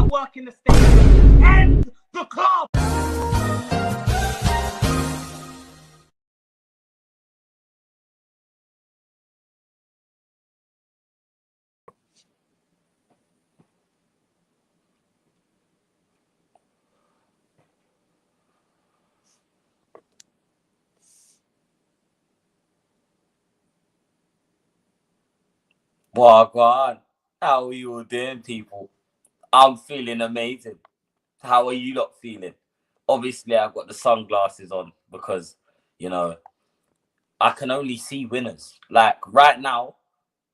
that work in the stadium and the club. Well, God, how are you all doing, people? I'm feeling amazing. How are you lot feeling? Obviously, I've got the sunglasses on because, you know, I can only see winners. Like right now,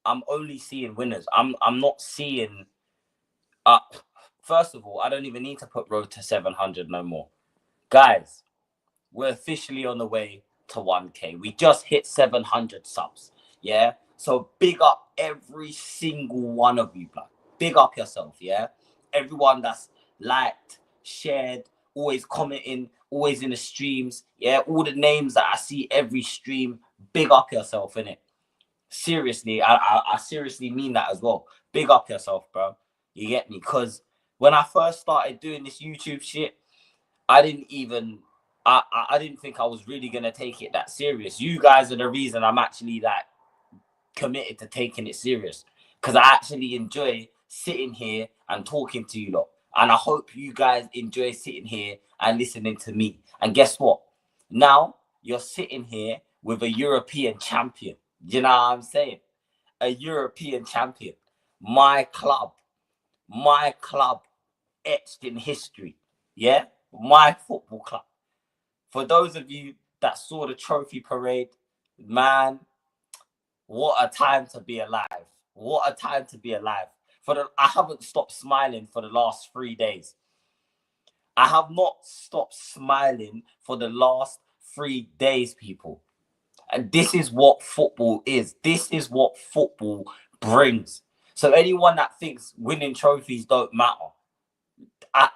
I'm only seeing winners. I'm not seeing. Uh, First of all, I don't even need to put road to 700 no more, guys. We're officially on the way to 1K. We just hit 700 subs. Yeah. So big up every single one of you, blood. Big up yourself. Yeah. Everyone that's liked, shared, always commenting, always in the streams. Yeah. All the names that I see every stream. Big up yourself, innit? Seriously, I seriously mean that as well. Big up yourself, bro. You get me? Because when I first started doing this YouTube shit, I didn't even I didn't think I was really gonna take it that serious. You guys are the reason I'm actually like committed to taking it serious. Cause I actually enjoy sitting here and talking to you lot. And I hope you guys enjoy sitting here and listening to me. And guess what? Now you're sitting here with a European champion. You know what I'm saying? A European champion. My club. My club etched in history. Yeah? My football club. For those of you that saw the trophy parade, man, what a time to be alive. What a time to be alive. I haven't stopped smiling for the last 3 days. I have not stopped smiling for the last 3 days, people. And this is what football is. This is what football brings. So anyone that thinks winning trophies don't matter, I,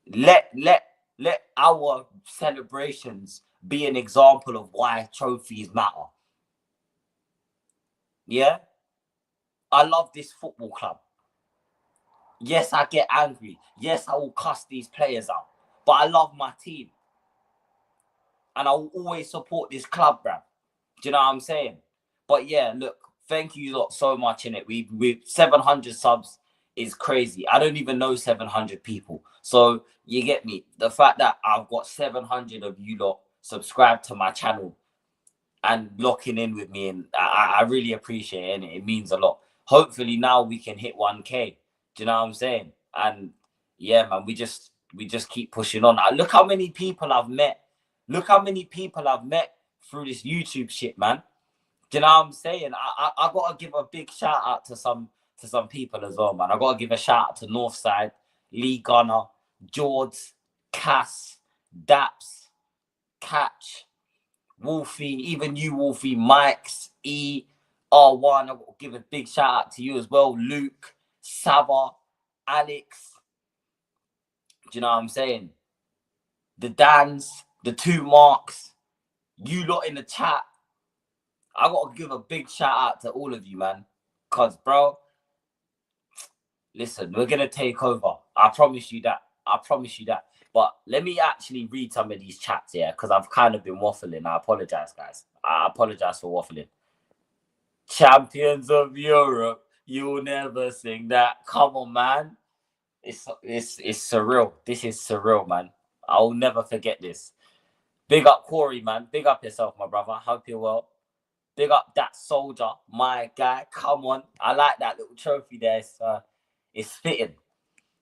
let let let our celebrations be an example of why trophies matter. Yeah, I love this football club. Yes, I get angry. Yes, I will cuss these players out, but I love my team and I will always support this club, bruv. Do you know what I'm saying? But yeah, look, thank you lot so much in it. We 700 subs is crazy. I don't even know 700 people. So you get me. The fact that I've got 700 of you lot subscribed to my channel and locking in with me, and I really appreciate it, and it means a lot. Hopefully now we can hit 1K. Do you know what I'm saying? And yeah, man, we just keep pushing on. Look how many people I've met. Look how many people I've met through this YouTube shit, man. Do you know what I'm saying? I gotta give a big shout out to some people as well, man. I gotta give a shout out to Northside, Lee Gunner, George, Cass, Daps, Catch, Wolfie, even you, Wolfie, Mike's, E, R1. I gotta give a big shout out to you as well. Luke, Saba, Alex. Do you know what I'm saying? The Dans, the two Marks, you lot in the chat. I gotta give a big shout out to all of you, man. Cause, bro, listen, we're gonna take over. I promise you that. I promise you that. But let me actually read some of these chats here, because I've kind of been waffling. I apologize, guys. I apologize for waffling. Champions of Europe, you'll never sing that. Come on, man. It's surreal. This is surreal, man. I'll never forget this. Big up Corey, man. Big up yourself, my brother. Hope you're well. Big up that soldier, my guy. Come on. I like that little trophy there. It's fitting.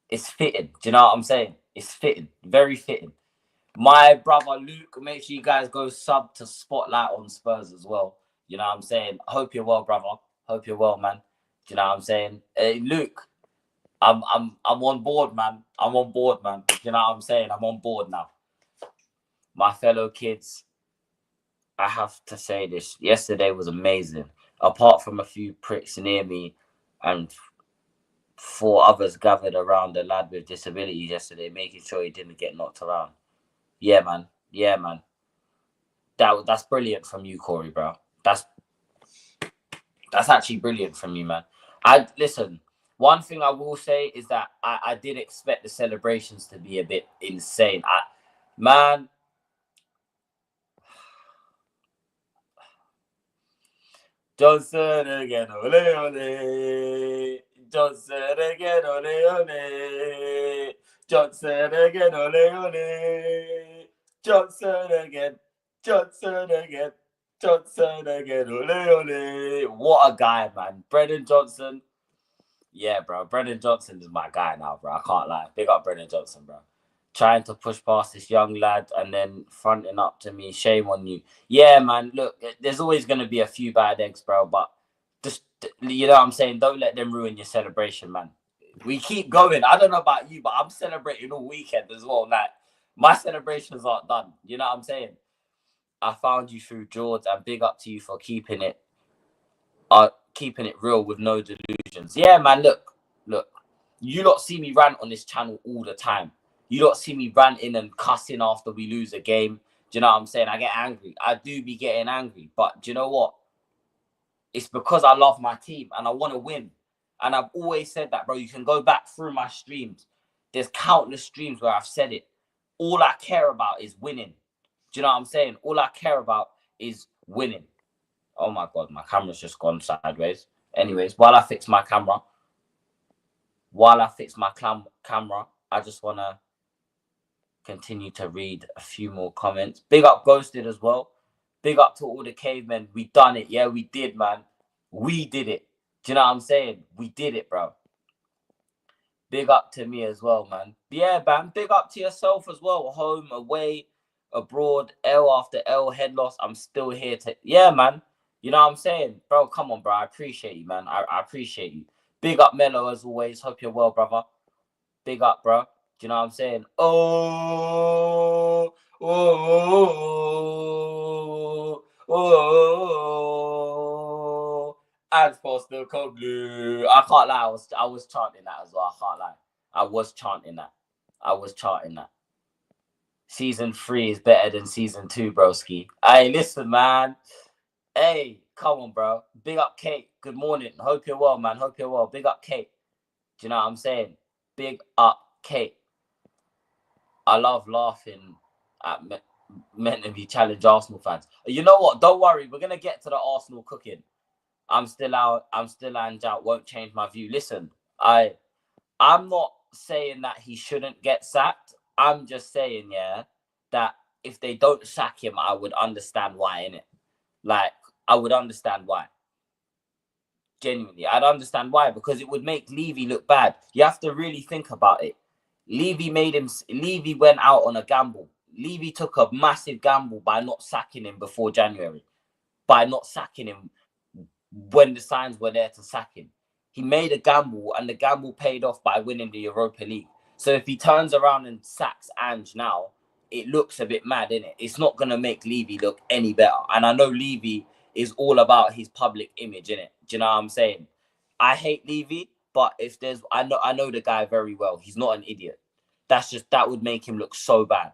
It's fitting. Do you know what I'm saying? It's fitting. Very fitting. My brother Luke, make sure you guys go sub to Spotlight on Spurs as well. You know what I'm saying? Hope you're well, brother. Hope you're well, man. Do you know what I'm saying? Hey, Luke, I'm on board, man. I'm on board, man. Do you know what I'm saying? I'm on board now. My fellow kids, I have to say this. Yesterday was amazing. Apart from a few pricks near me and 4 others gathered around the lad with disabilities yesterday, making sure he didn't get knocked around. Yeah, man. Yeah, man. That's brilliant from you, Corey, bro. That's actually brilliant from you, man. Listen. One thing I will say is that I did expect the celebrations to be a bit insane. Man, Johnson again, ole ole. Johnson again, ole ole. Johnson again, ole ole. Johnson again. Johnson again. Johnson again, ole ole. What a guy, man. Brennan Johnson. Yeah, bro. Brennan Johnson is my guy now, bro. I can't lie. Big up Brennan Johnson, bro. Trying to push past this young lad and then fronting up to me. Shame on you. Yeah, man. Look, there's always going to be a few bad eggs, bro. But just, you know what I'm saying? Don't let them ruin your celebration, man. We keep going. I don't know about you, but I'm celebrating all weekend as well. Like, my celebrations aren't done. You know what I'm saying? I found you through George, and big up to you for keeping it real with no delusions. Yeah, man, look. You lot see me rant on this channel all the time. You lot see me ranting and cussing after we lose a game. Do you know what I'm saying? I get angry. I do be getting angry. But do you know what? It's because I love my team and I want to win. And I've always said that, bro. You can go back through my streams. There's countless streams where I've said it. All I care about is winning. Do you know what I'm saying? All I care about is winning. Oh my God, my camera's just gone sideways. Anyways, while I fix my camera, I just want to continue to read a few more comments. Big up Ghosted as well. Big up to all the cavemen. We done it. Yeah, we did, man. We did it. Do you know what I'm saying? We did it, bro. Big up to me as well, man. Yeah, man. Big up to yourself as well. Home, away, abroad, L after L, head loss. I'm still here to... Yeah, man. You know what I'm saying? Bro, come on, bro. I appreciate you, man. I appreciate you. Big up Mello as always. Hope you're well, brother. Big up, bro. Do you know what I'm saying? Oh, oh, oh, oh. And Foster Koglu. I can't lie. I was chanting that as well. I can't lie. I was chanting that. Season 3 is better than season 2, broski. Hey, listen, man. Hey, come on, bro. Big up, Kate. Good morning. Hope you're well, man. Hope you're well. Big up, Kate. Do you know what I'm saying? Big up, Kate. I love laughing at meant to be challenge Arsenal fans. You know what? Don't worry. We're going to get to the Arsenal cooking. I'm still out. Won't change my view. Listen, I'm not saying that he shouldn't get sacked. I'm just saying, yeah, that if they don't sack him, I would understand why, innit? Like, I would understand why. Genuinely, I'd understand why, because it would make Levy look bad. You have to really think about it. Levy went out on a gamble. Levy took a massive gamble by not sacking him before January, by not sacking him when the signs were there to sack him. He made a gamble, and the gamble paid off by winning the Europa League. So if he turns around and sacks Ange now, it looks a bit mad, innit? It's not going to make Levy look any better. And I know Levy is all about his public image, innit? Do you know what I'm saying? I hate Levy, but if there's... I know the guy very well. He's not an idiot. That would make him look so bad.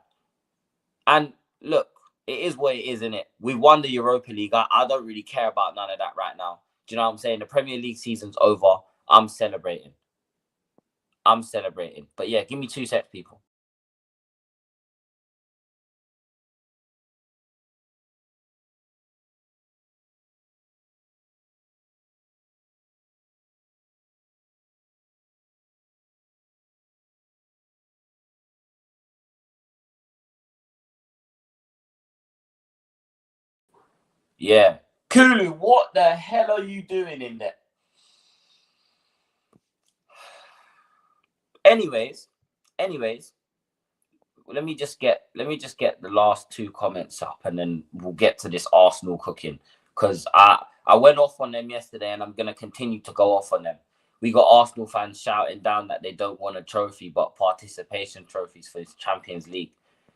And look, it is what it is, innit? We won the Europa League. I don't really care about none of that right now. Do you know what I'm saying? The Premier League season's over. I'm celebrating. But yeah, give me 2 seconds, people. Yeah. Kulu, what the hell are you doing in there? Anyways, let me just get the last 2 comments up, and then we'll get to this Arsenal cooking, because I went off on them yesterday, and I'm gonna continue to go off on them. We got Arsenal fans shouting down that they don't want a trophy but participation trophies for the Champions League.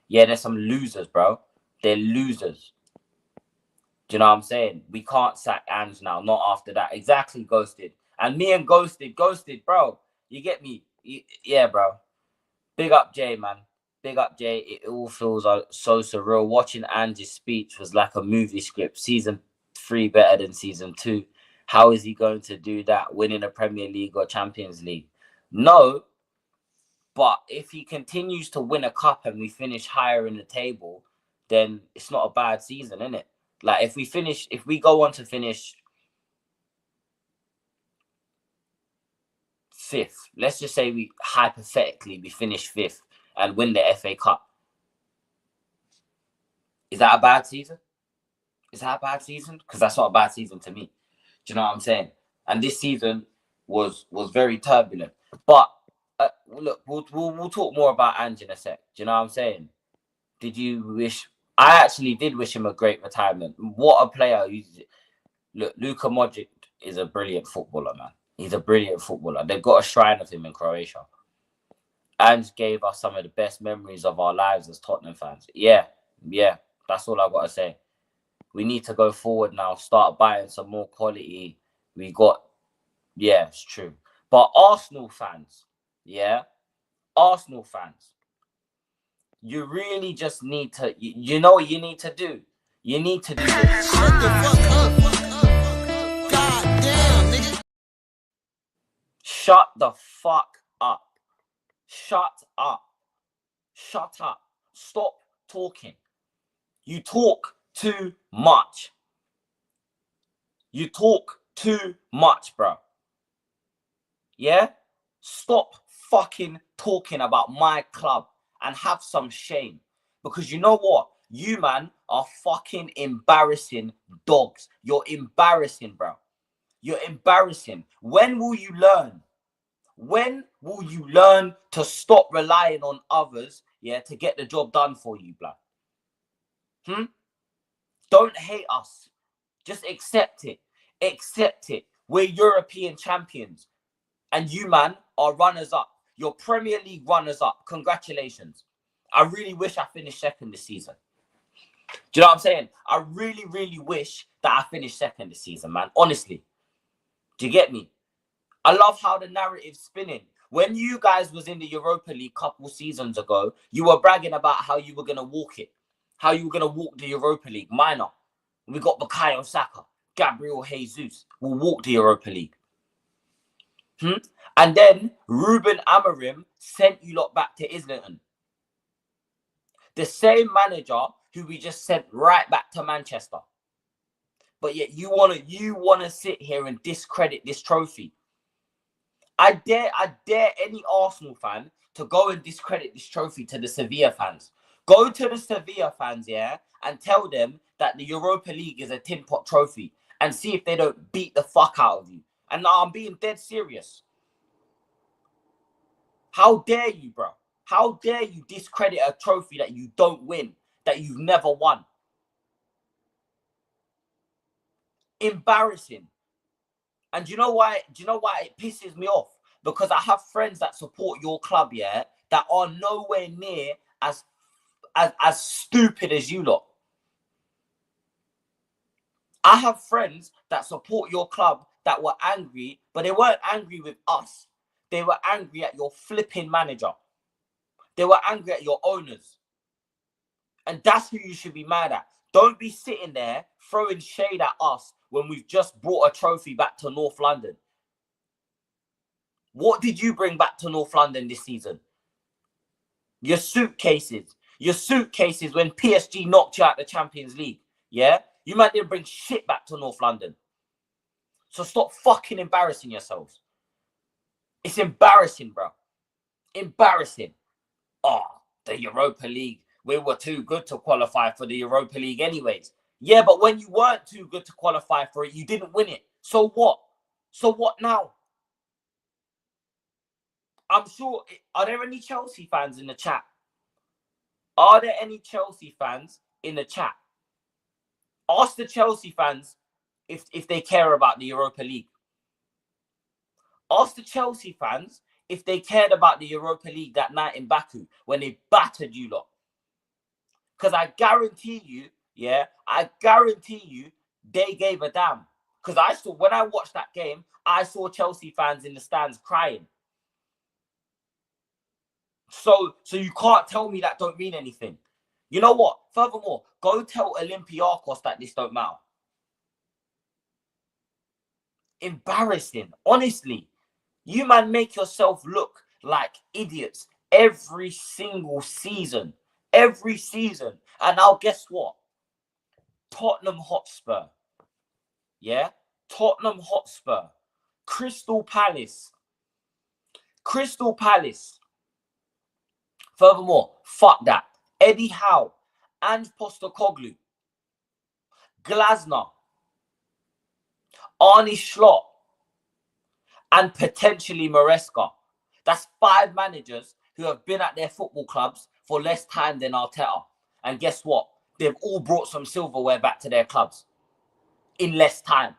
Yeah, there's some losers, bro. They're losers. Do you know what I'm saying? We can't sack Ange now, not after that. Exactly, Ghosted. And me and Ghosted, bro. You get me? Yeah, bro. Big up Jay, man. Big up Jay. It all feels so surreal. Watching Ange's speech was like a movie script. Season 3 better than season 2. How is he going to do that? Winning a Premier League or Champions League? No. But if he continues to win a cup and we finish higher in the table, then it's not a bad season, isn't it? Like if we go on to finish fifth, let's just say we finish fifth and win the FA Cup. Is that a bad season? Is that a bad season? Because that's not a bad season to me. Do you know what I'm saying? And this season was very turbulent. But look, we'll talk more about Ange in a sec. Do you know what I'm saying? Did you wish? I actually did wish him a great retirement. What a player! Look, Luka Modric is a brilliant footballer, man. He's a brilliant footballer. They've got a shrine of him in Croatia. Ange gave us some of the best memories of our lives as Tottenham fans. Yeah, that's all I've got to say. We need to go forward now, start buying some more quality. It's true. But Arsenal fans, you really just need to, you know what you need to do? You need to do this. Shut the fuck up. God damn, nigga. Shut the fuck up. Shut up. Shut up. Stop talking. You talk too much. You talk too much, bro. Yeah? Stop fucking talking about my club and have some shame. Because you know what? You, man, are fucking embarrassing dogs. You're embarrassing, bro. You're embarrassing. When will you learn? When will you learn to stop relying on others, to get the job done for you, blood? Don't hate us. Just accept it. Accept it. We're European champions. And you, man, are runners-up. You're Premier League runners-up. Congratulations. I really wish I finished second this season. Do you know what I'm saying? I really, really wish that I finished second this season, man. Honestly. Do you get me? I love how the narrative's spinning. When you guys was in the Europa League a couple seasons ago, you were bragging about how you were going to walk it. How you were going to walk the Europa League. Minor. We got Bukayo Saka. Gabriel Jesus will walk the Europa League. And then Ruben Amorim sent you lot back to Islington. The same manager who we just sent right back to Manchester. But yet you wanna sit here and discredit this trophy. I dare any Arsenal fan to go and discredit this trophy to the Sevilla fans. Go to the Sevilla fans, and tell them that the Europa League is a tin pot trophy and see if they don't beat the fuck out of you. And now I'm being dead serious. How dare you, bro? How dare you discredit a trophy that you don't win, that you've never won? Embarrassing. And do you know why it pisses me off? Because I have friends that support your club, that are nowhere near as stupid as you lot. I have friends that support your club that were angry, but they weren't angry with us. They were angry at your flipping manager. They were angry at your owners. And that's who you should be mad at. Don't be sitting there throwing shade at us when we've just brought a trophy back to North London. What did you bring back to North London this season? Your suitcases. Your suitcases when PSG knocked you out the Champions League. Yeah? You might didn't bring shit back to North London. So stop fucking embarrassing yourselves. It's embarrassing, bro. Embarrassing. Oh, the Europa League. We were too good to qualify for the Europa League anyways. Yeah, but when you weren't too good to qualify for it, you didn't win it. So what? So what now? I'm sure. Are there any Chelsea fans in the chat? Are there any Chelsea fans in the chat? Ask the Chelsea fans if they care about the Europa League. Ask the Chelsea fans if they cared about the Europa League that night in Baku when they battered you lot. Because I guarantee you, they gave a damn. Because when I watched that game, I saw Chelsea fans in the stands crying. So you can't tell me that don't mean anything. You know what? Furthermore, go tell Olympiacos that this don't matter. Embarrassing. Honestly, you man make yourself look like idiots every single season. Every season. And now guess what? Tottenham Hotspur. Yeah? Tottenham Hotspur. Crystal Palace. Crystal Palace. Furthermore, fuck that. Eddie Howe. Ange Postecoglou. Glasner. Arnie Slot. And potentially Maresca. That's 5 managers who have been at their football clubs for less time than Arteta. And guess what? They've all brought some silverware back to their clubs in less time.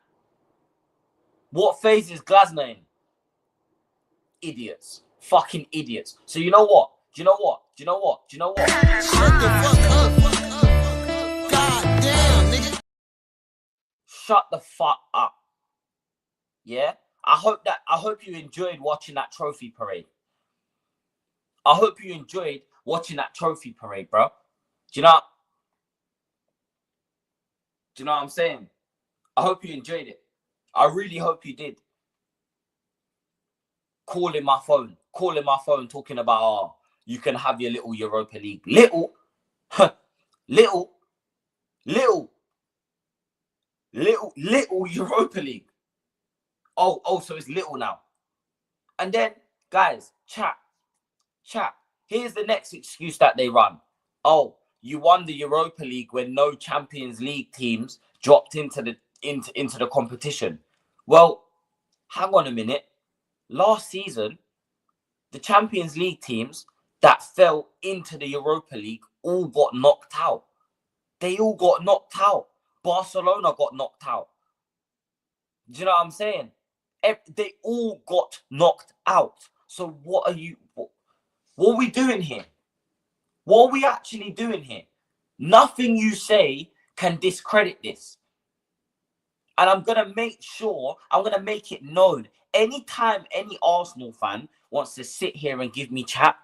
What phase is Glasner in? Idiots. Fucking idiots. So you know what? Do you know what? Do you know what? Do you know what? Shut the fuck up. God damn, nigga. Shut the fuck up. Yeah? I hope you enjoyed watching that trophy parade. I hope you enjoyed watching that trophy parade, bro. Do you know what I'm saying? I hope you enjoyed it. I really hope you did. Calling my phone, talking about, oh, you can have your little Europa League. Little Europa League. Oh, so it's little now. And then, guys, chat. Here's the next excuse that they run. Oh, you won the Europa League when no Champions League teams dropped into the competition. Well, hang on a minute. Last season, the Champions League teams that fell into the Europa League all got knocked out. They all got knocked out. Barcelona got knocked out. Do you know what I'm saying? They all got knocked out. So what are we doing here? What are we actually doing here? Nothing you say can discredit this. And I'm going to make it known. Anytime any Arsenal fan wants to sit here and give me chat,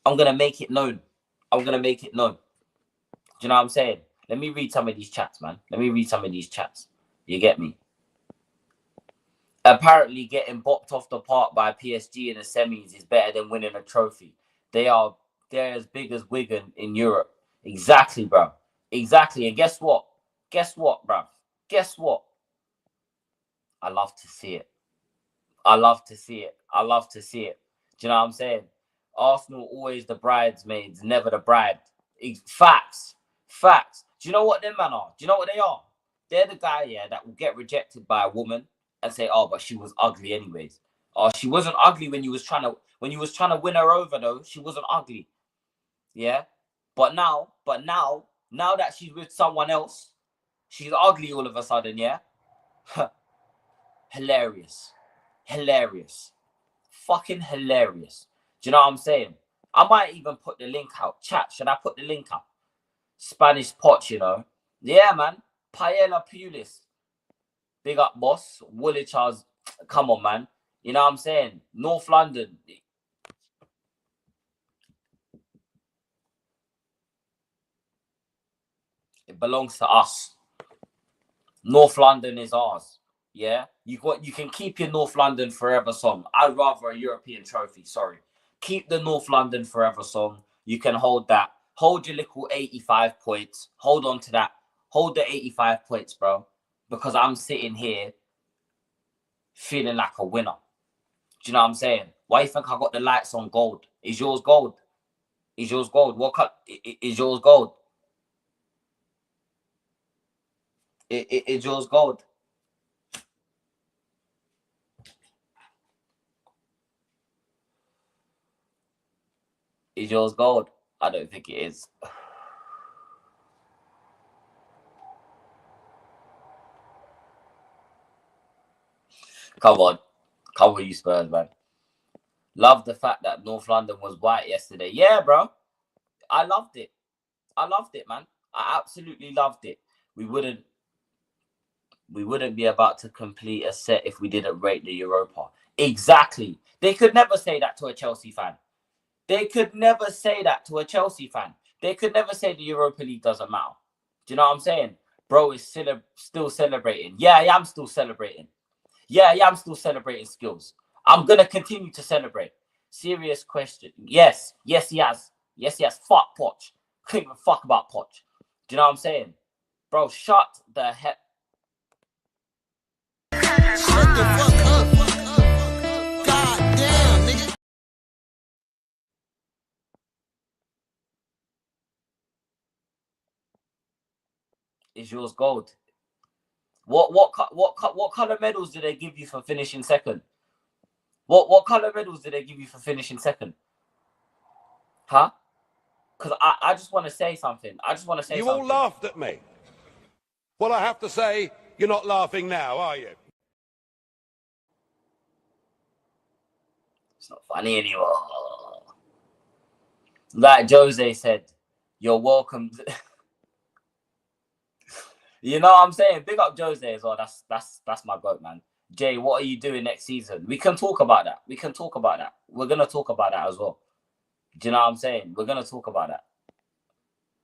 I'm going to make it known. Do you know what I'm saying? Let me read some of these chats, man. You get me? Apparently, getting bopped off the park by PSG in the semis is better than winning a trophy. They're as big as Wigan in Europe. Exactly, bro. Exactly. And guess what, bro? Guess what? I love to see it. Do you know what I'm saying? Arsenal always the bridesmaids, never the bride. Facts. Do you know what them man are? Do you know what they are? They're the guy, yeah, that will get rejected by a woman and say, oh, but she was ugly anyways. Oh, she wasn't ugly when you was trying to win her over though. She wasn't ugly. Yeah. But now that she's with someone else, she's ugly all of a sudden, yeah? Hilarious. Fucking hilarious. Do you know what I'm saying? I might even put the link out. Chat, should I put the link up? Spanish pot, you know? Yeah, man. Paella Pulis. Big up, boss. Woolwich. Come on, man. You know what I'm saying? North London. It belongs to us. North London is ours. Yeah? You can keep your North London Forever song. I'd rather a European trophy, sorry. Keep the North London Forever song. You can hold that. Hold your little 85 points. Hold on to that. Hold the 85 points, bro. Because I'm sitting here feeling like a winner. Do you know what I'm saying? Why you think I got the lights on gold? Is yours gold? What cut is yours gold? Is yours gold? Is yours gold? I don't think it is. Come on, you Spurs, man. Love the fact that North London was white yesterday. Yeah, bro. I loved it, man. I absolutely loved it. We wouldn't be about to complete a set if we didn't rate the Europa. Exactly. They could never say that to a Chelsea fan. They could never say the Europa League doesn't matter. Do you know what I'm saying? bro is still celebrating. Yeah, I am still celebrating. Yeah, I'm still celebrating skills. I'm gonna continue to celebrate. Serious question. Yes, he has. Yes, he has. Fuck Poch. Couldn't even fuck about Poch. Do you know what I'm saying? Bro, shut the heck. Shut the fuck up. God damn, nigga. Is yours gold? What color medals do they give you for finishing second? What color medals do they give you for finishing second? Huh? Because I just want to say something. You all laughed at me. Well, I have to say, you're not laughing now, are you? It's not funny anymore. Like Jose said, you're welcome. You know what I'm saying? Big up Jose as well. That's my goat, man. Jay, what are you doing next season? We can talk about that. We're gonna talk about that as well. Do you know what I'm saying? We're gonna talk about that.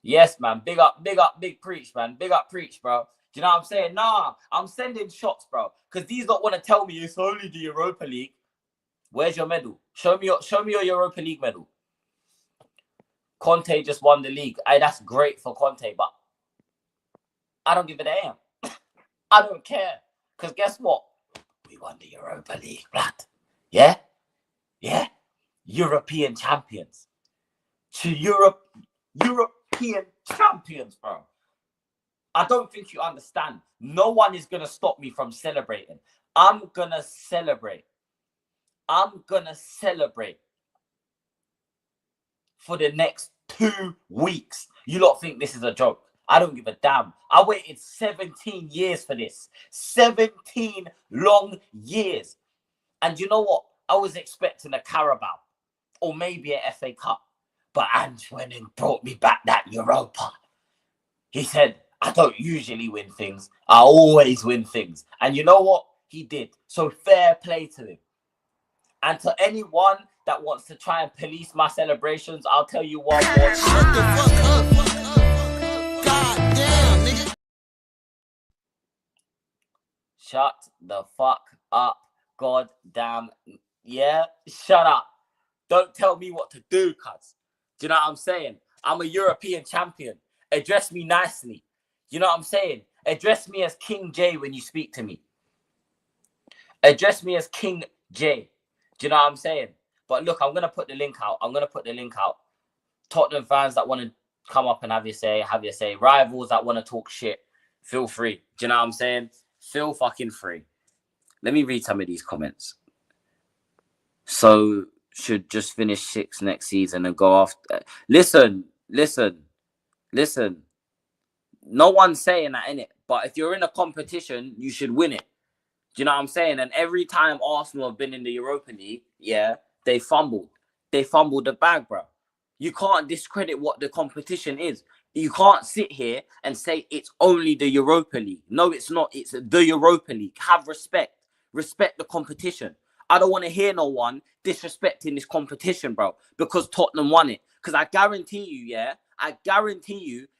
Yes, man. Big up, big preach, man. Big up, preach, bro. Do you know what I'm saying? Nah, I'm sending shots, bro. Because these don't want to tell me it's only the Europa League. Where's your medal? Show me your Europa League medal. Conte just won the league. That's great for Conte, but I don't give a damn. I don't care. Because guess what? We won the Europa League, blood. Yeah? European champions. To European champions, bro. I don't think you understand. No one is going to stop me from celebrating. I'm going to celebrate. For the next 2 weeks. You lot think this is a joke. I don't give a damn. I waited 17 years for this. 17 long years. And you know what? I was expecting a Carabao or maybe a FA Cup. But Ange went and brought me back that Europa. He said, I don't usually win things. I always win things. And you know what? He did. So fair play to him. And to anyone that wants to try and police my celebrations, I'll tell you one more. Shut the fuck up. God damn, nigga. Shut the fuck up. God damn. Yeah? Shut up. Don't tell me what to do, cuz. Do you know what I'm saying? I'm a European champion. Address me nicely. You know what I'm saying? Address me as King J when you speak to me. Address me as King J. Do you know what I'm saying? But look, I'm going to put the link out. Tottenham fans that want to come up and have your say. Rivals that want to talk shit, feel free. Do you know what I'm saying? Feel fucking free. Let me read some of these comments. So, should just finish 6th next season and go after. Listen. No one's saying that, innit? But if you're in a competition, you should win it. Do you know what I'm saying? And every time Arsenal have been in the Europa League, yeah, they fumbled. They fumbled the bag, bro. You can't discredit what the competition is. You can't sit here and say it's only the Europa League. No, it's not. It's the Europa League. Have respect. Respect the competition. I don't want to hear no one disrespecting this competition, bro, because Tottenham won it. Because I guarantee you,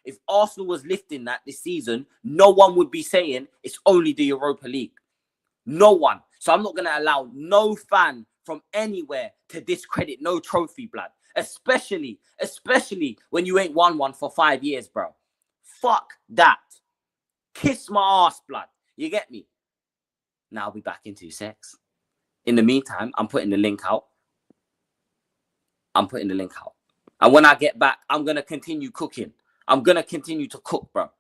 if Arsenal was lifting that this season, no one would be saying it's only the Europa League. No one. So I'm not going to allow no fan from anywhere to discredit no trophy, blood. Especially when you ain't won one for 5 years, bro. Fuck that. Kiss my ass, blood. You get me? Now I'll be back into sex. In the meantime, I'm putting the link out. And when I get back, I'm going to continue cooking. I'm going to continue to cook, bro.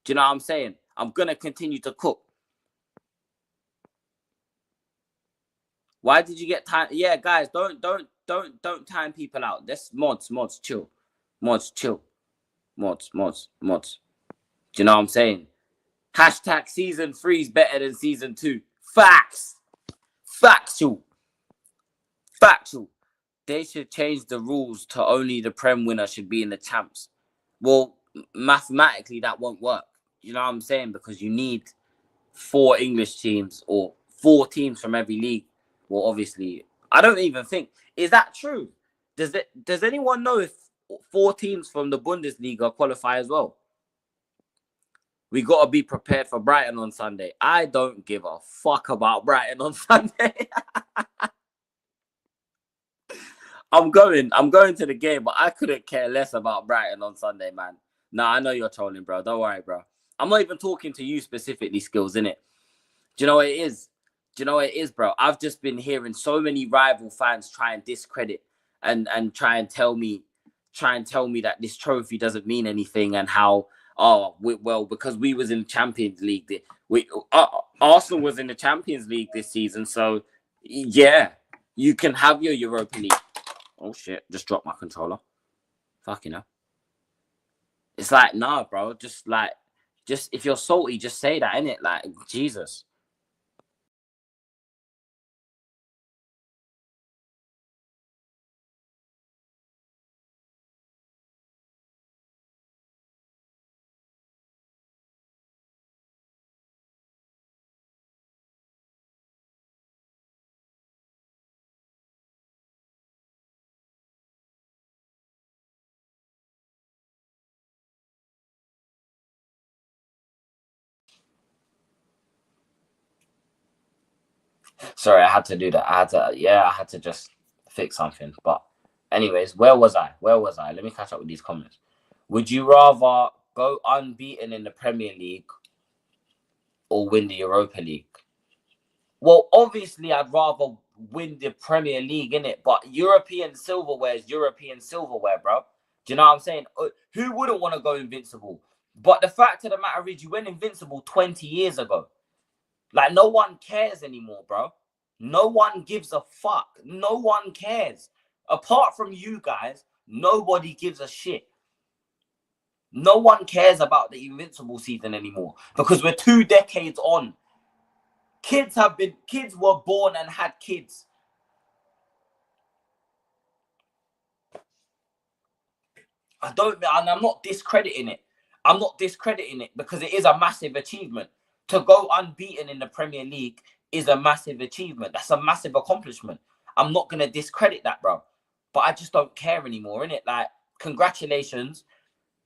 Do you know what I'm saying? I'm going to continue to cook. Why did you get time? Yeah, guys, don't time people out. That's mods, chill. Mods. Do you know what I'm saying? Hashtag season 3 is better than season 2. Factual. They should change the rules to only the Prem winner should be in the champs. Well, mathematically, that won't work. You know what I'm saying? Because you need 4 English teams or 4 teams from every league. Well, obviously, I don't even think. Is that true? Does anyone know if 4 teams from the Bundesliga qualify as well? We got to be prepared for Brighton on Sunday. I don't give a fuck about Brighton on Sunday. I'm going to the game, but I couldn't care less about Brighton on Sunday, man. Nah, I know you're trolling, bro. Don't worry, bro. I'm not even talking to you specifically, Skills, innit? Do you know what it is? Do you know what it is, bro? I've just been hearing so many rival fans try and discredit and try and tell me that this trophy doesn't mean anything, and how because we was in the Champions League, Arsenal was in the Champions League this season, so yeah, you can have your Europa League. Oh shit, just dropped my controller. Fucking hell. It's like, nah, bro, just if you're salty, just say that, innit? Like, Jesus. Sorry, I had to do that. I had to just fix something. But anyways, where was I? Let me catch up with these comments. Would you rather go unbeaten in the Premier League or win the Europa League? Well, obviously, I'd rather win the Premier League, innit? But European silverware is European silverware, bro. Do you know what I'm saying? Who wouldn't want to go invincible? But the fact of the matter is, you went invincible 20 years ago. Like, no one cares anymore, bro. No one gives a fuck. No one cares. Apart from you guys, nobody gives a shit. No one cares about the invincible season anymore because we're 2 decades on. Kids were born and had kids. I'm not discrediting it. I'm not discrediting it because it is a massive achievement. To go unbeaten in the Premier League is a massive achievement. That's a massive accomplishment. I'm not going to discredit that, bro. But I just don't care anymore, innit? Like, congratulations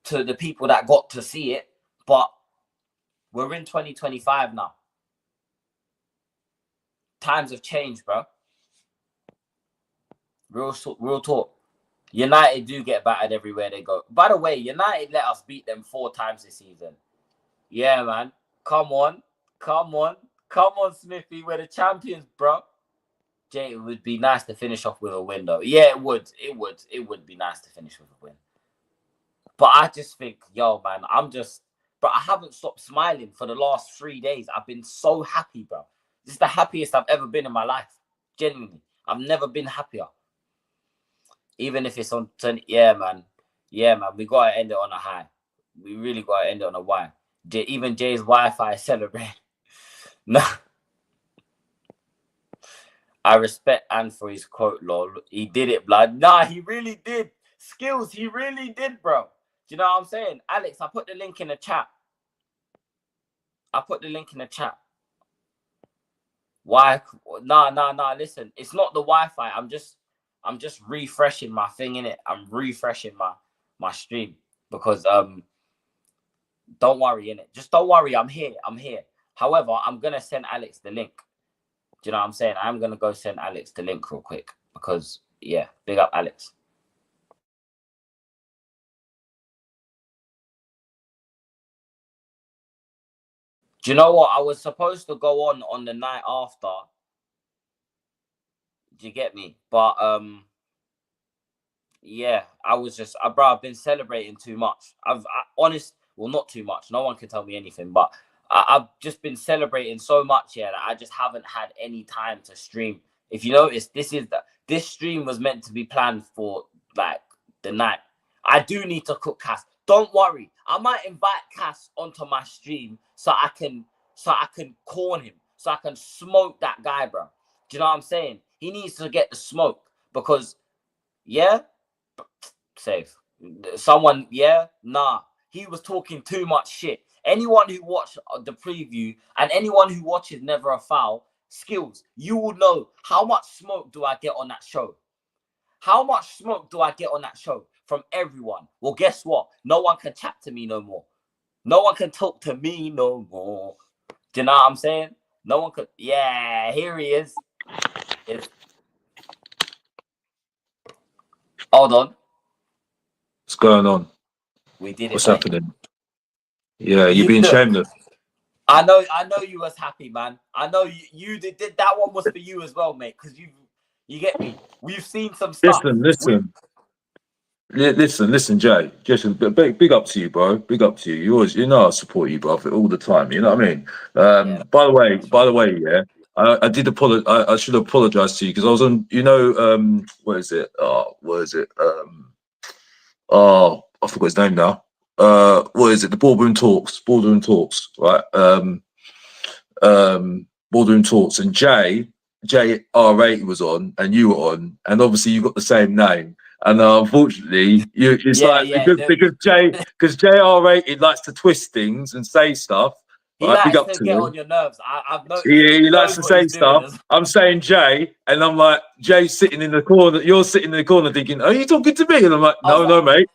to the people that got to see it. But we're in 2025 now. Times have changed, bro. Real talk. United do get battered everywhere they go. By the way, United let us beat them 4 times this season. Yeah, man. Come on, Smithy. We're the champions, bro. Jay, it would be nice to finish off with a win, though. Yeah, it would. It would be nice to finish with a win. But I just think, yo, man, but I haven't stopped smiling for the last 3 days. I've been so happy, bro. This is the happiest I've ever been in my life. Genuinely. I've never been happier. Even if it's on 20, yeah, man. We got to end it on a high. We really got to end it on a Y. Even Jay's Wi-Fi celebrate. No. I respect Anne for his quote, lol. He did it, blood. Nah, he really did. Skills, he really did, bro. Do you know what I'm saying? Alex, I put the link in the chat. Why? Nah. Listen, it's not the Wi-Fi. I'm just refreshing my thing, innit? I'm refreshing my stream because don't worry, innit? Just don't worry. I'm here. However, I'm gonna send Alex the link. Do you know what I'm saying? I'm gonna go send Alex the link real quick because yeah, big up Alex. Do you know what? I was supposed to go on the night after. Do you get me? But yeah, I was just, bro, I've been celebrating too much. Well, not too much. No one can tell me anything, but I've just been celebrating so much here that I just haven't had any time to stream. If you notice, this stream was meant to be planned for like the night. I do need to cook Cass. Don't worry, I might invite Cass onto my stream so I can corn him, so I can smoke that guy, bro. Do you know what I'm saying? He needs to get the smoke because, yeah. Safe. Someone, yeah? Nah. He was talking too much shit. Anyone who watched the preview and anyone who watches Never a Foul, Skills, you will know how much smoke do I get on that show. How much smoke do I get on that show from everyone? Well, guess what? No one can chat to me no more. No one can talk to me no more. Do you know what I'm saying? No one could. Yeah, here he is. Hold on. What's going on? We did it, What's mate. happening? Yeah, you're being shameless. I know you was happy, man. I know you did that one was for you as well, mate, because you get me. We've seen some stuff. Listen, Jay. Jason, big up to you, bro. Big up to you. You know I support you, bro, all the time. You know what I mean? Yeah. By the way, yeah. I did apologize. I should apologize to you because I was on. What is it? I forgot his name now. What is it? The Boardroom Talks. Right? Boardroom Talks, and JR8 was on, and you were on, and obviously you got the same name. And unfortunately, it's because JR8 likes to twist things and say stuff. He Right, big likes up to to get him. on your nerves. I've noticed. Yeah, he likes knows to what say he's doing stuff. I'm saying Jay, and I'm like, Jay's sitting in the corner. You're sitting in the corner thinking, are you talking to me? And I'm like, no, mate.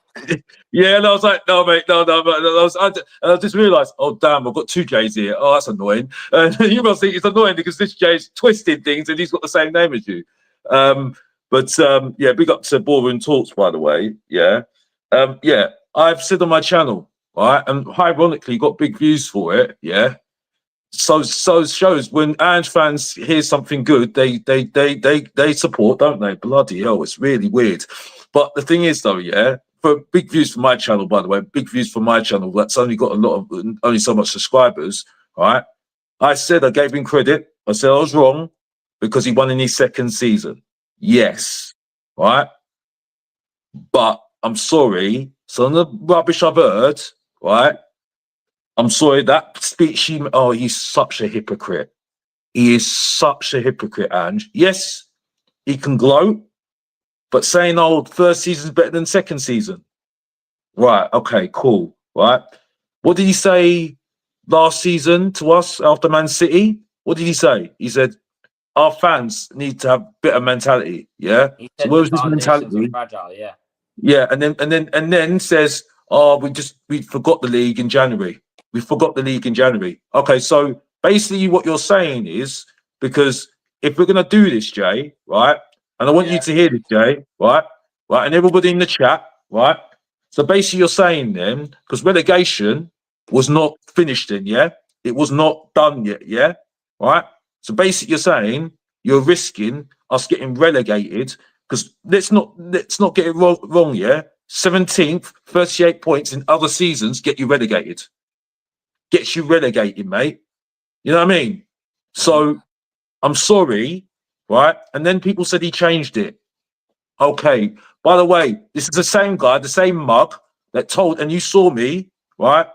Yeah, and I was like, no, mate, no. And I just realised, oh, damn, I've got two Jays here. Oh, that's annoying. And you must think it's annoying because this Jay's twisted things and he's got the same name as you. Yeah, big up to Boring Talks, by the way. Yeah. Yeah, I've said on my channel, right, and ironically got big views for it. Yeah. So shows when Ange fans hear something good, they support, don't they? Bloody hell, it's really weird. But the thing is, though, yeah, for big views for my channel, by the way, big views for my channel. That's only got only so much subscribers, right? I said I gave him credit. I said I was wrong because he won in his second season. Yes, right. But I'm sorry, some of the rubbish I've heard, right? I'm sorry, that speech he's such a hypocrite. He is such a hypocrite, Ange. Yes, he can gloat, but saying, first season's better than second season. Right, okay, cool, right? What did he say last season to us after Man City? What did he say? He said, our fans need to have better mentality, yeah? He So said where the was this foundations mentality? are fragile, yeah. Yeah, and then says, we forgot the league in January. We forgot the league in January. Okay, so basically what you're saying is, because if we're gonna do this, Jay, right? And I want you to hear this, Jay, right? Right, and everybody in the chat, right? So basically you're saying then, because relegation was not finished then, yeah? It was not done yet, yeah? Right? So basically you're saying you're risking us getting relegated because let's not get it wrong, yeah? 17th, 38 points in other seasons get you relegated. Gets you relegated, mate. You know what I mean? So I'm sorry, right? And then people said he changed it. Okay. By the way, this is the same guy, the same mug that told, and you saw me, right?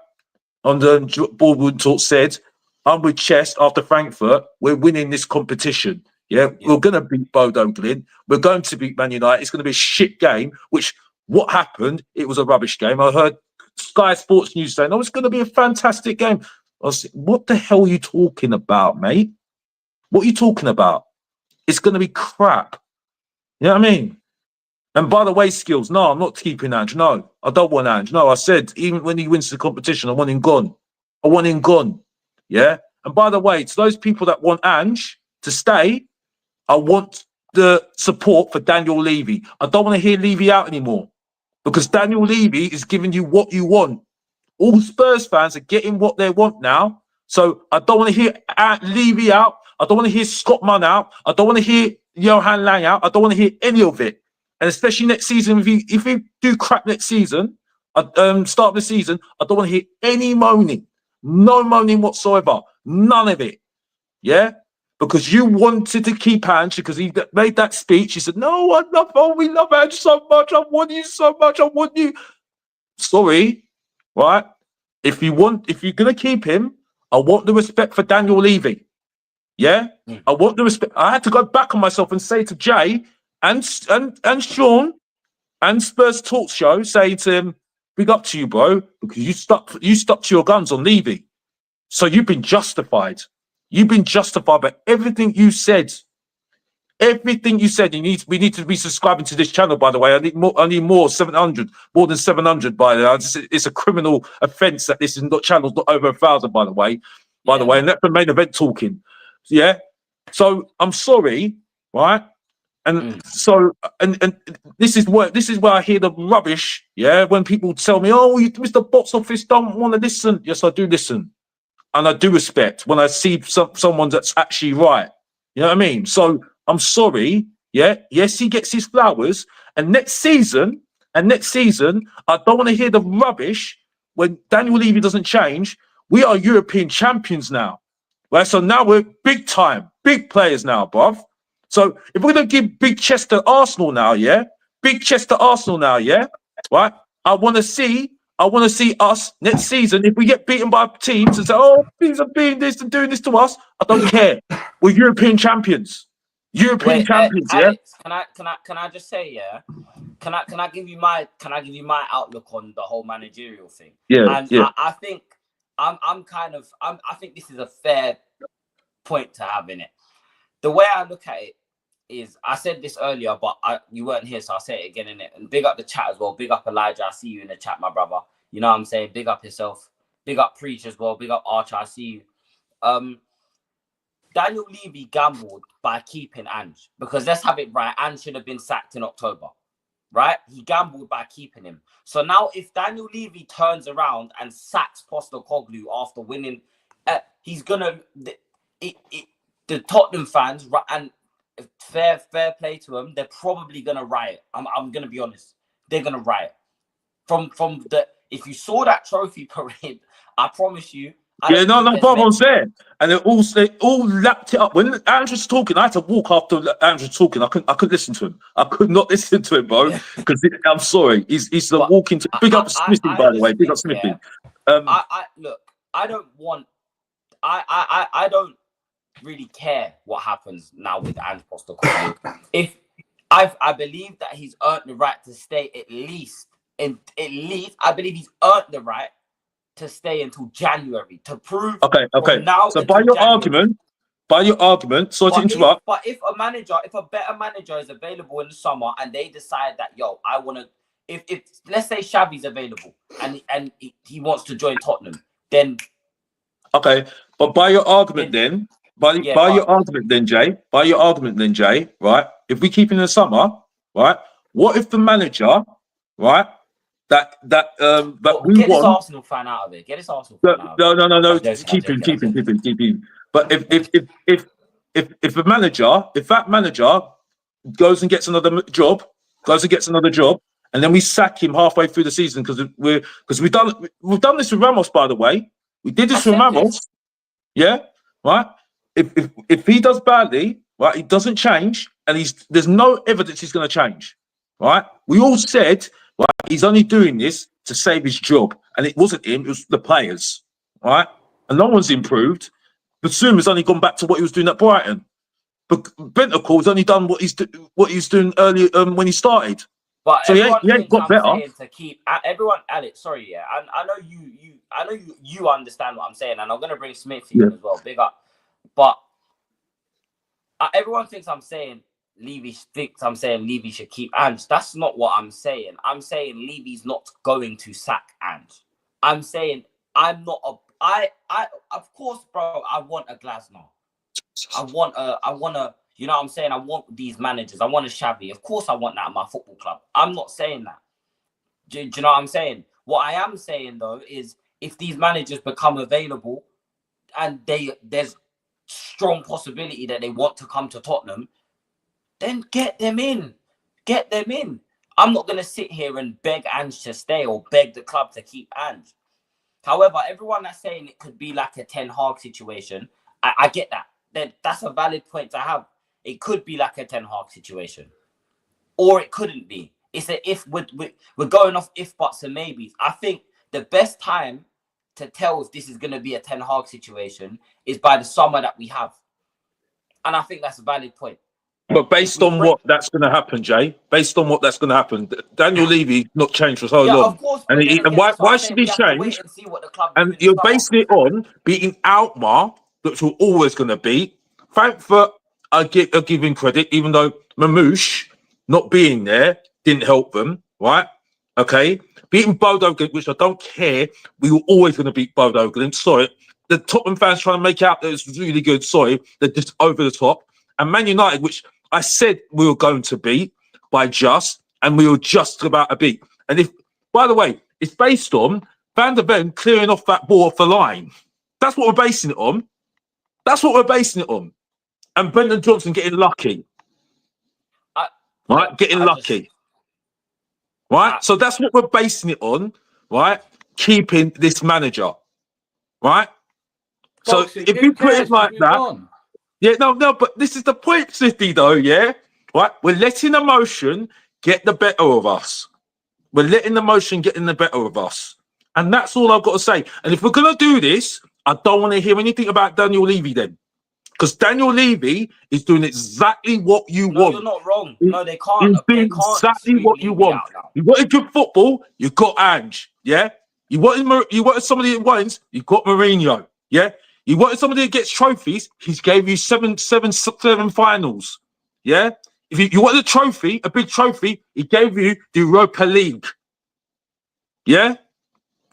On the Boardroom Talk said, I'm with Chest after Frankfurt. We're winning this competition. Yeah, we're going to beat Bodo Glint. We're going to beat Man United. It's going to be a shit game, which what happened? It was a rubbish game. I heard Sky Sports News saying, it's going to be a fantastic game. I was saying, what the hell are you talking about, mate? What are you talking about? It's going to be crap. You know what I mean? And by the way, Skills, no, I'm not keeping Ange. No, I don't want Ange. No, I said, even when he wins the competition, I want him gone. I want him gone. Yeah? And by the way, to those people that want Ange to stay, I want the support for Daniel Levy. I don't want to hear Levy out anymore because Daniel Levy is giving you what you want. All Spurs fans are getting what they want now. So I don't want to hear Levy out. I don't want to hear Scott Munn out. I don't want to hear Johan Lang out. I don't want to hear any of it. And especially next season, if we do crap next season, start of the season, I don't want to hear any moaning. No moaning whatsoever. None of it. Yeah? Because you wanted to keep Ange because he made that speech. He said, no, we love Ange so much. I want you so much. I want you. Sorry, right? If you're going to keep him, I want the respect for Daniel Levy. Yeah? I want the respect. I had to go back on myself and say to Jay and Sean and Spurs Talk Show, say to him, big up to you, bro, because you stuck to your guns on Levy. So you've been justified. You've been justified by everything you said. Everything you said, we need to be subscribing to this channel, by the way. I need more, 700, more than 700, by the way. It's a criminal offence that this is not channel's not over 1,000, by the way. And that's the main event talking. Yeah. So I'm sorry, right? And so, and this is where I hear the rubbish. Yeah, when people tell me, "Oh, Mr. Box Office don't want to listen." Yes, I do listen, and I do respect when I see someone that's actually right. You know what I mean? So I'm sorry. Yeah, yes, he gets his flowers, and next season, I don't want to hear the rubbish when Daniel Levy doesn't change. We are European champions now, right? So now we're big time, big players now, bruv. So if we're gonna give big chest to Arsenal now, yeah, big chest to Arsenal now, yeah, right? I want to see us next season. If we get beaten by teams and say, "Oh, these are being this and doing this to us," I don't care. We're European champions. European champions, yeah. Alex, can I just say, yeah? Can I give you my outlook on the whole managerial thing? Yeah, and yeah. I think I think this is a fair point to have in it. The way I look at it is, I said this earlier, but you weren't here, so I'll say it again in it. And big up the chat as well. Big up Elijah. I see you in the chat, my brother. You know what I'm saying? Big up yourself. Big up Preach as well. Big up Archer. I see you. Daniel Levy gambled by keeping Ange, because let's have it right. Ange should have been sacked in October, right? He gambled by keeping him. So now if Daniel Levy turns around and sacks Postecoglou after winning, he's gonna the Tottenham fans, and fair play to them, they're probably gonna riot. I'm gonna be honest, they're gonna riot. From the if you saw that trophy parade, I promise you. No problems there. And they all lapped it up. When Andrew's talking, I had to walk after Andrew's talking. I couldn't listen to him. I could not listen to him, bro. Because I'm sorry, he's walking to big up Smithy, by the way. Big up Smithy. Look, I don't really care what happens now with Ange Postecoglou. If I believe that he's earned the right to stay at least I believe he's earned the right to stay until January to prove. Okay. Now, so by your argument, sorry to interrupt. But if a better manager is available in the summer and they decide that, I want to, if let's say Xavi's available and he wants to join Tottenham, then okay. But by your argument then, your argument then, Jay, right? If we keep in the summer, right? What if the manager, right? But we get want this Arsenal fan out of it. Get this Arsenal fan out of it. No. Keep him. But if that manager goes and gets another job, and then we sack him halfway through the season because we've done this with Ramos, by the way. We did this with Ramos. Yeah, right. If he does badly, right, he doesn't change, and there's no evidence he's going to change. Right. We all said, right, he's only doing this to save his job, and it wasn't him; it was the players, right? And no one's improved. Basuma's only gone back to what he was doing at Brighton, but Bentancur's only done what he's doing earlier when he started. But so he ain't got better. To keep everyone, Alex. Sorry, yeah, I know you understand what I'm saying, and I'm gonna bring Smith in as well. Big up, but everyone thinks I'm saying Levy should keep Ange. That's not what I'm saying. I'm saying Levy's not going to sack Ange. I'm saying I'm not of course, bro, I want a Glasner. I want a you know what I'm saying? I want these managers. I want a Xavi. Of course I want that at my football club. I'm not saying that. Do you know what I'm saying? What I am saying though is if these managers become available and there's strong possibility that they want to come to Tottenham, then get them in. Get them in. I'm not going to sit here and beg Ange to stay or beg the club to keep Ange. However, everyone that's saying it could be like a Ten Hag situation, I get that. That's a valid point to have. It could be like a Ten Hag situation. Or it couldn't be. It's a if we're going off if, buts and maybes. I think the best time to tell if this is going to be a Ten Hag situation is by the summer that we have. And I think that's a valid point. But based on what that's going to happen, Jay, Daniel Levy not changed for so long. Of course, and why should he change? And you're basing it on beating Alkmaar, which we're always going to beat, Frankfurt, I give him credit, even though Mamouche not being there didn't help them, right? Okay, beating Bodo, which I don't care. We were always going to beat Bodo. Sorry, the Tottenham fans trying to make out that it's really good. Sorry, they're just over the top. And Man United, which I said we were going to beat by just, and we were just about to beat. And if, by the way, it's based on Van der Ven clearing off that ball off the line. That's what we're basing it on. That's what we're basing it on. And Brendan Johnson getting lucky. Getting lucky. Right? So that's what we're basing it on, right? Keeping this manager. Right? So Boxy, if you put it like that. Won? Yeah, no, but this is the point, City, though, yeah? Right? We're letting emotion get the better of us. We're letting emotion get in the better of us. And that's all I've got to say. And if we're going to do this, I don't want to hear anything about Daniel Levy then. Because Daniel Levy is doing exactly what you want. You're not wrong. No, they can't. He's doing exactly what you want. You wanted good football, you got Ange. Yeah. You wanted somebody that wins, you got Mourinho. Yeah. You wanted somebody that gets trophies, he's gave you seven finals. Yeah. If you wanted a trophy, a big trophy, he gave you the Europa League. Yeah.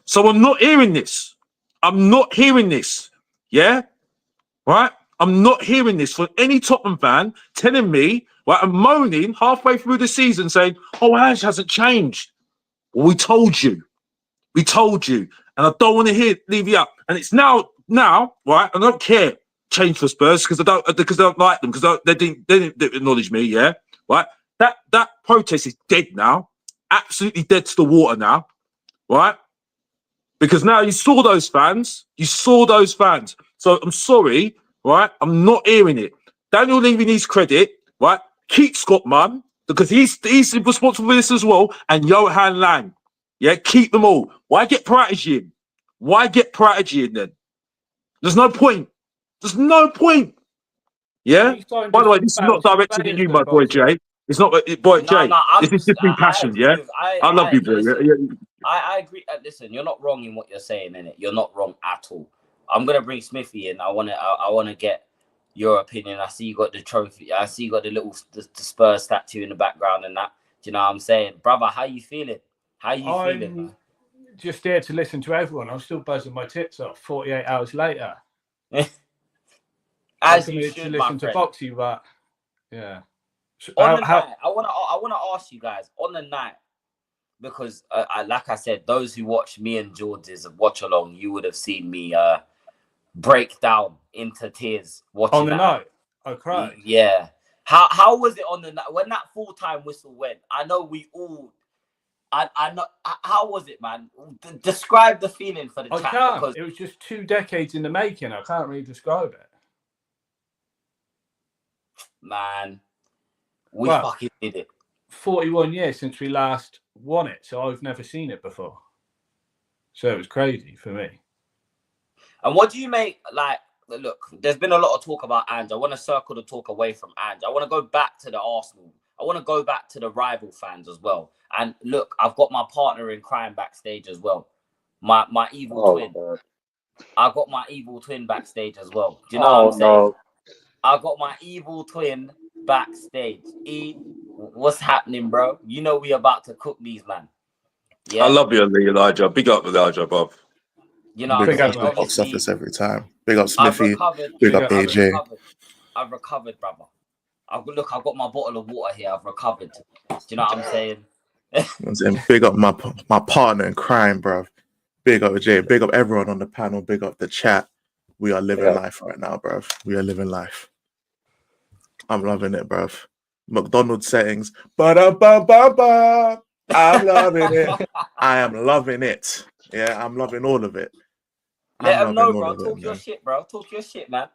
So I'm not hearing this. I'm not hearing this. Yeah. Right. I'm not hearing this from any Tottenham fan telling me, right, I'm moaning halfway through the season saying, oh, Ange hasn't changed. Well, we told you. We told you. And I don't want to leave you up. And it's now, right, I don't care, change for Spurs, because I don't like them, because they didn't acknowledge me, yeah? Right? That protest is dead now. Absolutely dead to the water now. Right? Because now you saw those fans. So I'm sorry. Right, I'm not hearing it. Daniel Levy needs credit, right? Keep Scott Munn, because he's responsible for this as well, and Johan Lang. Yeah, keep them all. Why get Paratici in? Why get Paratici in then? There's no point. There's no point. Yeah? By the way, this is not directed at you, my boy Jay. It's not, boy Jay. This is just me passion, yeah? I love you, bro. Listen, I agree. Listen, you're not wrong in what you're saying, innit? You're not wrong at all. I'm gonna bring Smithy in. I wanna get your opinion. I see you got the trophy. I see you got the Spurs statue in the background and that. Do you know what I'm saying, brother? How you feeling? How you feeling? Man? Just here to listen to everyone. I'm still buzzing my tits off. 48 hours later. As you should, to listen to Boxy, but yeah. On the night, I wanna ask you guys on the night, because like I said, those who watch me and George's watch along, you would have seen me break down into tears watching on the night. I cried. Yeah. How was it on the night when that full-time whistle went? I know we all. I know. How was it, man? Describe the feeling for the chat. Because it was just 2 decades in the making. I can't really describe it. Man, we fucking did it. 41 years since we last won it, so I've never seen it before. So it was crazy for me. And what do you make, like, look, there's been a lot of talk about Ange. I want to circle the talk away from Ange. I want to go back to the Arsenal. I want to go back to the rival fans as well. And look, I've got my partner in crime backstage as well. My evil twin. God. I got my evil twin backstage as well. Do you know what I'm saying? No. I got my evil twin backstage. E, what's happening, bro? You know we about to cook these, man. Yeah. I love you, Elijah. Big up, Elijah, bro. You know, big up the box office every time. Big up Smithy. Big up AJ. I've recovered, brother. I've got my bottle of water here. I've recovered. Do you know what I'm saying? I'm saying big up my partner in crime, bro. Big up Jay. Big up everyone on the panel. Big up the chat. We are living life right now, bro. We are living life. I'm loving it, bro. McDonald's settings. Ba-da-ba-ba-ba. I'm loving it. I am loving it. Yeah, I'm loving all of it. Let them know, bro. Talk your shit, bro. Talk your shit, man.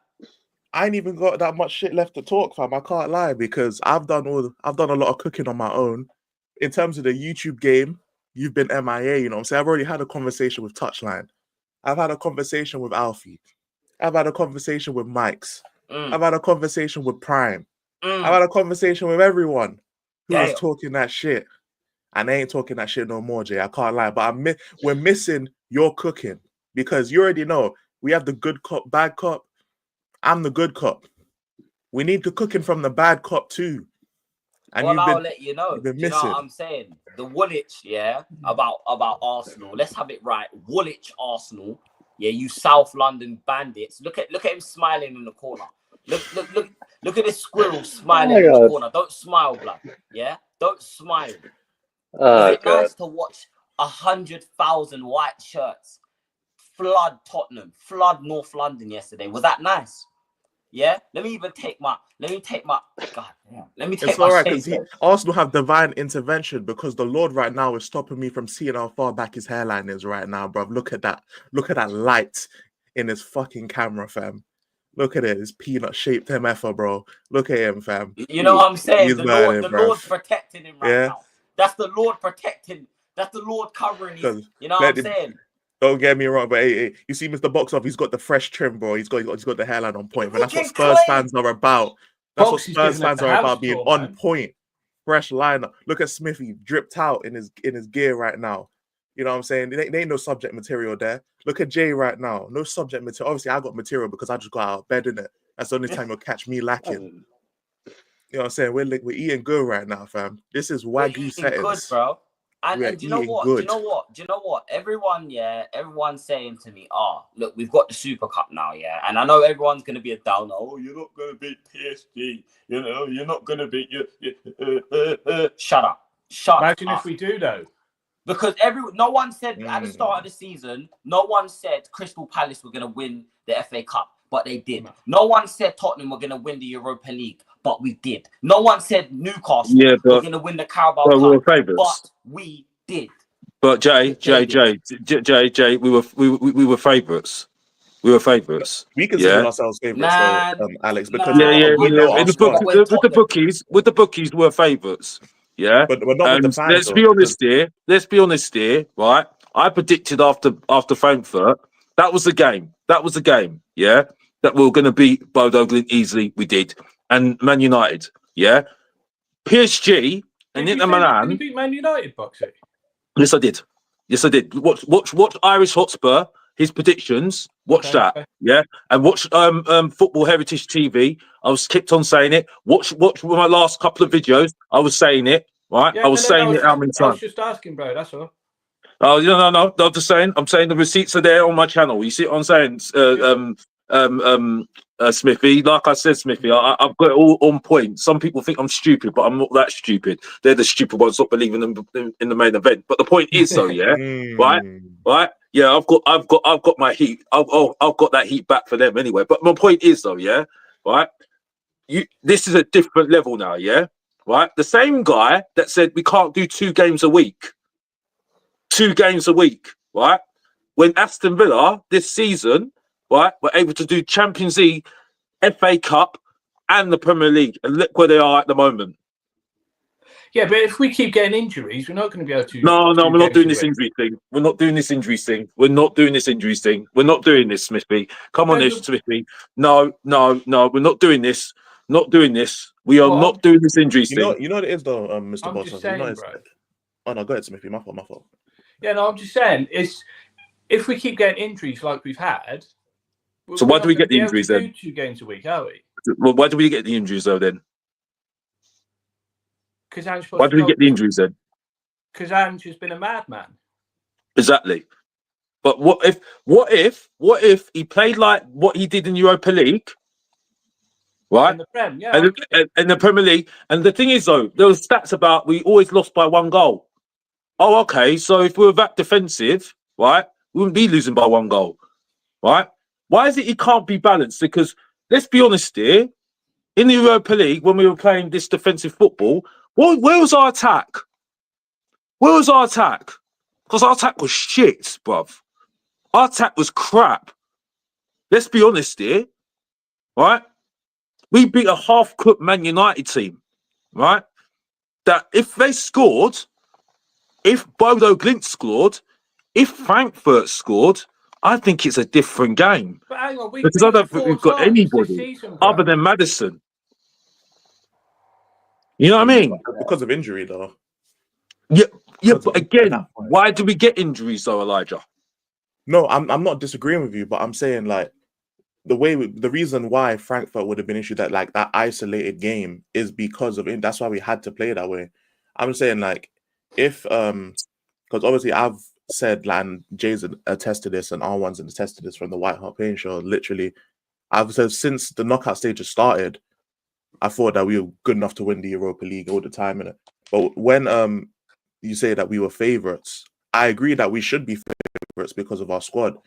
I ain't even got that much shit left to talk, fam. I can't lie, because I've done a lot of cooking on my own. In terms of the YouTube game, you've been MIA, you know what I'm saying? I've already had a conversation with Touchline. I've had a conversation with Alfie. I've had a conversation with Mike's. I've had a conversation with Prime. I've had a conversation with everyone who was talking that shit. And they ain't talking that shit no more, Jay. I can't lie. But we're missing your cooking, because you already know we have the good cop, bad cop. I'm the good cop. We need the cooking from the bad cop too. And well, I'll you've let you know. been Do you know missing. what I'm saying? The Woolwich, yeah, about Arsenal. Let's have it right. Woolwich, Arsenal. Yeah, you South London bandits. Look at him smiling in the corner. Look at this squirrel smiling in the corner. Don't smile, blood. Yeah, don't smile. Was it nice to watch 100,000 white shirts flood Tottenham, flood North London yesterday? Was that nice? Yeah. Let me take my. God damn. Let me take It's my. all right because Arsenal have divine intervention because the Lord right now is stopping me from seeing how far back his hairline is right now, bruv. Look at that. Look at that light in his fucking camera, fam. Look at it. His peanut-shaped MFer, bro. Look at him, fam. You know what I'm saying? He's The burning, Lord's bruv. protecting him right now. That's the Lord protecting. That's the Lord covering his. You know what I'm saying? Don't get me wrong, but hey, you see, Mr. Box Off, he's got the fresh trim, bro. He's got the hairline on point. And that's what Spurs fans are about. That's what Spurs fans are about, being on point. Fresh lineup. Look at Smithy dripped out in his gear right now. You know what I'm saying? They ain't no subject material there. Look at Jay right now. No subject material. Obviously, I got material because I just got out of bed, innit? That's the only time you'll catch me lacking. You know what I'm saying? We're eating good right now, fam. This is Wagyu settings. Good, bro. And do you know what? Do you know what? Everyone's saying to me, look, we've got the Super Cup now, yeah. And I know everyone's gonna be a downer. Oh, you're not gonna beat PSG. You know, you're not gonna beat Shut up. Imagine if we do though. Because no one said at the start of the season, no one said Crystal Palace were gonna win the FA Cup, but they did. No one said Tottenham were gonna win the Europa League, but we did. No one said Newcastle were gonna win the Carabao Cup, we were favourites. but we did. But Jay, we were favourites. We were favourites. We consider ourselves favourites, though, Alex. Because with the bookies, we're favourites. Yeah, but not with the fans. Let's be honest here. Right, I predicted after Frankfurt that was the game. Yeah, that we were going to beat Bodo Glimt easily. We did, and Man United. Yeah, PSG and Inter Milan. Did you beat Man United, Boxy? Yes, I did. Watch Irish Hotspur. His predictions. Watch that. Okay. Yeah, and watch Football Heritage TV. I was kept on saying it. Watch my last couple of videos. I was saying it. Right. Yeah, I was saying it how many times. I was just asking, bro. That's all. Oh, no. I'm just saying. I'm saying the receipts are there on my channel. You see what I'm saying? Smithy, like I said, Smithy, I've got it all on point. Some people think I'm stupid, but I'm not that stupid. They're the stupid ones not believing in the main event. But the point is, though, yeah, right, yeah, I've got my heat. I've got that heat back for them anyway. But my point is, though, yeah, right, this is a different level now, yeah, right. The same guy that said we can't do 2 games a week, right? When Aston Villa this season, right, were able to do Champions League, FA Cup, and the Premier League, and look where they are at the moment. Yeah, but if we keep getting injuries, we're not going to be able to. No, we're not doing this injury thing. We're not doing this injuries thing. We're not doing this injuries thing. We're not doing this, Smithy. Come on, Smithy. No. We're not doing this. Not doing this. We are not doing this injuries thing. You know what it is, though, Mr. Boss. Just saying, bro. Oh no, go ahead, Smithy. My fault. Yeah, no, I'm just saying, if we keep getting injuries like we've had. So why do we get the injuries then? 2 games a week, are we? Well, why do we get the injuries though then? Why do we get the injuries then? Because Ange has been a madman. Exactly. But what if he played like what he did in Europa League? Right? In the Prem, yeah. And the Premier League. And the thing is though, there was stats about we always lost by 1 goal. Oh, okay. So if we were that defensive, right, we wouldn't be losing by 1 goal. Right? Why is it he can't be balanced? Because let's be honest here, in the Europa League, when we were playing this defensive football, where was our attack? Where was our attack? Because our attack was shit, bruv. Our attack was crap. Let's be honest here, right? We beat a half-cooked Man United team, right? That if they scored, if Bodo Glimt scored, if Frankfurt scored, I think it's a different game. But hang on, because I don't think we've got anybody other than Maddison. You know what I mean? Because of injury, though. Yeah, but again, why do we get injuries, though, Elijah? No, I'm not disagreeing with you, but I'm saying, like, the reason why Frankfurt would have been issued that isolated game is because of it. That's why we had to play that way. I'm saying like if because obviously I've said like, and Jay's attested this and R1's attested this from the White Hart Pain show. Literally, I've said since the knockout stages started, I thought that we were good enough to win the Europa League all the time in it. But when you say that we were favourites, I agree that we should be favourites because of our squad.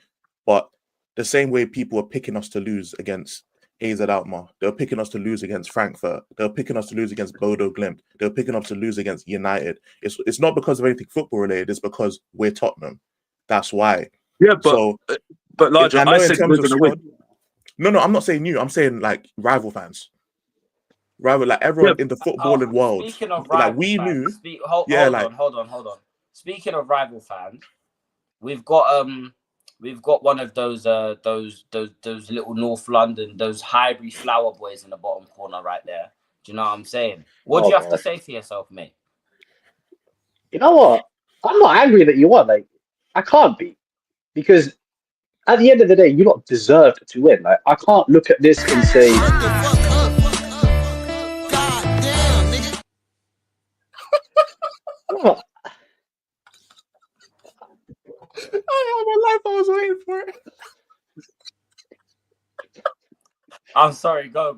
But the same way people were picking us to lose against AZ Alkmaar, they were picking us to lose against Frankfurt, they were picking us to lose against Bodo Glimt, they were picking us to lose against United. It's not because of anything football related, it's because we're Tottenham. That's why. Yeah, but like I know I in said, terms we're of gonna squad, win. no, I'm not saying you, I'm saying like rival fans. Rather like everyone in the footballing world. Speaking of like rival we fans, knew. hold on. Speaking of rival fans, we've got one of those little North London, those Highbury Flower Boys in the bottom corner right there. Do you know what I'm saying? What do you have to say for yourself, mate? You know what? I'm not angry that you won. Like, I can't be, because at the end of the day, you lot deserved to win. Like, I can't look at this and say, Shut the fuck up. God damn, nigga. oh, My life, I was waiting for it. I'm sorry. Go.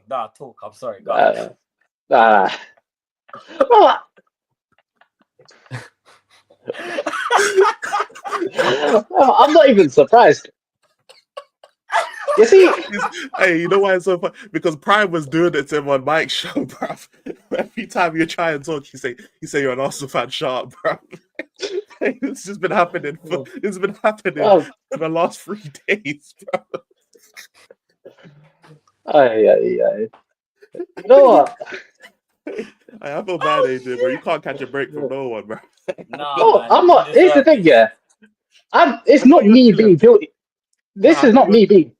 Nah, talk. I'm sorry. Go. well, I'm not even surprised. You see, Hey, you know why it's so fun? Because Prime was doing it to him on Mike's show, bruv. Every time you try and talk, you say you're an Arsenal fan, sharp, bruv. It's just been happening. It's been happening for the last 3 days, bro. You know what? I feel bad, AJ, bro. You can't catch a break from no one, bro. No, man, I'm not. Here's the thing, this. yeah. It's not me being guilty. This is not me being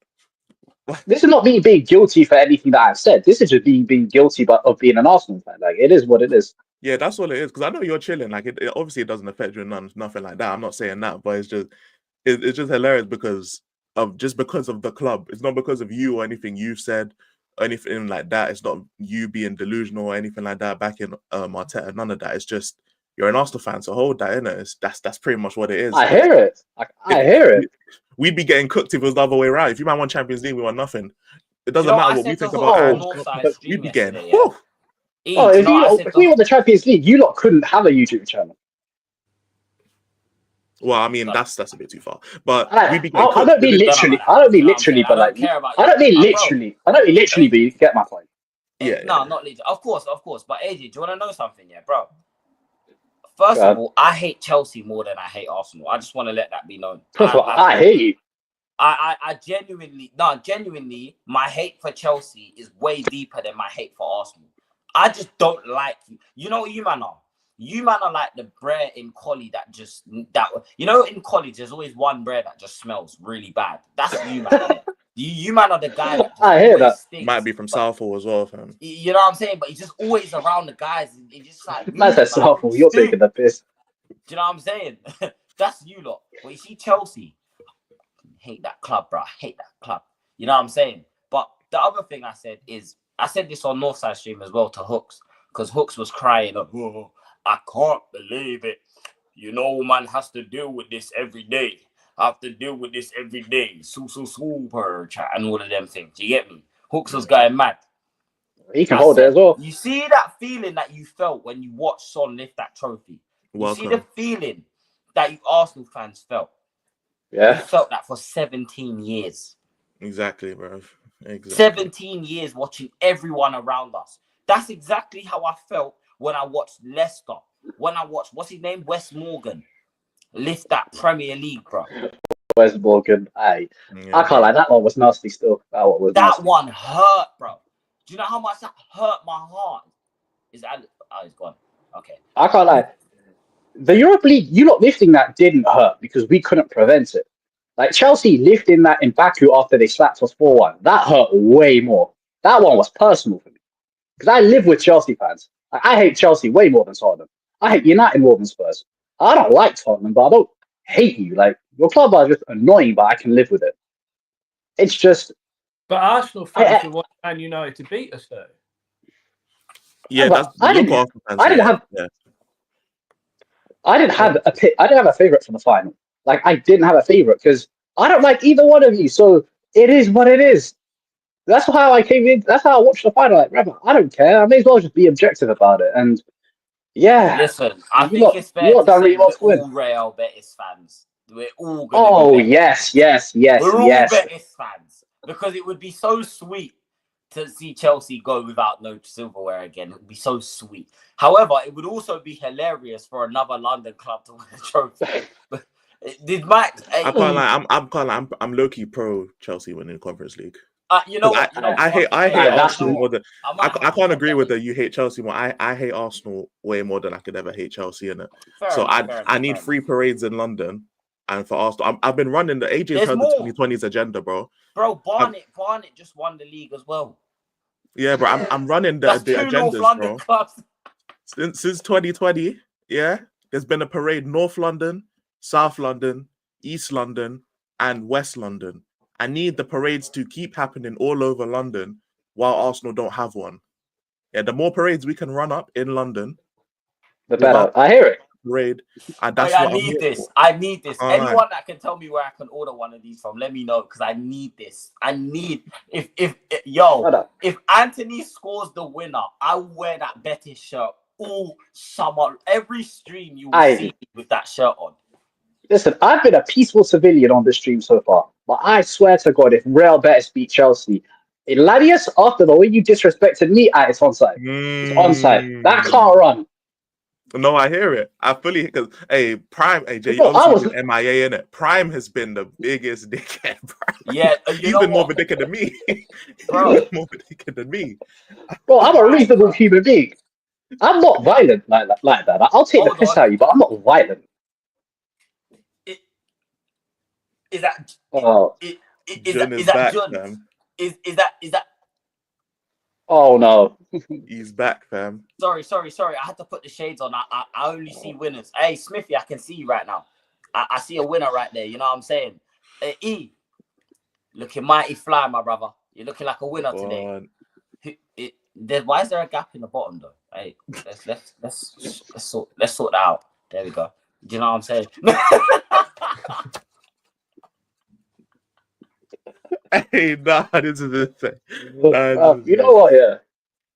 guilty for anything that I've said. This is just being guilty of being an Arsenal fan. Like, it is what it is. Yeah, that's all it is. Because I know you're chilling. Like, it obviously it doesn't affect you, nothing like that. I'm not saying that, but it's just hilarious because of the club. It's not because of you or anything you've said or anything like that. It's not you being delusional or anything like that. Back in Arteta, none of that. It's just you're an Arsenal fan, so hold that in it. That's pretty much what it is. I hear it. I hear it. We'd be getting cooked if it was the other way around. If you man won Champions League, we won nothing. It doesn't matter what we think about. We'd be getting. If we won the Champions League, you lot couldn't have a YouTube channel. Well, I mean, that's a bit too far. But I don't mean literally, but like, I don't mean literally, but you get my point. Yeah. No, not literally. Of course. But AJ, do you want to know something, yeah, bro? First of all, I hate Chelsea more than I hate Arsenal. I just want to let that be known. I hate you. I genuinely, my hate for Chelsea is way deeper than my hate for Arsenal. I just don't like you. You know what you man are? You man are like the bread in Collie in college there's always one bread that just smells really bad. That's you man. You man are the guy that I hear that. Stinks, might be from Southall as well, fam. You know what I'm saying? But he's just always around the guys. He's just like man said Southall. You're taking the piss. Do you know what I'm saying? That's you lot. But you see Chelsea, hate that club, bro. I hate that club. You know what I'm saying? But the other thing I said this on Northside stream as well to Hooks, because Hooks was crying, oh, I can't believe it. You know, man has to deal with this every day. I have to deal with this every day. Super chat and all of them things. You get me? Hooks was going mad. He can hold it as well. You see that feeling that you felt when you watched Son lift that trophy? You see the feeling that you Arsenal fans felt? Yeah. You felt that for 17 years. Exactly, bro. Exactly. 17 years watching everyone around us. That's exactly how I felt when I watched Leicester. When I watched, what's his name? Wes Morgan. Lift that Premier League, bro. Wes Morgan. I can't lie. That one was nasty still. That one hurt, bro. Do you know how much that hurt my heart? He's gone. Okay. I can't lie. The Europa League, you lot lifting that didn't hurt because we couldn't prevent it. Like Chelsea lifting that in Baku after they slapped us 4-1. That hurt way more. That one was personal for me. Because I live with Chelsea fans. I hate Chelsea way more than Tottenham. I hate United more than Spurs. I don't like Tottenham, but I don't hate you. Like, your club are just annoying, but I can live with it. It's just, But Arsenal fans would want Man United to beat us, though. Yeah, but that's I local didn't. Arsenal fans. I didn't have. Yeah. I didn't have a pick. I didn't have a favorite for the final. Like I didn't have a favorite because I don't like either one of you. So it is what it is. That's how I came in. That's how I watched the final. Like, Rabbi, I don't care. I may as well just be objective about it. And yeah, Listen, I think it's you fair lot to done say really well we're to win. all Real Betis fans. We're all gonna be Oh Betis. yes. We're all Betis fans because it would be so sweet to see Chelsea go without no silverware again. It would be so sweet. However, it would also be hilarious for another London club to win a trophy. Did Mike? I can't lie. I'm low key pro Chelsea winning Conference League. You know what? I hate that's Arsenal more than I can't to agree with that. You hate Chelsea more. I hate Arsenal way more than I could ever hate Chelsea in it. So I need free parades in London, and for Arsenal, I've been running the AJ's There's heard more. the 2020s agenda, bro. Bro, Barnet just won the league as well. Yeah, bro. I'm running the That's two agendas, North London bro. clubs. Since 2020, yeah, there's been a parade North London, South London, East London, and West London. I need the parades to keep happening all over London while Arsenal don't have one. Yeah, the more parades we can run up in London, the better. I hear it. Parade, and that's I what need I'm this. for. I need this. Alright. Anyone that can tell me where I can order one of these from, let me know because I need this. I need if Anthony scores the winner, I will wear that Betis shirt all summer. Every stream you will see me with that shirt on. Listen, I've been a peaceful civilian on this stream so far, but I swear to God, if Real Betis beat Chelsea, Eladius, after the way you disrespected me, it's onside. It's onside. That can't run. No, I hear it. I fully because Prime, Jay, Bro, obviously been MIA in it. Prime has been the biggest dickhead, bro. Yeah, he's been more of a dickhead than me. Bro. He's been more of a dickhead than me. Bro, I'm a reasonable human being. I'm not violent like that. I'll take the piss out of you, but I'm not violent. Is that? Oh, Is that John? Is that? Oh no. He's back, fam. Sorry. I had to put the shades on. I only see winners. Hey, Smithy, I can see you right now. I see a winner right there. You know what I'm saying? E, looking mighty fly, my brother. You're looking like a winner today. Why is there a gap in the bottom though? Hey, let's sort that out. There we go. Do you know what I'm saying? Hey, nah, this is the thing. You know what? Yeah.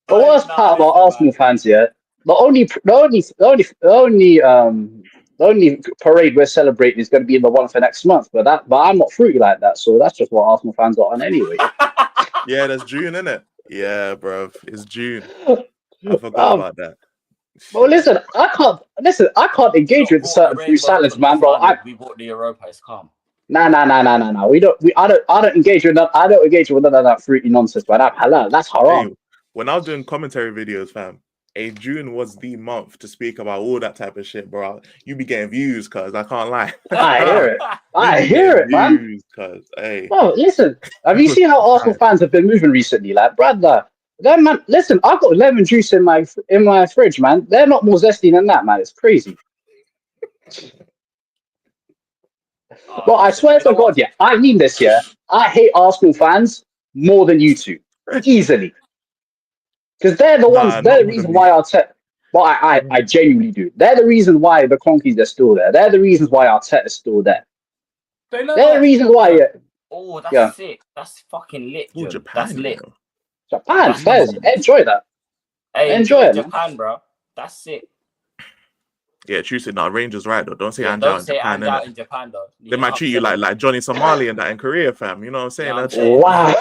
The worst part about Arsenal fans, yeah. The only parade we're celebrating is going to be in the one for next month. But I'm not fruity like that, so that's just what Arsenal fans are on anyway. Yeah, that's June, isn't it? Yeah, bro, it's June. I forgot about that. Well, listen, I can't engage with certain fruit salads, man, bro. We bought the Europa. It's calm. Nah. I don't engage with none of that fruity nonsense, man. That's halal. That's haram. Hey, when I was doing commentary videos, fam, June was the month to speak about all that type of shit, bro. You be getting views, cuz I can't lie. I hear it, man. Cuz, hey. Bro, listen, have you seen how Arsenal fans have been moving recently? Like, brother, man, listen, I've got lemon juice in my fridge, man. They're not more zesty than that, man. It's crazy. But I swear to God, yeah, I mean this, yeah. I hate Arsenal fans more than you two, easily. Because they're the reason why Arteta. Well, I genuinely do. They're the reason why the Cronkies are still there. They're the reasons why Arteta's still there. They're the reason why. Yeah. Oh, that's sick. That's fucking lit, John. Japan, that's lit. Japan, fans, enjoy that. Hey, enjoy it, Japan, bro. That's sick. Yeah, Tuesday. No, Rangers right though. Don't say Don't say I'm out in Japan though. They might treat you like Johnny Somali and that in Korea, fam. You know what I'm saying? Wow.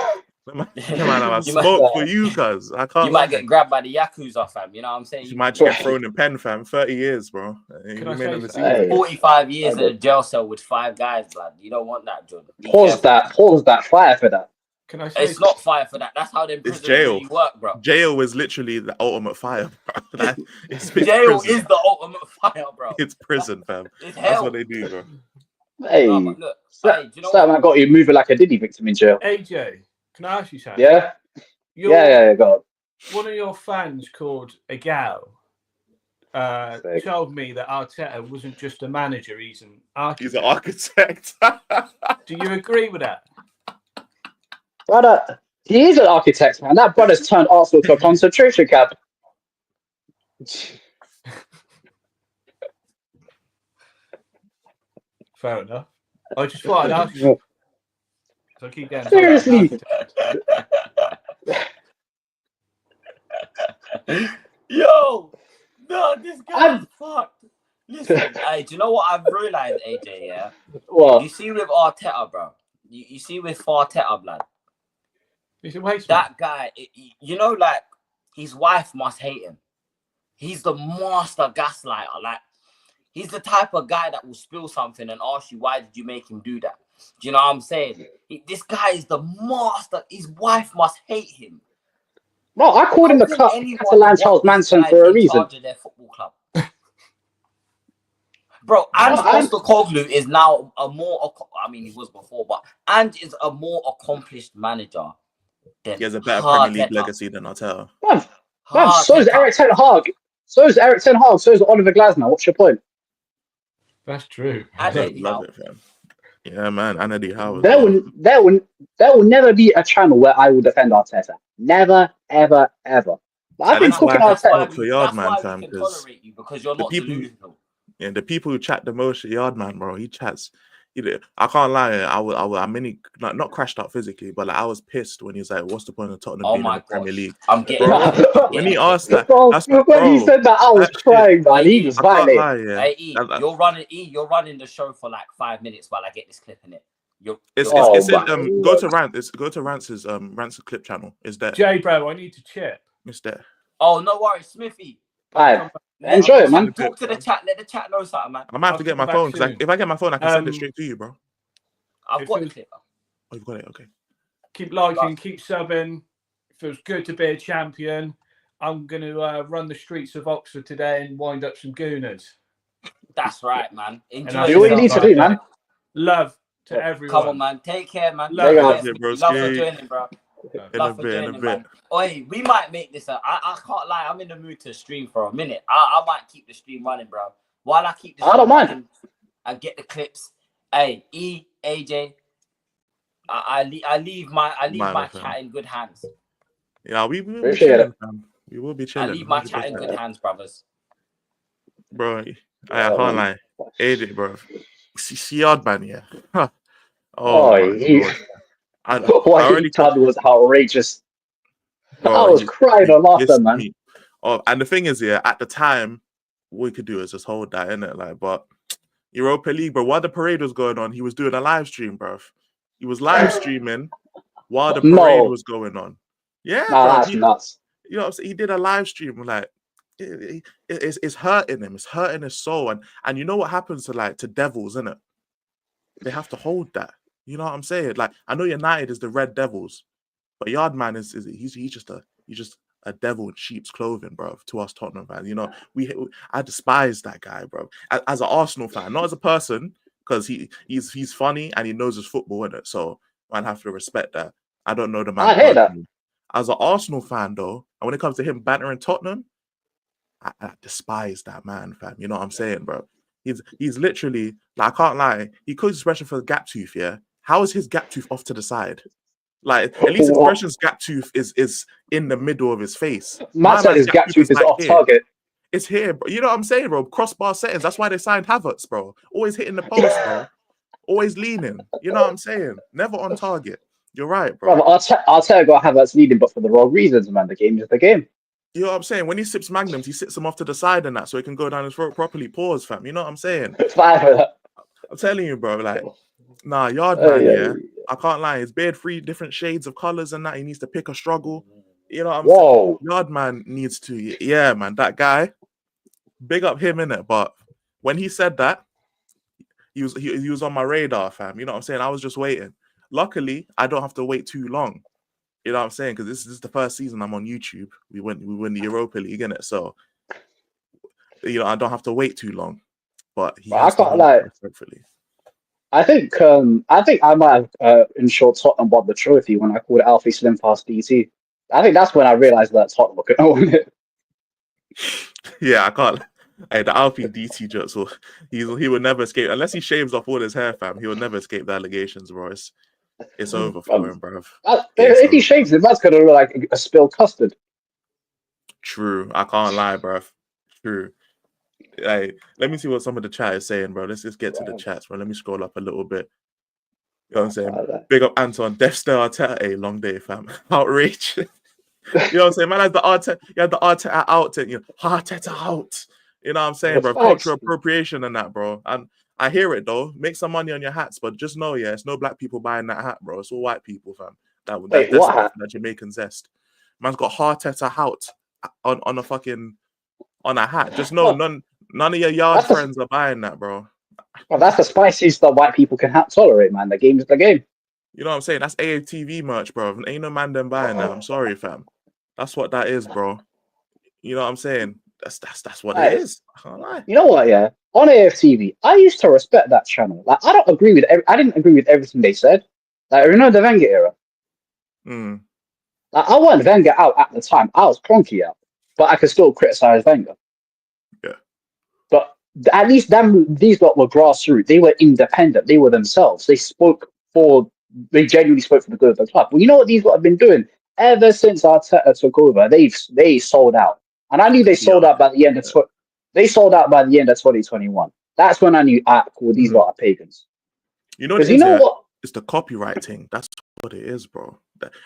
They might have smoke for you, cuz I can't. You might get grabbed by the Yakuza, fam. You know what I'm saying? You might just get thrown in pen, fam. 30 years, bro. 45 years in a jail cell with 5 guys, blood. You don't want that, John. Pause that. Fire for that. Can I say it's not fire for that. That's how them prisons really work, bro. Jail is literally the ultimate fire, bro. Jail is the ultimate fire, bro. It's prison, fam. It's That's what they do, bro. Hey, look, do you know what? I got you moving like a Diddy victim in jail. AJ, can I ask you something? Yeah? Yeah, go on. One of your fans called Agal told me that Arteta wasn't just a manager, he's an architect. He's an architect. Do you agree with that? Brother, he is an architect, man. That brother's turned Arsenal to a concentration camp. Fair enough. I just thought I'd ask you. So I keep getting told I'm an Seriously. architect. Yo, no, this guy's I'm- fucked. Listen, hey, do you know what I've realized, AJ? Yeah, What? you see with Arteta, bro. You see with Arteta, blood. He's a waste man. That guy, you know, like his wife must hate him. He's the master gaslighter. Like he's the type of guy that will spill something and ask you, why did you make him do that? Do you know what I'm saying? This guy is the master. His wife must hate him. Bro, I called him the Catalan Charles Manson for a reason. Charge of their football club. Bro, Ange Postecoglou is now a more, I mean, he was before, but Ange is a more accomplished manager than He has a better Premier League legacy than Arteta. Man, so is Eric Ten Hag. So is Eric Ten Hag. So is Oliver Glasner. What's your point? That's true. I love it, fam. Yeah, man. And Eddie Howe. There will never be a channel where I will defend Arteta. Never, ever, ever. I've been cooking Arteta. For Yardman, fam, we can tolerate you because you're not delusional. Yeah, the people who chat the most at Yardman, bro, he chats. I can't lie. I mean, not crashed out physically, but like, I was pissed when he was like, "What's the point of Tottenham being in the Premier League?" I'm getting when he asked that. When he said that, I was crying, man. He was violating. Hey, you're running the show for like 5 minutes while I get this clip in it. Go to Rant. Go to Rant's clip channel. Is there? Jay, bro, I need to chip. It's there. Oh, no worries, Smithy. Right. Enjoy it, man. Talk to the chat. Let the chat know something, man. I might have to get my phone because if I get my phone, I can send it straight to you, bro. I've got the clip. Oh, you've got it. Okay. Keep liking, keep subbing. Feels good to be a champion. I'm going to run the streets of Oxford today and wind up some gooners. That's right, man. Enjoy. Do what you need to do, man. Love to everyone. Come on, man. Take care, man. Love for joining, bro. Love for joining, man. Oi, we might make this I can't lie. I'm in the mood to stream for a minute. I might keep the stream running, bro. While I keep the stream I don't mind. and get the clips. Hey, AJ, I leave my chat in good hands. Yeah, we will be chilling, fam. We will be chilling. I leave my chat in good hands, brothers. Bro, I can't lie. AJ, bro. See Yardman, yeah. What he done was outrageous. Bro, I was crying on laughter, man. Oh, and the thing is, yeah, at the time, what we could do is just hold that, innit? Like, but Europa League, bro, while the parade was going on, he was doing a live stream, bro. He was live streaming while the parade was going on. Yeah, that's nuts. You know what I'm saying? He did a live stream, like, it's hurting him. It's hurting his soul. And you know what happens to devils, innit? They have to hold that. You know what I'm saying? Like, I know United is the Red Devils, but Yardman he's just a devil in sheep's clothing, bro. To us Tottenham fans, you know, I despise that guy, bro. As an Arsenal fan, not as a person, because he's funny and he knows his football, in it. So man, have to respect that. I don't know the man. I hear that. As an Arsenal fan, though, and when it comes to him bantering Tottenham, I despise that man, fam. You know what I'm saying, bro? He's literally, like, I can't lie. He calls expression for the gap tooth, yeah. How is his gap tooth off to the side? Like, at least expression's gap tooth is in the middle of his face. Matt said his gap tooth is off target. It's here, bro. You know what I'm saying, bro? Crossbar settings. That's why they signed Havertz, bro. Always hitting the post, bro. Always leaning. You know what I'm saying? Never on target. You're right, bro. Arteta got Havertz leading, but for the wrong reasons, man. The game is the game. You know what I'm saying? When he sips magnums, he sits them off to the side and that, so he can go down his throat properly. Pause, fam. You know what I'm saying? I'm telling you, bro. Like, nah, Yardman, I can't lie. His beard, 3 different shades of colors and that. He needs to pick a struggle. You know what I'm saying? Yardman needs to. Yeah, man. That guy. Big up him, innit? But when he said that, he was on my radar, fam. You know what I'm saying? I was just waiting. Luckily, I don't have to wait too long. You know what I'm saying? Because this is the first season I'm on YouTube. We win the Europa League, innit? So, you know, I don't have to wait too long. But I can't lie. Hopefully. I think I might have ensured Tottenham won the trophy when I called Alfie Slimfast DT. I think that's when I realized that Tottenham could own it. Yeah, I can't. Hey, the Alfie DT jokes, he will never escape unless he shaves off all his hair, fam. He will never escape the allegations, bro. It's over for him, bruv. If he shaves it, that's gonna look like a spilled custard. True. I can't lie, bruv. True. Hey, let me see what some of the chat is saying, bro. Let's just get to the chats, bro. Let me scroll up a little bit. You know what I'm saying? Big up Anton. Death Star Arteta. Hey, long day, fam. Outrage. You know what I'm saying? Man, has the Arteta, you had the Arteta out, you know, Arteta out. You know what I'm saying, bro? Cultural appropriation and that, bro. And I hear it though. Make some money on your hats, but just know, yeah, it's no black people buying that hat, bro. It's all white people, fam. Wait, what hat? That Jamaican zest. Man's got Arteta out on a fucking on a hat. Just know, none of your yard friends are buying that, bro. Well, that's the spiciest that white people can tolerate, man. The game is the game. You know what I'm saying? That's AFTV merch, bro. Ain't no man them buying that. I'm sorry, fam. That's what that is, bro. You know what I'm saying? That's what it is. I can't lie. You know what? Yeah, on AFTV, I used to respect that channel. Like, I didn't agree with everything they said. Like, you know the Wenger era. Like, I wasn't Wenger out at the time. I was Cronky out, but I could still criticize Wenger. Yeah. But at least these lot were grassroots. They were independent. They were themselves. They genuinely spoke for the good of the club. Well, you know what these lot have been doing ever since Arteta took over? They sold out, and I knew they sold out by the end of They sold out by the end of 2021. That's when I knew, cool, these lot are pagans. You know, what? It's the copyright thing. That's what it is, bro.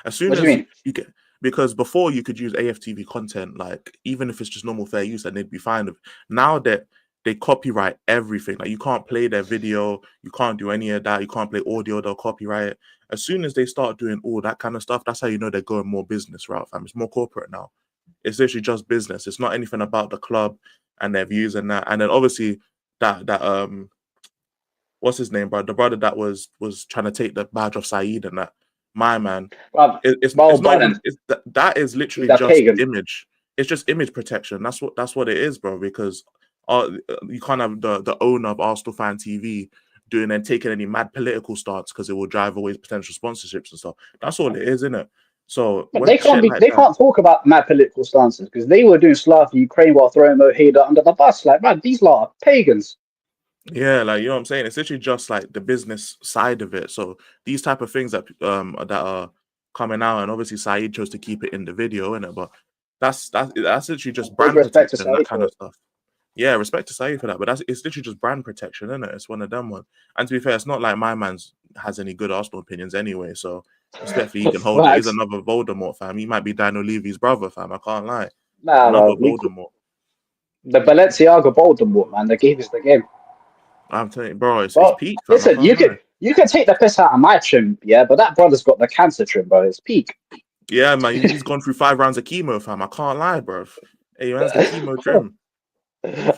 As soon as you get, because before you could use AFTV content, like even if it's just normal fair use, and they'd be fine with. Now that they copyright everything, like you can't play their video, you can't do any of that, you can't play audio, they'll copyright it. As soon as they start doing all that kind of stuff, that's how you know they're going more business route, fam. It's more corporate now. It's literally just business. It's not anything about the club and their views and that. And then obviously that what's his name, bro? The brother that was trying to take the badge off Saeed and that. My man, it's not even, that is literally just image. It's just image protection. That's what it is, bro. Because you can't have the owner of Arsenal Fan TV doing and taking any mad political stance because it will drive away potential sponsorships and stuff. That's all it is, isn't it? So they can't talk about mad political stances because they were doing stuff for Ukraine while throwing Mojada under the bus. Like, man, these lot are pagans. Yeah, like, you know what I'm saying? It's literally just like the business side of it. So these type of things that are coming out, and obviously Saeed chose to keep it in the video, innit? But that's literally just brand protection, that kind of stuff. Yeah, respect to Saeed for that, but it's literally just brand protection, isn't it? It's one of them ones. And to be fair, it's not like my man's has any good Arsenal opinions anyway, so respectfully he can hold it. He's another Voldemort, fam. He might be Daniel Levy's brother, fam. I can't lie. Another Voldemort. The Balenciaga Voldemort, man. The game is the game. I'm telling you, bro, it's peak. Fam. Listen, you can take the piss out of my trim, yeah, but that brother's got the cancer trim, bro. It's peak. Yeah, man, he's gone through 5 rounds of chemo, fam. I can't lie, bro. Hey, man, that's the chemo trim.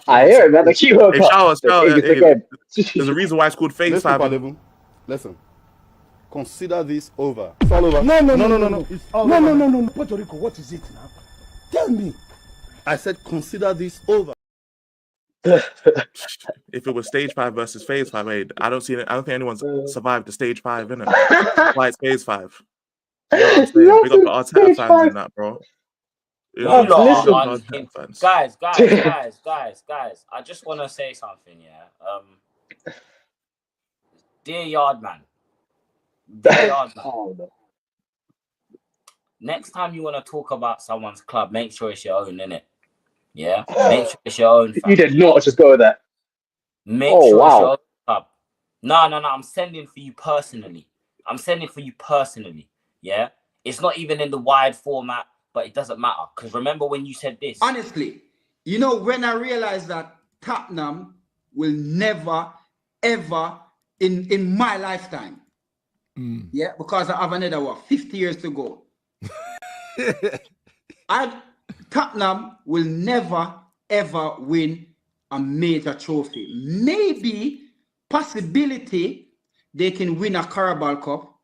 I hear it, man. The chemo. There's a reason why it's called Phase 5. Listen, consider this over. It's all over. No. It's all over. No. Puerto Rico, what is it now? Tell me. I said consider this over. If it was stage 5 versus phase 5, I don't think anyone's survived the stage 5, innit? Why it's phase 5? You know what I'm saying? Big up the Arteta fans in that, bro. You know, guys. I just want to say something, yeah. Dear Yardman. Next time you want to talk about someone's club, make sure it's your own, innit? Yeah, make sure it's your own. You did not just go there. Make sure it's your own club. No. I'm sending for you personally. Yeah, it's not even in the wide format, but it doesn't matter because remember when you said this. Honestly, you know when I realized that Tottenham will never, ever in my lifetime. Yeah, because I have another 50 years to go. Tottenham will never, ever win a major trophy. Maybe, possibility, they can win a Carabao Cup.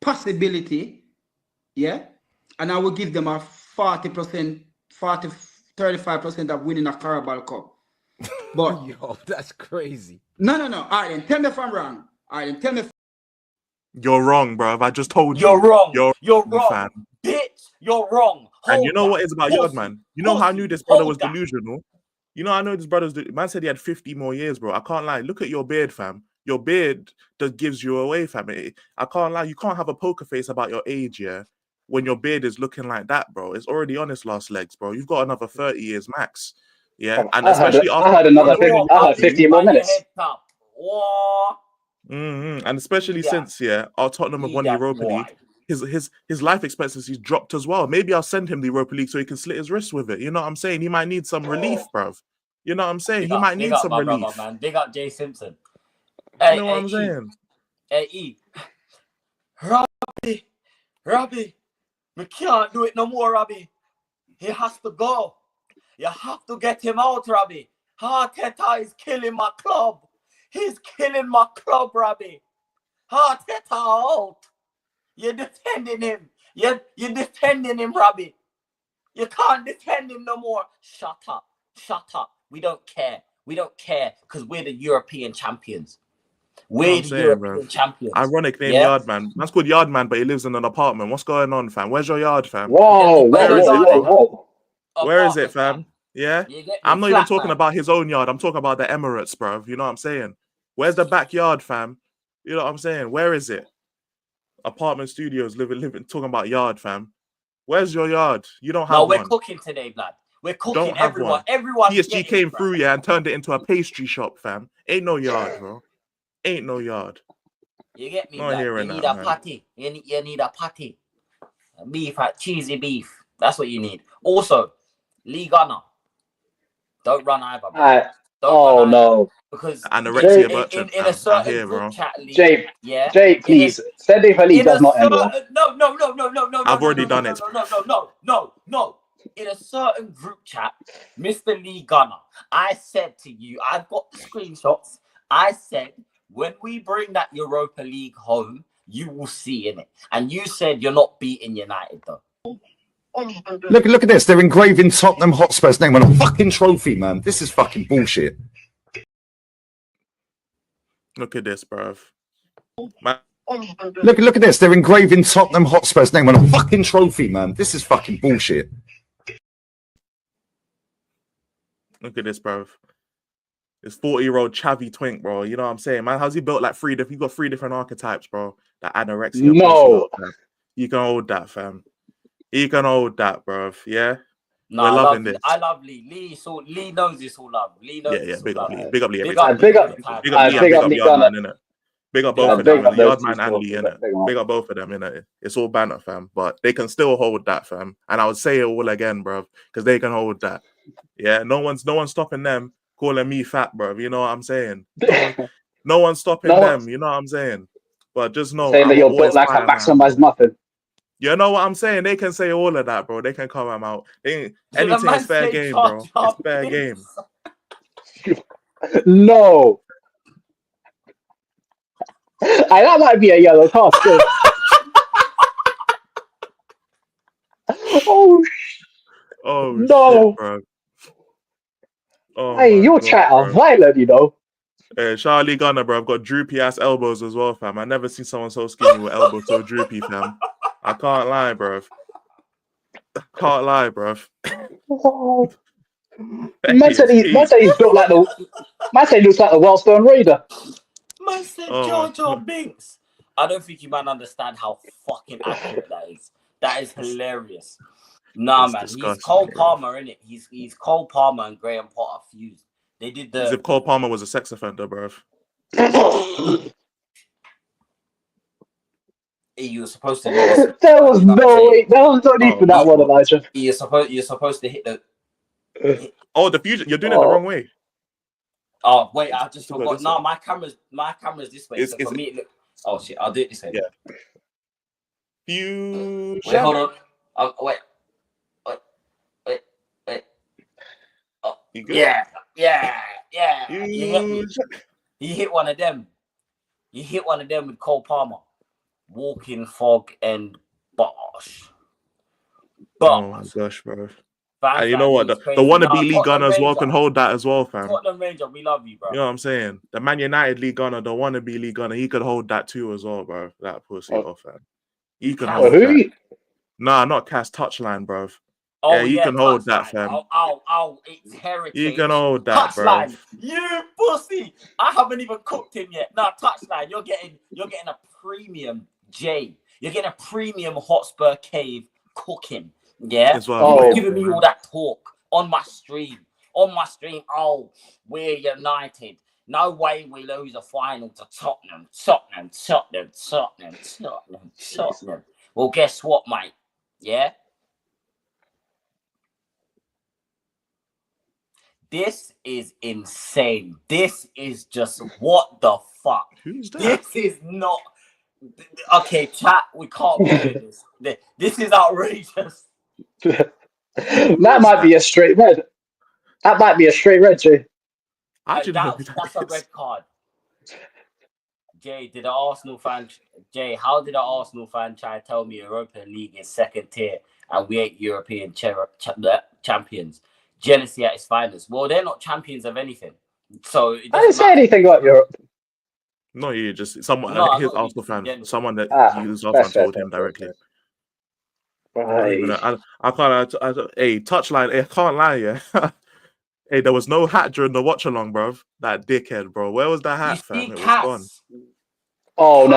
Possibility, yeah? And I will give them a 35% of winning a Carabao Cup. But yo, that's crazy. No. All right, then tell me if I'm wrong. All right, then tell me if you're wrong, bro. I just told you. You're wrong. You're wrong. Fan. Bitch, you're wrong. And you know what is about Yardman? You know how I knew this brother was delusional? You know, I know this brother's... Man said he had 50 more years, bro. I can't lie. Look at your beard, fam. your beard that gives you away, fam. I can't lie, you can't have a poker face about your age, yeah, when your beard is looking like that, bro. It's already on its last legs, bro. You've got another 30 years max. Yeah, and especially after I heard 15 more minutes. and especially since our Tottenham have won the Europa League, his life expectancy's dropped as well. Maybe I'll send him the Europa League so he can slit his wrist with it. You know what I'm saying? He might need some relief, bruv. You know what I'm saying? He might need some relief. Brother, man. Big up Jay Simpson. You know what I'm saying? Hey, Robbie, we can't do it no more, Robbie. He has to go. You have to get him out, Robbie. Arteta is killing my club. He's killing my club, Robbie. Arteta out. You're defending him. You're defending him, Robbie. You can't defend him no more. Shut up. We don't care. We don't care because we're the European champions. We're the European champions. Ironic name, Yardman. Man's called Yardman, but he lives in an apartment. What's going on, fam? Where's your yard, fam? Whoa. Where is it, fam? Yeah? I'm not even talking about his own yard. I'm talking about the Emirates, bruv. You know what I'm saying? Where's the backyard, fam? You know what I'm saying? Where is it? Apartment studios, living, talking about yard, fam. Where's your yard? You don't have one. No, we're cooking today, blood. We're cooking. Everyone. PSG came through, and turned it into a pastry shop, fam. Ain't no yard, bro. Ain't no yard. You get me? You need a patty. You need a patty. Beef, cheesy beef. That's what you need. Also, Lee Gunner. Don't run either, bro. No. Because anorexia merchant in a certain group chat, Lee, Jay, please. Sending for Lee does not end well. No. I've already done it. No. In a certain group chat, Mr. Lee Gunner, I said to you, I've got the screenshots. I said, when we bring that Europa League home, you will see in it. And you said you're not beating United, though. Look at this. They're engraving Tottenham Hotspur's name on a fucking trophy, man. This is fucking bullshit. Look at this, bruv. Look at this. They're engraving Tottenham Hotspur's name on a fucking trophy, man. This is fucking bullshit. Look at this, bruv. This 40-year-old chavvy twink, bro. You know what I'm saying, man? How's he built like three different? You got three different archetypes, bro. That anorexia. No. You can hold that, fam. You can hold that, bruv. Yeah. No, we're loving this. I love Lee. Lee knows this all love. Lee knows this big all up love. Lee. Big up Lee. Big up Yardman, innit? Big up both of them, Yardman and Lee, innit? Big up both of them, innit? It's all banter, fam. But they can still hold that, fam. And I would say it all again, bruv, because they can hold that. Yeah, no one's stopping them calling me fat, bruv. You know what I'm saying? No one's stopping them. You know what I'm saying? But just know, saying that you're built like a maximized muffin. You know what I'm saying? They can say all of that, bro. They can come out. Anything is fair game, bro. It's fair game. No. That might be a yellow card. Oh no, shit, bro. Hey, your chat are violent, you know. Hey, Charlie Gunner, bro. I've got droopy ass elbows as well, fam. I never seen someone so skinny with elbows so droopy, fam. I can't lie, bro. Can't lie, bro. Man said he's built like the. Man said he looks like the Wellstone Raider. Man said Jar Binks. I don't think you man understand how fucking accurate that is. That is hilarious. Nah, man. He's Cole Palmer, innit? He's Cole Palmer and Graham Potter fused. They did the. As if Cole Palmer was a sex offender, bro. You're supposed to. There was no need for that one, Elijah. You're supposed to hit the. The fusion. You're doing it the wrong way. Oh wait, I just forgot. No, my camera's this way. So for me, look. Oh shit, I'll do it this way. Yeah. Fusion. Wait, hold on. Wait. Oh, yeah. You hit one of them. You hit one of them with Cole Palmer. Walking fog and bosh. Oh my gosh, bro. And you know what? The wannabe League Gunner as well can hold that as well, fam. Tottenham Ranger, we love you, bro. You know what I'm saying? The Man United League Gunner, the wannabe League Gunner, he could hold that too as well, bro. That pussy off, fam. He can hold that. Nah, not Cass, touchline, bro. Oh, yeah, you can hold that, fam. It's heritage. You can hold that, bro. You pussy! I haven't even cooked him yet. Now, touchline, you're getting a premium J. You're getting a premium Hotspur Cave cooking. Yeah, It's what Oh. you're giving me all that talk on my stream. Oh, we're united. No way we lose a final to Tottenham. Well, guess what, mate? Yeah. This is insane. This is just what the fuck. Who's that? This is not okay. Chat, we can't be doing this. This is outrageous. That might be a straight red. That might be a straight red, Jay. I actually don't know who That's that a is. red card. Jay, how did an Arsenal fan try to tell me Europa League is second tier and we ain't European champions? Jealousy at its finest. Well, they're not champions of anything. So it I didn't say matter. anything about Europe. No, you just someone. No, his not you, Arsenal fan. generally. Someone that his fair, Arsenal fan fair, told him fair, directly. fair. I don't even know. I can't. Hey, touchline. I can't lie. Yeah. Hey, there was no hat during the watch along, bro. That dickhead, bro. Where was that You hat, fam? see, It was Cass. gone. Oh Cass,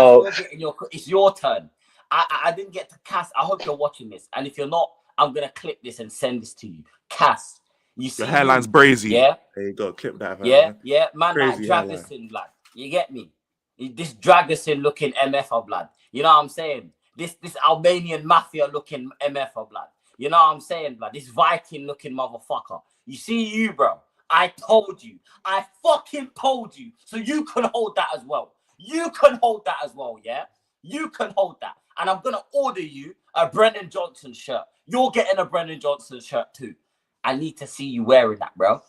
no. it's your turn. I didn't get to Cass. I hope you're watching this. And if you're not, I'm gonna clip this and send this to you. Cass, you see Your hairline's you, brazy. yeah? There you go. Clip that, fam. Yeah, man, Crazy that hairline. Dragusin blood. You get me? This Dragusin looking MFer blood. You know what I'm saying? This Albanian mafia looking MFer blood. You know what I'm saying, blood? This Viking looking motherfucker. You see you, bro. I told you. I fucking told you. So you can hold that as well. You can hold that as well, yeah? You can hold that. And I'm going to order you a Brennan Johnson shirt. You're getting a Brennan Johnson shirt too. I need to see you wearing that, bro.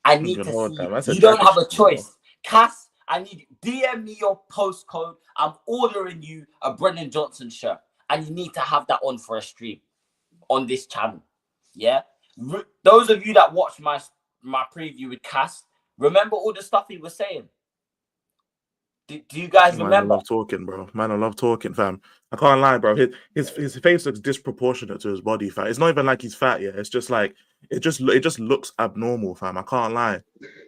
I need to see you. You don't have a choice. Cass, I need DM me your postcode. I'm ordering you a Brennan Johnson shirt. And you need to have that on for a stream on this channel. Yeah? Those of you that watch my preview with Cass, remember all the stuff he was saying? Do you guys remember? Man, I love talking, bro. Man, I love talking, fam. I can't lie, bro. His face looks disproportionate to his body, fam. It's not even like he's fat, yeah. It's just like it just looks abnormal, fam. I can't lie.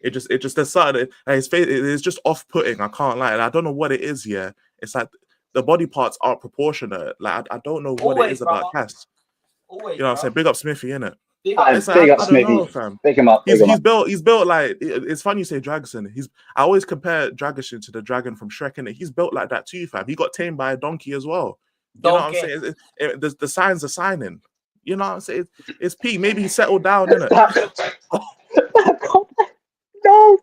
It just there's something. His face is just off-putting. I can't lie, and I don't know what it is. Yeah, it's like the body parts aren't proportionate. Like I don't know what it is about Cass. Always, you know what I'm saying? Big up Smithy, innit? Big up Smithy. Fam. Pick him up. He's built like it's funny you say Dragusin. I always compare Dragusin to the dragon from Shrek, and he's built like that too, fam. He got tamed by a donkey as well. You know what I'm saying? The signs are signing. You know what I'm saying? It's P. Maybe he settled down, innit? No.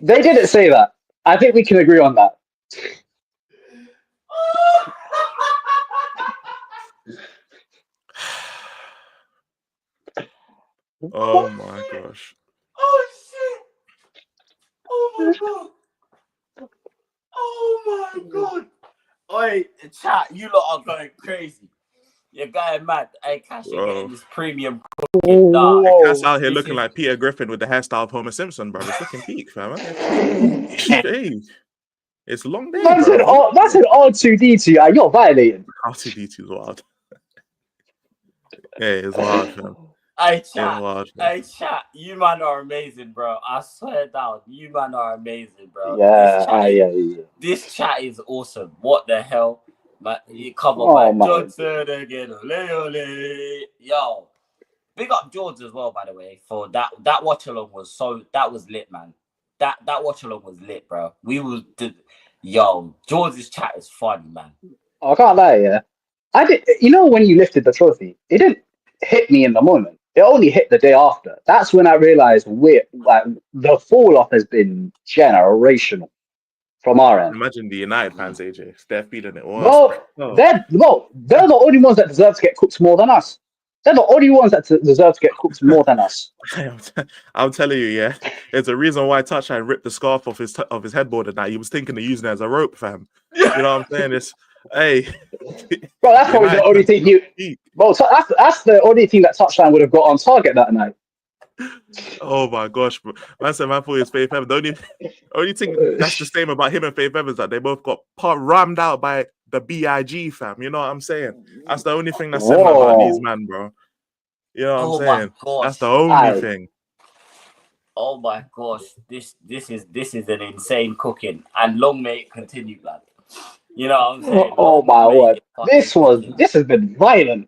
They didn't say that. I think we can agree on that. Oh my gosh. Oh shit. Oh my god. Oh my god. Oi, chat, you lot are going crazy. You're going mad. Hey, Cash, you're getting this premium. Cass out here looking like Peter Griffin with the hairstyle of Homer Simpson, bro. It's looking peak, fam. Hey, it's a long day. That's an R2D2. You're violating. R2D2 is wild. Yeah, it's wild, fam. Hey, chat, you man are amazing, bro. I swear down, you man are amazing, bro. Yeah. This chat is awesome. What the hell? But you cover by Johnson again. Yo, big up George as well, by the way. For that watch along was lit, man. That watch along was lit, bro. George's chat is fun, man. I can't lie, yeah. I did. You know, when you lifted the trophy, it didn't hit me in the moment. It only hit the day after. That's when I realized the fall off has been generational from our end. Imagine the United fans, AJ. They're feeling it worse. They're the only ones that deserve to get cooked more than us. They're the only ones that deserve to get cooked more than us. I'm telling you, yeah. There's a reason why Touchline ripped the scarf off his headboard at night. He was thinking of using it as a rope, fam. You know what I'm saying? It's bro, that's probably the only thing that's the only thing that Touchline would have got on target that night. Oh my gosh, bro. Man said man thought he was Faith Evans. The only thing that's the same about him and Faith Evans that they both got rammed out by the BIG fam. You know what I'm saying? That's the only thing that's similar about these Whoa. man, bro. You know what I'm Oh my saying? That's gosh. the only thing. Oh my gosh. This is an insane cooking. And long may it continue, lad. You know what I'm saying? Oh Long my may word. it fucking continue. This has been violent.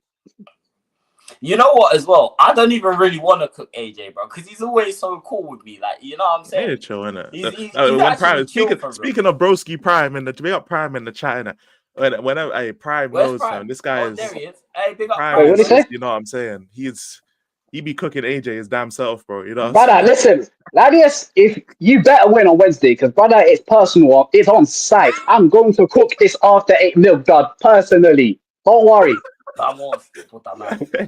You know what, as well? I don't even really want to cook AJ, bro, because he's always so cool with me. Like, you know what I'm saying? Yeah, chill, innit? He's When actually Prime, chill for real. speaking of Broski Prime in the big up Prime in the chat, innit? Whenever Prime Where's knows, Prime? fam, this guy Oh, is there he is. Hey, big up Prime Wait, Prime, what is did he bro. say? you know what I'm saying? He be cooking AJ his damn self, bro. You know what I'm Brother, listen, Ladius, if you better win on Wednesday, because brother, it's personal, it's on site. I'm going to cook this after 8 milk, dog, personally. Don't worry. Vamos, puta madre.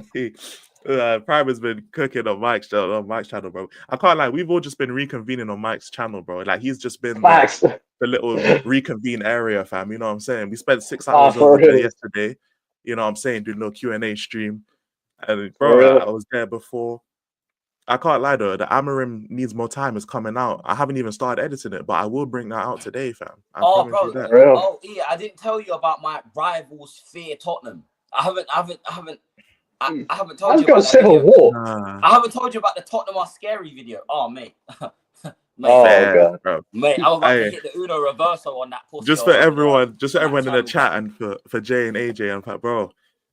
saying? Prime has been cooking on Mike's channel, bro. I can't lie, we've all just been reconvening on Mike's channel, bro. Like he's just been Facts. the little reconvene area, fam. You know what I'm saying? We spent 6 Ah, hours for over there real. yesterday. You know what I'm saying? Doing a little Q&A stream. And For bro, real. I was there before. I can't lie though, the Amarim Needs More Time is coming out. I haven't even started editing it, but I will bring that out today, fam. I Oh, promise you bro. that. For real. Oh, yeah, I didn't tell you about my rivals fear Tottenham. I haven't told Man's you got about that civil video. war. I haven't told you about the Tottenham are scary video. Oh, mate. Mate, Oh, Fair, God. bro. mate, I was about to Hey, hit the Uno reverso on that pussy just for over there everyone, on that in the channel, chat bro. and for Jay and AJ and for, bro,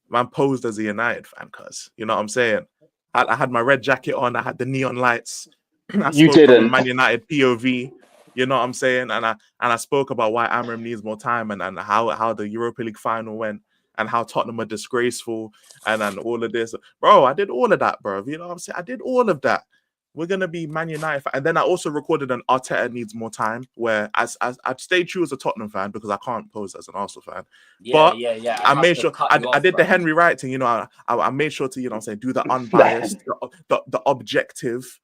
man posed as a United fan, cuz you know what I'm saying. I had my red jacket on, I had the neon lights. I You spoke from a didn't. Man United POV, you know what I'm saying, and I spoke about why Amram needs more time and how the Europa League final went and how Tottenham are disgraceful and all of this, bro. I did all of that, bro. You know what I'm saying? I did all of that. We're gonna be Man United, and then I also recorded an Arteta needs more time, where as I'd stayed true as a Tottenham fan because I can't pose as an Arsenal fan. Yeah, But yeah. I I have made to sure cut I you off, did the bro. Henry Wright thing. You know, I made sure to, you know what I'm saying, do the unbiased, the objective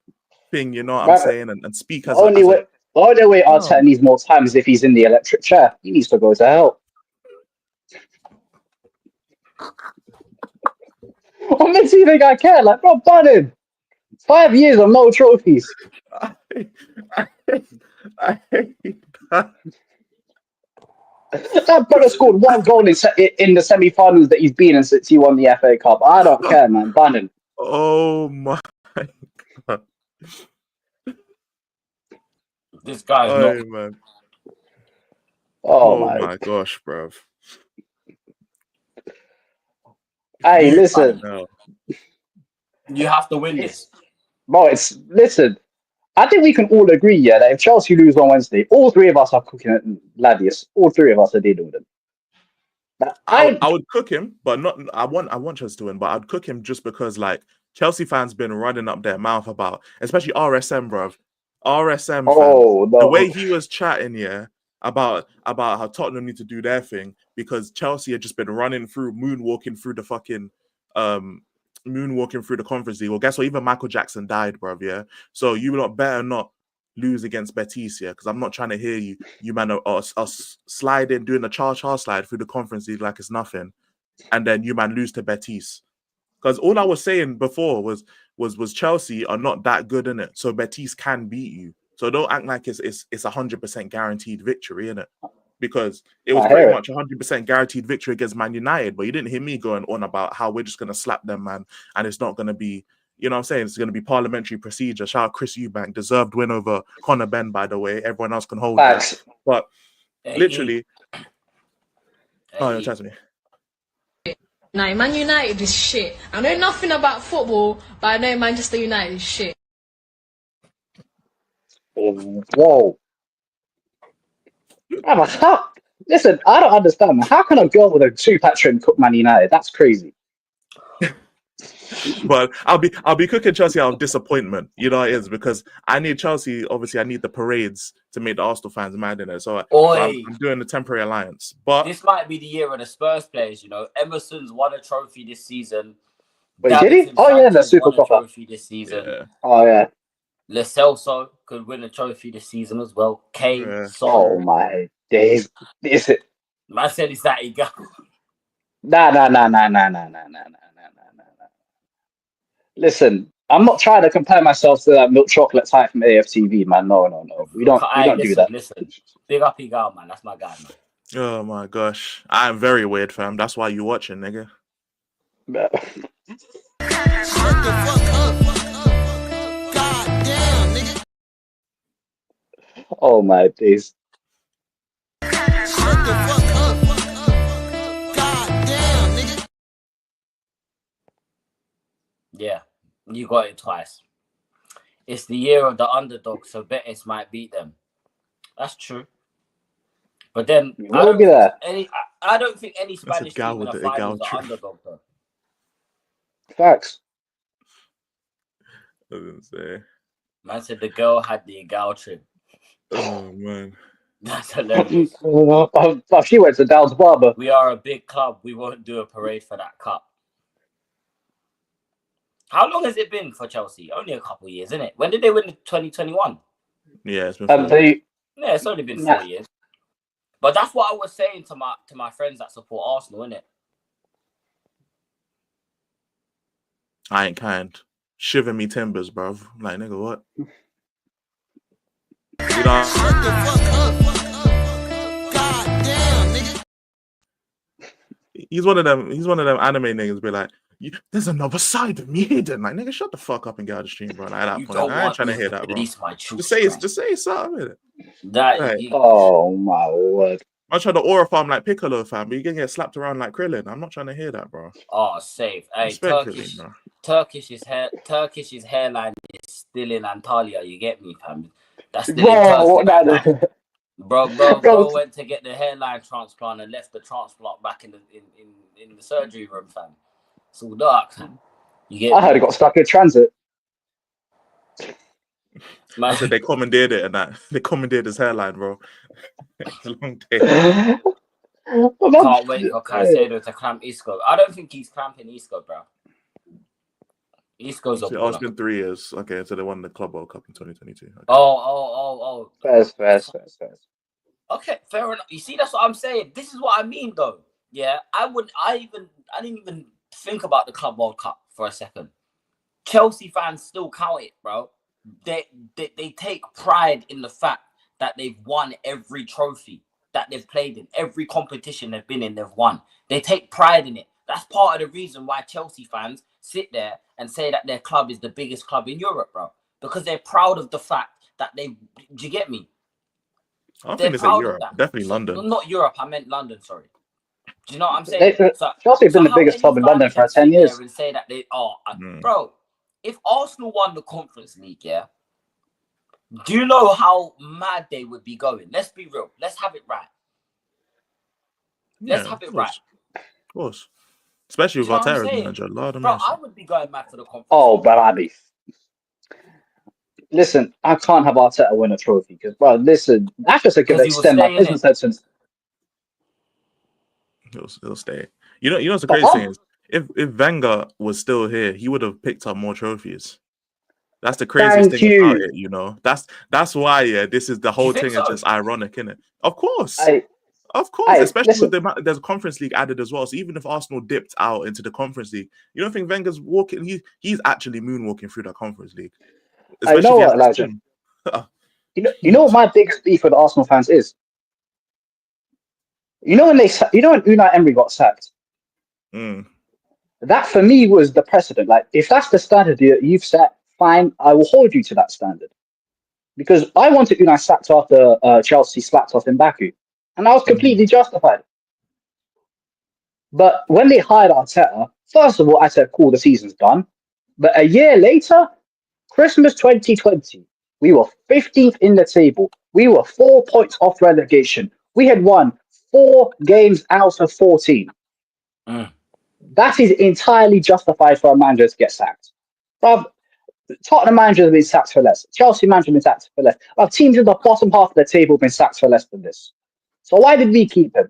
thing. You know what I'm Brother, saying, and speak the as a only way no. Arteta needs more time is if he's in the electric chair. He needs to go to hell. What makes you think I care? Like, bro, burn him. 5 years of no trophies. I hate that. That brother scored 1 goal in the semi-finals that he's been in since he won the FA Cup. I don't care, man. Ban him. Oh my god. This guy is not. Oh man. Oh, Oh my. my gosh, bro. Hey, You, listen. No. you have to win this. Listen. I think we can all agree, yeah, that if Chelsea lose on Wednesday, all 3 of us are cooking at Ladius. All 3 of us are dealing with them. I would cook him, but not. I want Chelsea to win, but I'd cook him just because like Chelsea fans been running up their mouth about, especially RSM, bruv. RSM fam, Oh, the way no. he was chatting, yeah, about how Tottenham need to do their thing because Chelsea had just been moonwalking through the fucking moonwalking through the conference league. Well, guess what? Even Michael Jackson died, bruv. Yeah, so you lot better not lose against Betis, yeah, because I'm not trying to hear you man are sliding, doing a cha-cha slide through the conference league like it's nothing, and then you man lose to Betis. Because all I was saying before was Chelsea are not that good in it, so Betis can beat you. So don't act like it's 100% guaranteed victory in it, because it was I pretty hear it. much 100% guaranteed victory against Man United. But you didn't hear me going on about how we're just gonna slap them, man, and it's not gonna be. You know what I'm saying? It's going to be parliamentary procedure. Shout out Chris Eubank. Deserved win over Conor Ben, by the way. Everyone else can hold Facts. that. But literally... Oh, Hey, trust me. Nah, Man United is shit. I know nothing about football, but I know Manchester United is shit. Whoa. Listen, I don't understand, man. How can a girl with a 2-pack trim cook Man United? That's crazy. But I'll be cooking Chelsea out of disappointment. You know it is, because I need Chelsea. Obviously, I need the parades to make the Arsenal fans mad in it. So I'm doing the temporary alliance. But this might be the year of the Spurs players. You know, Emerson's won a trophy this season. Wait, did he? Davinson Oh, yeah, the Sanchez super won a proper. trophy this season. yeah, Oh, yeah. Lo Celso could win a trophy this season as well. Kane, yeah. Son. Oh, my days. Is it? Man said it's that he got. Nah. Listen, I'm not trying to compare myself to that milk chocolate type from AFTV, man. No. We don't do that. Listen. Big up Egal, man. That's my guy, man. Oh my gosh, I'm very weird, fam. That's why you watching, nigga. Shut the fuck up. God damn, nigga. Oh my days. Shut the fuck up. God damn, nigga. Yeah, you got it twice. It's the year of the underdog, so Betis might beat them. That's true. But then I don't think any Spanish team in the finals are underdog though. Facts. Doesn't say. Man said the girl had the Egal trim. Oh man. That's hilarious. She went to Dow's barber. We are a big club. We won't do a parade for that cup. How long has it been for Chelsea? Only a couple of years, isn't it? When did they win in 2021? Yeah, it's been 4 years. Yeah, it's only been 4 years. But that's what I was saying to my friends that support Arsenal, innit? I ain't kind. Shiver me timbers, bruv. Like, nigga, what? You know, Shut the fuck up. God damn, nigga. he's one of them anime niggas be like, there's another side of me hidden. Like, nigga, shut the fuck up and get out of the stream, bro. Like, at that point, I ain't trying to hear that, bro. Just say something, innit? Oh my word. I'm trying to aura farm like Piccolo, fam, but you can get slapped around like Krillin. I'm not trying to hear that, bro. Oh, safe. Hey, Turkish's hairline is still in Antalya. You get me, fam? That's still in Turkey. Bro went to get the hairline transplant and left the transplant back in the surgery room, fam. It's all dark, fam. I heard it got stuck in transit. I said they commandeered it and that. They commandeered his hairline, bro. It's a long day. Can't wait for Caicedo to clamp Isco. I don't think he's clamping Isco, bro. Isco's it's been 3 years. Okay, so they won the Club World Cup in 2022. Okay. Oh. Fair. Okay, fair enough. You see, that's what I'm saying. This is what I mean, though. Yeah, I didn't even think about the Club World Cup for a second. Chelsea fans still count it, bro. They take pride in the fact that they've won every trophy that they've played in. Every competition they've been in, they've won. They take pride in it. That's part of the reason why Chelsea fans sit there and say that their club is the biggest club in Europe, bro. Because they're proud of the fact that do you get me? I don't think it's in Europe. Definitely London. Not Europe. I meant London. Sorry. Do you know what I'm saying? Chelsea have been the biggest club in London for 10 years. And say that bro, if Arsenal won the Conference League, yeah, do you know how mad they would be going? Let's be real. Let's have it right. Let's have it right. Of course. Especially with Arteta as manager. Lord of mercy. I would be going mad for the Conference League. Oh, but I'd be... Listen, I can't have Arteta win a trophy because, well, listen, that's just a good extend my business sentence. He'll stay. You know what's the crazy thing is? If Wenger was still here, he would have picked up more trophies. That's the craziest thing about it, you know. That's why, yeah, this is the whole thing is just ironic, isn't it? Of course. Especially with there's a Conference League added as well. So even if Arsenal dipped out into the Conference League, you don't think Wenger's walking? He's actually moonwalking through the Conference League. I know what, Elijah. You know what my biggest beef with Arsenal fans is? You know when Unai Emery got sacked? That for me was the precedent. Like, if that's the standard you've set, fine, I will hold you to that standard. Because I wanted Unai sacked after Chelsea slapped off in Baku. And I was completely justified. But when they hired Arteta, first of all, I said, cool, the season's done. But a year later, Christmas 2020, we were 15th in the table. We were 4 points off relegation. We had won 4 games out of 14. That is entirely justified for a manager to get sacked. But Tottenham manager has been sacked for less. Chelsea manager has been sacked for less. Our teams in the bottom half of the table have been sacked for less than this. So why did we keep him?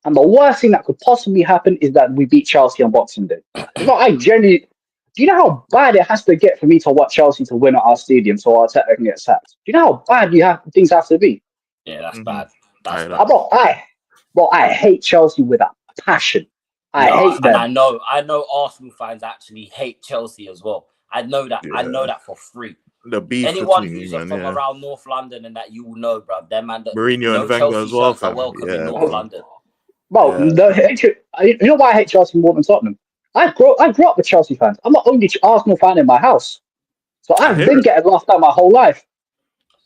And the worst thing that could possibly happen is that we beat Chelsea on Boxing Day. Do you know how bad it has to get for me to watch Chelsea to win at our stadium so Arteta can get sacked? Do you know how bad things have to be? Yeah, that's bad. That's bad. I hate Chelsea with a passion. I hate them. And I know Arsenal fans actually hate Chelsea as well. I know that. I know Yeah. that for free. The beef Anyone between who's you, man. from Yeah. around North London and that you will know, bro. Them man, Mourinho no and Wenger Chelsea as well, shirts are fam. welcome in Yeah, North bro. London. Well, Yeah. you know why I hate Chelsea more than Tottenham? I grew up with Chelsea fans. I'm not only Arsenal fan in my house, so I I've hear been it. getting laughed at my whole life.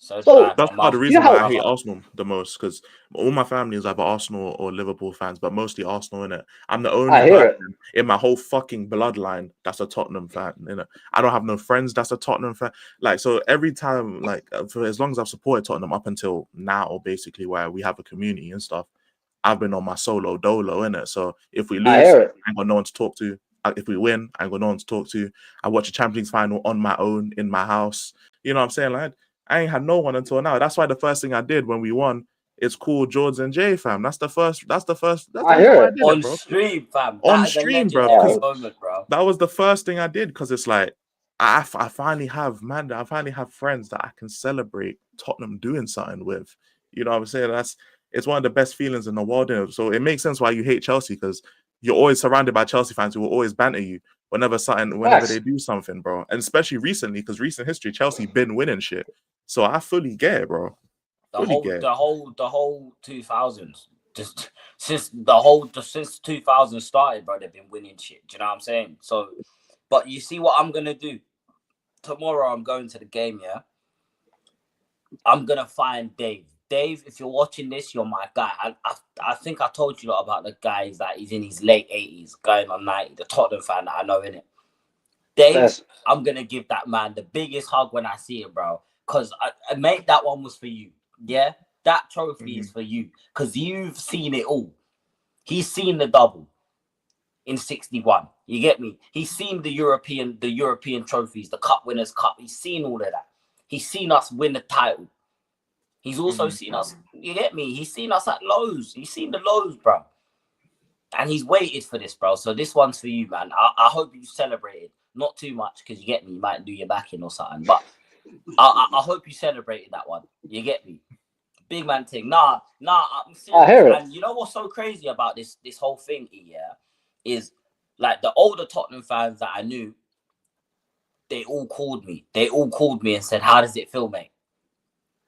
So did So I. That's My part of the mum, you know reason my why how I hate brother. Arsenal the most, because all my family is either Arsenal or Liverpool fans, but mostly Arsenal, innit? I'm the only I hear it. person in my whole fucking bloodline that's a Tottenham fan, innit? I don't have no friends that's a Tottenham fan. Like, so every time, like, for as long as I've supported Tottenham up until now, basically, where we have a community and stuff, I've been on my solo dolo, innit? So if we I lose, hear it. I ain't got no one to talk to. If we win, I ain't got no one to talk to. I watch a Champions League final on my own in my house. You know what I'm saying? Like, I ain't had no one until now. That's why the first thing I did when we won is call George and Jay, fam. That's the I reason hear why I it. did it, On bro. stream, fam. On That is a stream, bro, legendary because Yeah. moment, bro. that was the first thing I did. Because it's like I finally have, man, I finally have friends that I can celebrate Tottenham doing something with. You know what I'm saying? It's one of the best feelings in the world. Innit? So it makes sense why you hate Chelsea, because you're always surrounded by Chelsea fans who will always banter you whenever Facts. they do something, bro. And especially recently, because recent history, Chelsea been winning shit. So I fully get it, bro. The Fully get it. whole 2000s, just since 2000 started, bro. They've been winning shit. Do you know what I'm saying? So, but you see what I'm gonna do tomorrow? I'm going to the game. Yeah, I'm gonna find Dave. Dave, if you're watching this, you're my guy. I think I told you about the guy that he's in his late 80s, going on 90, the Tottenham fan that I know, innit? Dave, Yes. I'm gonna give that man the biggest hug when I see him, bro. Cause mate, that one was for you. Yeah, that trophy is for you. Cause you've seen it all. He's seen the double in 61. You get me? He's seen the European trophies, the Cup Winners' Cup. He's seen all of that. He's seen us win the title. He's also seen us, you get me? He's seen us at lows. He's seen the lows, bro. And he's waited for this, bro. So this one's for you, man. I hope you celebrate it. Not too much, because you get me, you might do your backing or something. But I hope you celebrated that one. You get me? Big man thing. Nah, I'm I serious. hear it. And you know what's so crazy about this whole thing, yeah, is like the older Tottenham fans that I knew, they all called me. They all called me and said, "How does it feel, mate?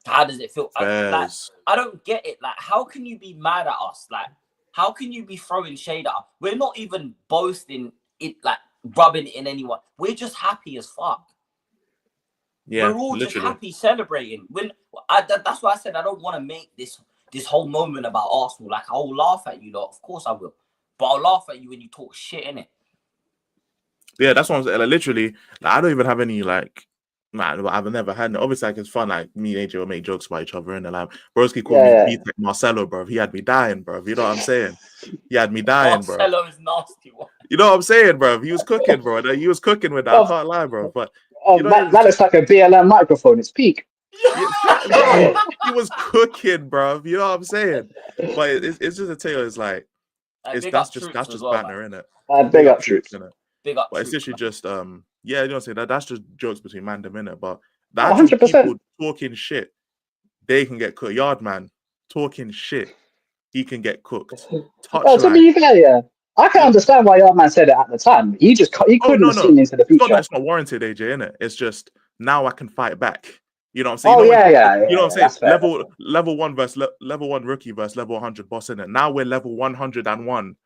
How does it feel?" Fairs. I don't get it. Like, how can you be mad at us? Like, how can you be throwing shade at us? We're not even boasting it, like rubbing it in anyone. We're just happy as fuck. Yeah, We're all just literally. happy celebrating. That's why I said I don't want to make this whole moment about Arsenal. Like, I'll laugh at you, lot. Of course I will. But I'll laugh at you when you talk shit, innit? Yeah, that's what I'm saying. Like, literally, like, I don't even have any like. Man, I've never had. Obviously, like, it's fun. Like me and AJ will make jokes about each other, and like Broski called me Yeah. B-Tech Marcelo, bro. He had me dying, bro. You know what I'm saying? He had me dying, bro. Marcelo is nasty one. You know what I'm saying, bro? He was cooking, bro. He was cooking with that. I Oh, can't lie, bro. But oh, you know, that it's just looks like a BLM microphone. It's peak. yeah, bro. He was cooking, bro. You know what I'm saying? But it's just a tale. It's like Big that's up just Troops as well, banter, man. innit? Big up Troops. innit? Big up But it's Troops, literally man. just yeah, you know what I'm saying? That's just jokes between man and minute. But the Oh, actual 100%. people talking shit, they can get cooked. Yard man talking shit, he can get cooked. Oh, to Touchline. be fair, yeah. I can understand why your man said it at the time. He couldn't have seen into the future. It's not warranted, AJ, innit? It's just now I can fight back. You know what I'm saying? Oh, you know yeah. what I'm saying? That's fair. Level one versus level one rookie versus level 100 boss, innit? Now we're level 101.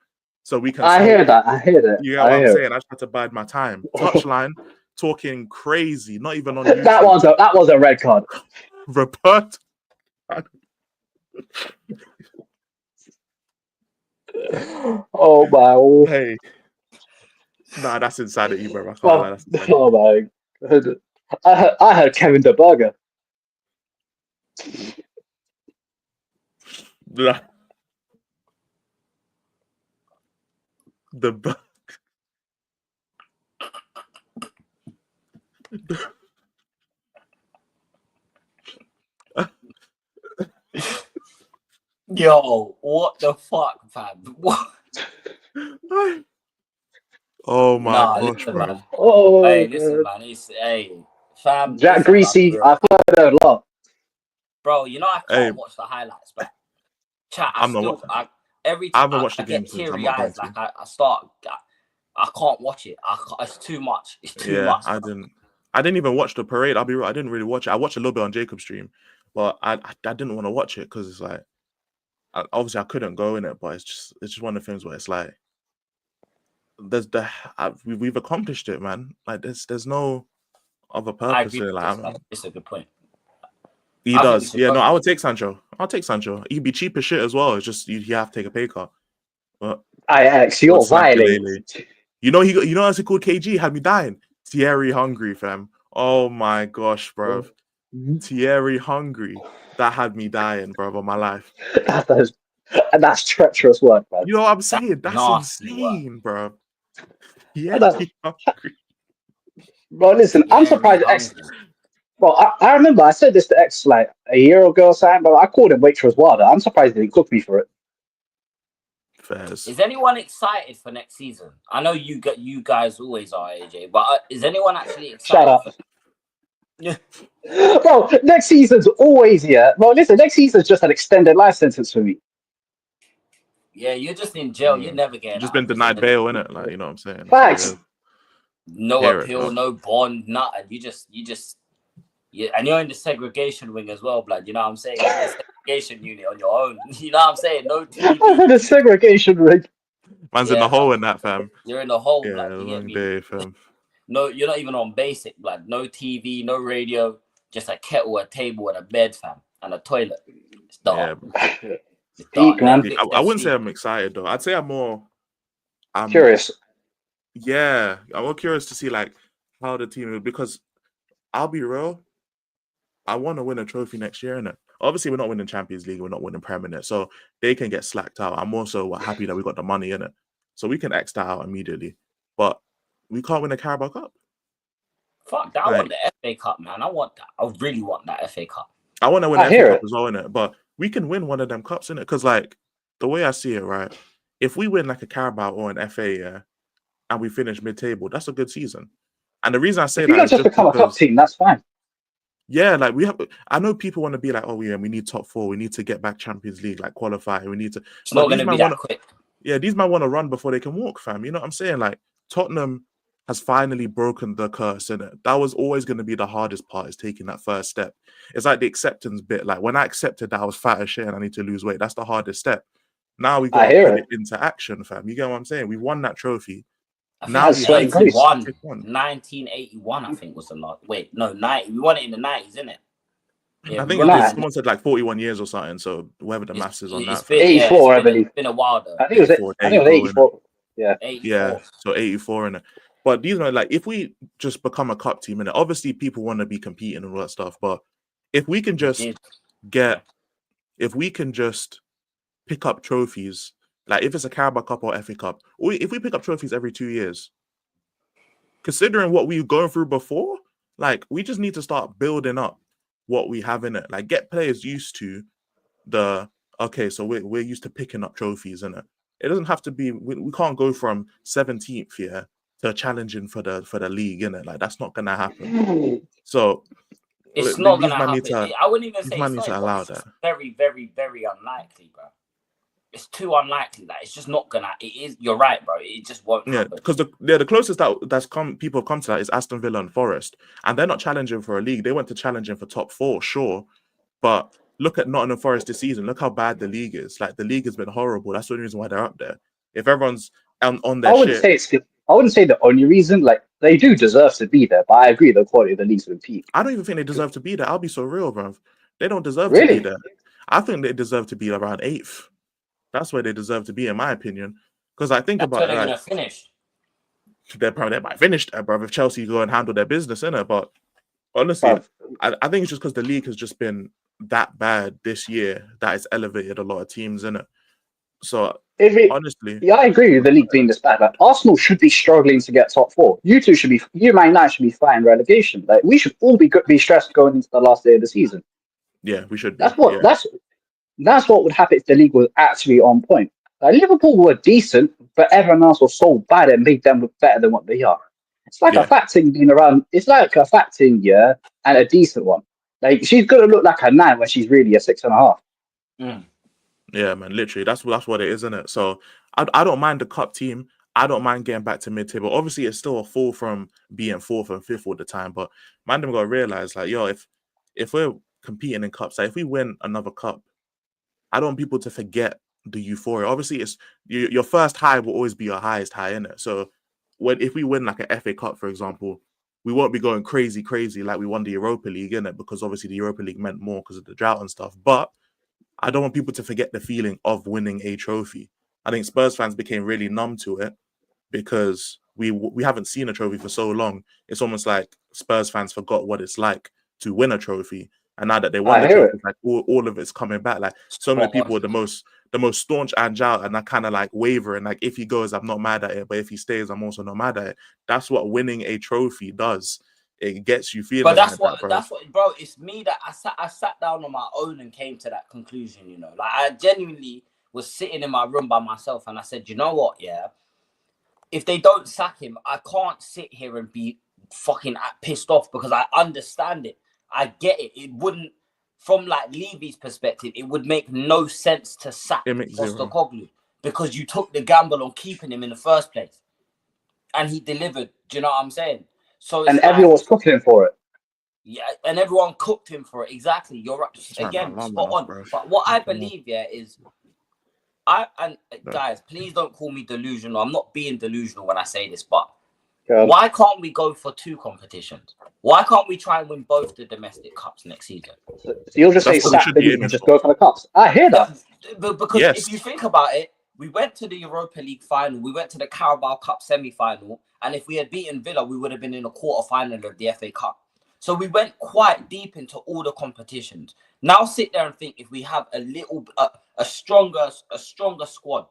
So we can I smoke. hear that. You get what I'm saying? I just had to bide my time. Touchline, talking crazy, not even on YouTube. that was a red card. Report. Oh my. Hey. Nah, that's insanity, bro. I can't lie. That's insanity. Oh my. I heard Kevin De Burger. Nah. Yo, what the fuck, fam? What? Oh my gosh, listen, bro. man. Oh, Hey, God. listen, man. Fam. Jack listen, Greasy. man, I've heard a lot. bro, you know I can't watch the highlights, but chat. I haven't watched the game since. I'm I not get going teary to. eyes. Like I start. I can't watch it. It's too much. It's too Yeah, much. I didn't even watch the parade. I'll be real. I didn't really watch it. I watched a little bit on Jacob's stream, but I didn't want to watch it because it's like, obviously I couldn't go in it, but it's just one of the things where it's like, we've accomplished it, man. Like there's no other I purpose agree here. with Like this. It's a good point. he I think we does. should Yeah, no, vote. I would take Sancho. I'll take Sancho. He'd be cheap as shit as well. It's just you have to take a pay cut. But You're what's violating. You know as he called KG had me dying. Thierry Hungry, fam. Oh my gosh, bro. Thierry Hungry. That had me dying, bro, on my life. That's treacherous work, man. You know what I'm saying? That's nasty insane, bro. That's- Thierry Hungry. Bro, listen, I'm surprised. Bro, I remember I said this to X like a year ago or something, but I called him Waitress Wilder. I'm surprised he didn't cook me for it. Fairs. Is anyone excited for next season? I know you guys always are, AJ, but is anyone actually excited? Shut up. Yeah. Bro, next season's always here. Bro, listen, next season's just an extended life sentence for me. Yeah, you're just in jail. You're never getting Just out. been denied bail, innit? Like, you know what I'm saying? Facts. No appeal, no bond, nothing. And you're in the segregation wing as well, blood. You know what I'm saying? You're in the segregation unit on your own. You know what I'm saying? No TV. I'm in a segregation ring. Man's in the hole in that, fam. You're in the hole, Yeah, blood. You get long me? day, fam. No, you're not even on basic, blood. No TV, no radio, just a kettle, a table, and a bed, fam, and a toilet. It's dark. Yeah. It's dark. Man. I wouldn't say I'm excited though. I'd say I'm curious. Yeah, I'm more curious to see like how the team will, because I'll be real. I want to win a trophy next year, innit? Obviously, we're not winning Champions League, we're not winning Premier, so they can get slacked out. I'm also happy that we got the money in it, so we can X that out immediately. But we can't win a Carabao Cup. Fuck that! I want the FA Cup, man. I want that. I really want that FA Cup. I want to win the FA Cup as well, innit? But we can win one of them cups, innit? Because like the way I see it, right? If we win like a Carabao or an FA, yeah, and we finish mid-table, that's a good season. And the reason I say that is just become a cup team, that's fine. Yeah, like I know people want to be like, oh yeah, we need top 4, we need to get back Champions League, like qualify, we need to. It's not going to be that quick. Yeah, these men want to run before they can walk, fam. You know what I'm saying? Like Tottenham has finally broken the curse, innit? That was always going to be the hardest part, is taking that first step. It's like the acceptance bit. Like when I accepted that I was fat as shit and I need to lose weight, that's the hardest step. Now we got to put it into action, fam. You get what I'm saying? We won that trophy. Now we 1981, I think was the last. Wait, no, 90. We won it in the 90s, isn't it? Yeah, I think someone said like 41 years or something. So whoever the maths is on that. 84, I believe. It's been a while though. I think it was 84. Yeah. 84. Yeah. So 84 in it. But these are like, if we just become a cup team, and obviously people want to be competing and all that stuff, but if we can just pick up trophies, like if it's a Carabao Cup or FA Cup, or if we pick up trophies every 2 years, considering what we've gone through before, like we just need to start building up what we have in it. Like get players used to so we're used to picking up trophies in it. It doesn't have to be, we can't go from 17th to challenging for the league, innit? Like that's not gonna happen. So it's not gonna happen. I wouldn't even say it's allow that. Very, very, very unlikely, bro. It's too unlikely that it's just not gonna. It is. You're right, bro. It just won't. Yeah, because the closest people have come to that is Aston Villa and Forest, and they're not challenging for a league. They went to challenging for top 4, sure, but look at Nottingham Forest this season. Look how bad the league is. Like the league has been horrible. That's the only reason why they're up there. If everyone's on their I wouldn't say the only reason. Like they do deserve to be there, but I agree the quality of the league's been peak. I don't even think they deserve to be there. I'll be so real, bro. They don't deserve to be there. I think they deserve to be around 8th. That's where they deserve to be, in my opinion. Because I think about they're gonna finish. They might finish there, bro. If Chelsea go and handle their business, innit? But honestly, I think it's just because the league has just been that bad this year that it's elevated a lot of teams, innit? So honestly, yeah, I agree with the league being this bad. Like Arsenal should be struggling to get top 4. You Man United should be fighting relegation. Like we should all be stressed going into the last day of the season. Yeah, we should. That's what would happen if the league was actually on point. Like Liverpool were decent, but everyone else was so bad it made them look better than what they are. It's like a fat thing being around. It's like a fat thing, yeah, and a decent one. Like she's gonna look like a 9 when she's really a 6.5. Yeah, man, literally, that's what it is, isn't it? So I don't mind the cup team. I don't mind getting back to mid-table. Obviously, it's still a fall from being 4th and 5th all the time, but man, them gotta realize, like, yo, if we're competing in cups, like if we win another cup, I don't want people to forget the euphoria. Obviously, it's your first high will always be your highest high, innit? So if we win like an FA Cup, for example, we won't be going crazy like we won the Europa League, innit? Because obviously the Europa League meant more because of the drought and stuff. But I don't want people to forget the feeling of winning a trophy. I think Spurs fans became really numb to it because we haven't seen a trophy for so long. It's almost like Spurs fans forgot what it's like to win a trophy. And now that they won the trophy, like all of it's coming back. Like so many people are the most staunch Ange out, and I kind of like wavering. Like if he goes, I'm not mad at it, but if he stays, I'm also not mad at it. That's what winning a trophy does. It gets you feeling. But that's what, bro. It's me that I sat down on my own and came to that conclusion. You know, like I genuinely was sitting in my room by myself, and I said, you know what, yeah. If they don't sack him, I can't sit here and be fucking pissed off because I understand it. I get it. It wouldn't, from like Levy's perspective, it would make no sense to sack Postecoglou because you took the gamble on keeping him in the first place, and he delivered. Do you know what I'm saying? So and everyone was cooking him for it. Yeah, and everyone cooked him for it. Exactly. You're right. Again, spot on. But what I believe, yeah, is guys, please don't call me delusional. I'm not being delusional when I say this, but why can't we go for 2 competitions? Why can't we try and win both the domestic cups next season? So you'll just say sack the league and just go for the cups. I hear that. Because if you think about it, we went to the Europa League final, we went to the Carabao Cup semi-final, and if we had beaten Villa, we would have been in a quarter-final of the FA Cup. So we went quite deep into all the competitions. Now sit there and think if we have a stronger squad,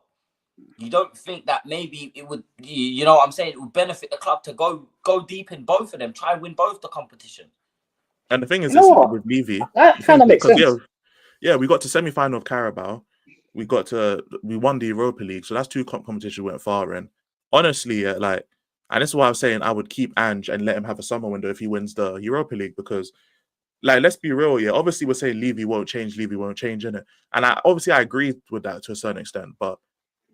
you don't think that maybe it would, you know what I'm saying, it would benefit the club to go deep in both of them, try and win both the competition. And the thing is, with Levy, that kind of makes sense. Yeah, we got to semi-final of Carabao. We won the Europa League, so that's 2 competitions we went far in. Honestly, like, and this is why I was saying I would keep Ange and let him have a summer window if he wins the Europa League, because, like, let's be real, yeah. Obviously, we're saying Levy won't change, innit? And I agree with that to a certain extent, but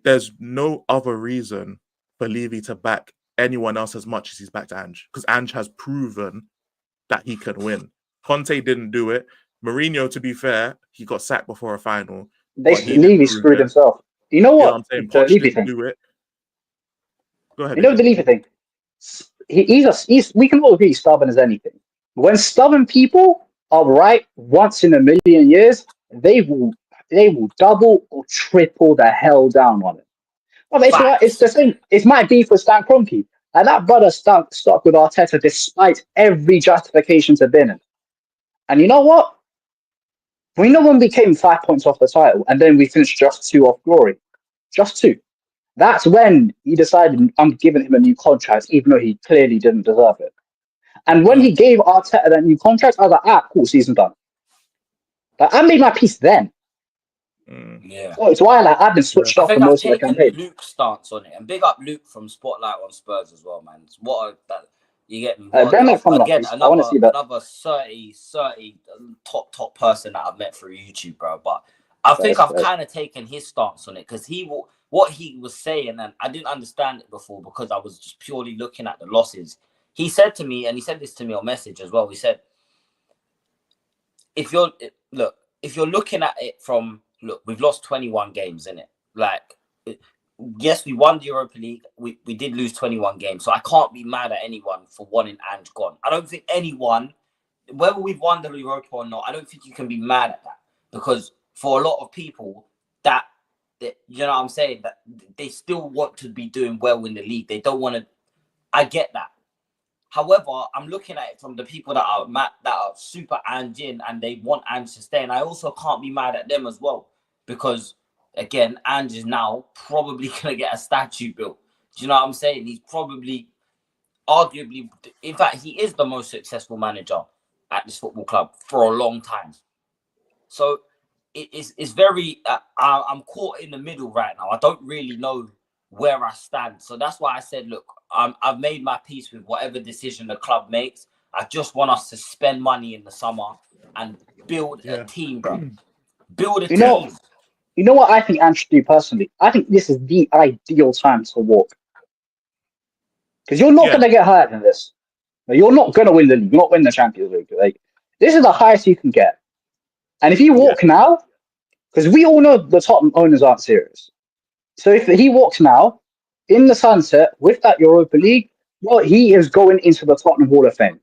there's no other reason for Levy to back anyone else as much as he's backed Ange, because Ange has proven that he can win. Conte didn't do it. Mourinho, to be fair, he got sacked before a final. Levy screwed himself. You know what? You know what I'm saying? The Levy thing. Do it. Go ahead. You know the Levy thing. We can all agree stubborn as anything. When stubborn people are right once in a million years, they will double or triple the hell down on it. Well, it's the same. It's my beef with Stan Kroenke. And that brother stuck with Arteta despite every justification to bin him. And you know what? We know when we came 5 points off the title and then we finished just 2 off glory. Just 2. That's when he decided I'm giving him a new contract, even though he clearly didn't deserve it. And when he gave Arteta that new contract, I was like, cool, season done. But I made my peace then. Yeah. So it's why I've been switched off for most of the campaign. Luke's stance on it, and big up Luke from Spotlight on Spurs as well, man. You get me? Again, another 30 top person that I've met through YouTube, bro. But I think I've kind of taken his stance on it because what he was saying, and I didn't understand it before because I was just purely looking at the losses. He said to me, and he said this to me on message as well. He said, if you're looking at it from, we've lost 21 games, innit? Like, yes, we won the Europa League. We did lose 21 games. So I can't be mad at anyone for wanting Ange gone. I don't think anyone, whether we've won the Europa or not, I don't think you can be mad at that. Because for a lot of people, that you know what I'm saying, that they still want to be doing well in the league. They don't want to. I get that. However, I'm looking at it from the people that are super Ange in and they want Ange to stay. And I also can't be mad at them as well. Because, again, Ange is now probably going to get a statue built. Do you know what I'm saying? He's probably, arguably, in fact, he is the most successful manager at this football club for a long time. So it's very, I'm caught in the middle right now. I don't really know where I stand. So that's why I said, look, I've made my peace with whatever decision the club makes. I just want us to spend money in the summer and build a team, bro. Build a team. You know what I think Ange should do personally? I think this is the ideal time to walk. Because you're not Yeah. going to get higher than this. You're not going to win the league. You're not win the Champions League. Like, this is the highest you can get. And if he walk now, because we all know the Tottenham owners aren't serious. So if he walks now in the sunset with that Europa League, well, he is going into the Tottenham Hall of Fame,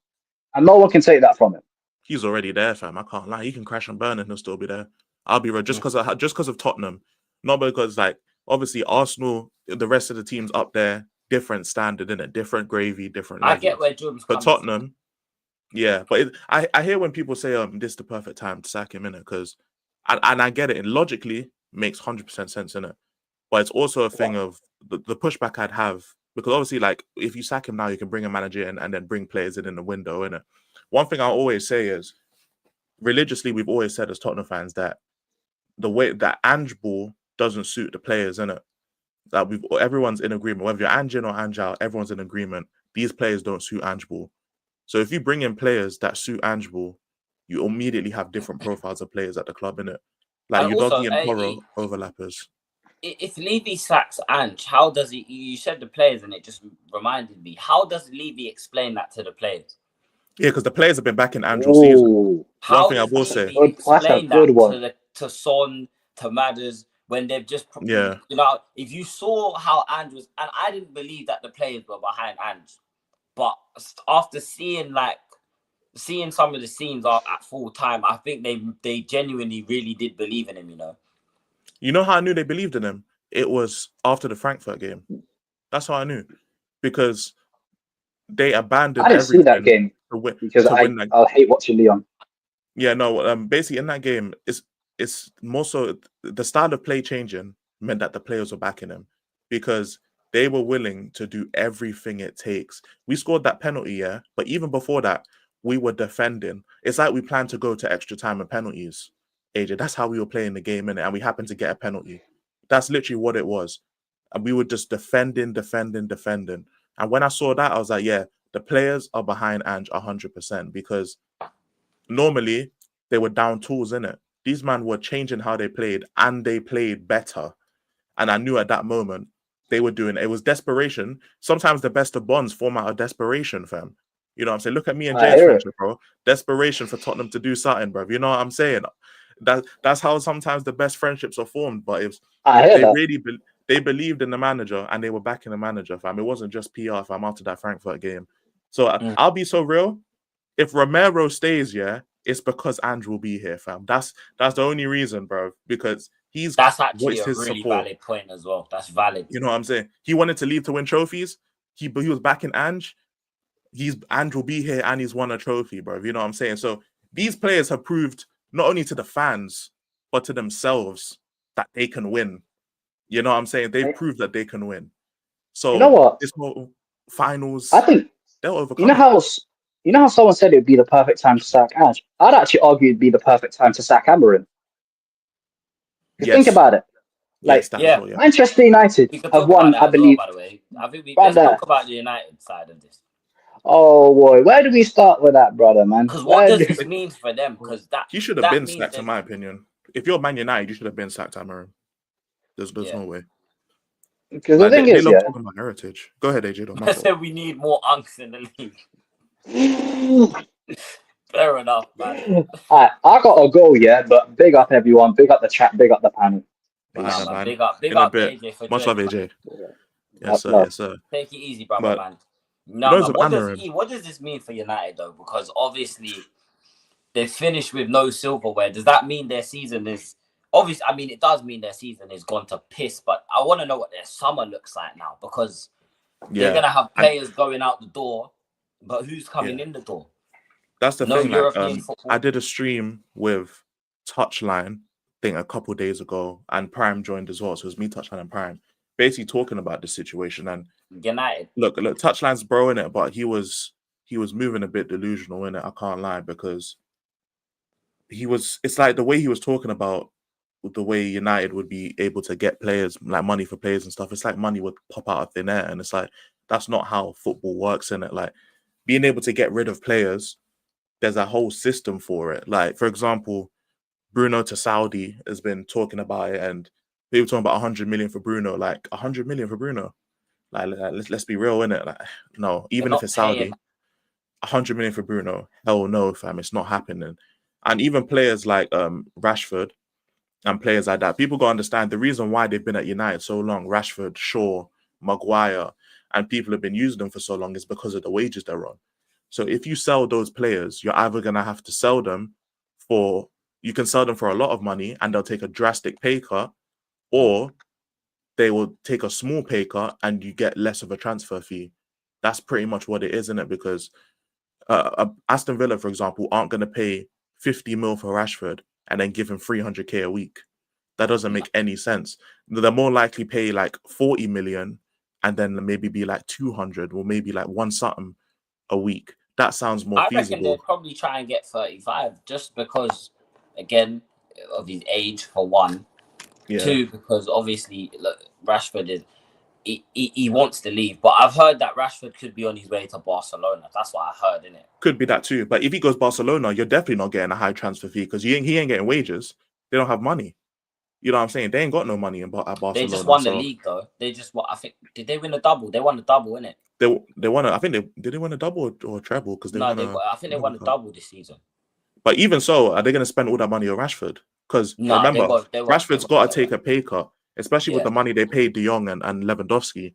and no one can take that from him. He's already there, fam. I can't lie. He can crash and burn and he'll still be there. I'll be real. Just because of Tottenham, not because like obviously Arsenal, the rest of the teams up there, different standard in it, different gravy, different. I levels. get where Jordan's But coming Tottenham, yeah. But I hear when people say this is the perfect time to sack him in it because, and I get it. And logically makes 100% sense in it. But it's also a thing of the pushback I'd have because obviously like if you sack him now, you can bring a manager in and then bring players in the window, innit? One thing I always say is, religiously, we've always said as Tottenham fans that the way that Ange ball doesn't suit the players, innit? That everyone's in agreement. Whether you're Ange in or Ange out, everyone's in agreement. These players don't suit Ange ball. So if you bring in players that suit Ange ball, you immediately have different profiles of players at the club, innit? Like And also, Udogie and Porro overlappers. If Levy sacks Ange, how does he? You said the players, and it just reminded me. How does Levy explain that to the players? Yeah, because the players have been back in Ange all season. How One thing I does will Levy say. explain that to Son, to Madders, when they've just, Yeah. you know, if you saw how Ange was, and I didn't believe that the players were behind Ange, but after seeing some of the scenes at full time, I think they genuinely really did believe in him, you know. You know how I knew they believed in him? It was after the Frankfurt game. That's how I knew. Because they abandoned I didn't see that everything game to win that. I hate watching Leon. Yeah, no, basically in that game, it's more so the style of play changing meant that the players were backing him because they were willing to do everything it takes. We scored that penalty, yeah, but even before that, we were defending. It's like we planned to go to extra time and penalties, AJ. That's how we were playing the game, innit? And we happened to get a penalty. That's literally what it was. And we were just defending. And when I saw that, I was like, yeah, the players are behind Ange 100% because normally they were down tools, innit? These men were changing how they played and they played better. And I knew at that moment they were doing it was desperation. Sometimes the best of bonds form out of desperation, fam. You know what I'm saying? Look at me and Jay's friendship, bro. Desperation for Tottenham to do something, bro. You know what I'm saying? That's how sometimes the best friendships are formed. But it was, they believed in the manager and they were backing the manager, fam. It wasn't just PR, fam, after that Frankfurt game. So I'll be so real. If Romero stays, yeah, it's because Andrew will be here, fam. That's the only reason, bro. Because that's actually voiced a his really support. valid point as well. That's valid. You know what I'm saying? He wanted to leave to win trophies. He was backing Ange. Ange will be here and he's won a trophy, bro. You know what I'm saying? So these players have proved not only to the fans but to themselves that they can win. You know what I'm saying? They've proved that they can win. So you know what? It's more finals. I think they'll overcome. You know how someone said it would be the perfect time to sack Ange? I'd actually argue it'd be the perfect time to sack Amorim. Yes. Think about it. Like, Manchester United have won, I believe. By the way, I think let's talk about the United side of this. Oh boy, where do we start with that, brother, man? Because what does this mean for them? Because he should have been sacked, in my opinion. If you're Man United, you should have been sacked, Amorim. There's no way. Because the thing is, they love talking about heritage. Go ahead, AJ. I said we need more unks in the league. Fair enough, man. I gotta go, yeah. But big up everyone, big up the chat, big up the panel. Man. Big up AJ for much love, AJ. Yes, sir. Take it easy, brother, man. No, man. What does this mean for United though? Because obviously they finished with no silverware. Does that mean their season is obviously? I mean, it does mean their season is gone to piss. But I want to know what their summer looks like now because they're gonna have players going out the door, but who's coming in the door? That's the thing. Like, I did a stream with Touchline, I think a couple of days ago, and Prime joined as well. So it was me, Touchline, and Prime, basically talking about the situation. And United. Look, Touchline's bro in it, but he was moving a bit delusional in it. I can't lie because it's like the way he was talking about the way United would be able to get players, like money for players and stuff. It's like money would pop out of thin air, and it's like that's not how football works in it. Like being able to get rid of players, there's a whole system for it. Like for example, Bruno to Saudi has been talking about it, and they were talking about 100 million for Bruno. Like 100 million for Bruno. Like let's be real, innit? Like, no, even if not it's paying. Saudi, 100 million for Bruno, hell no, fam, it's not happening. And even players like Rashford and players like that, people gotta understand the reason why they've been at United so long. Rashford, Shaw, Maguire, and people have been using them for so long is because of the wages they're on. So if you sell those players, you're either gonna have to sell them for, you can sell them for a lot of money and they'll take a drastic pay cut, or they will take a small pay cut and you get less of a transfer fee. That's pretty much what it is, isn't it? Because Aston Villa, for example, aren't going to pay 50 mil for Rashford and then give him 300k a week. That doesn't make any sense. They're more likely pay like 40 million and then maybe be like 200 or maybe like one something a week. That sounds more I reckon feasible. they'd probably try and get 35 just because, again, of his age for one. Yeah. Two, because obviously look, Rashford is he wants to leave, but I've heard that Rashford could be on his way to Barcelona. That's what I heard, innit? Could be that too. But if he goes Barcelona, you're definitely not getting a high transfer fee because he ain't getting wages. They don't have money. You know what I'm saying? They ain't got no money at Barcelona. They just won the league, though. They just I think, did they win a double? They won a double, innit? They won. I think did they win a double or a treble? Because I think they won a double this season. But even so, are they going to spend all that money on Rashford? Because remember, Rashford's got to take a pay cut, especially with the money they paid De Jong and Lewandowski.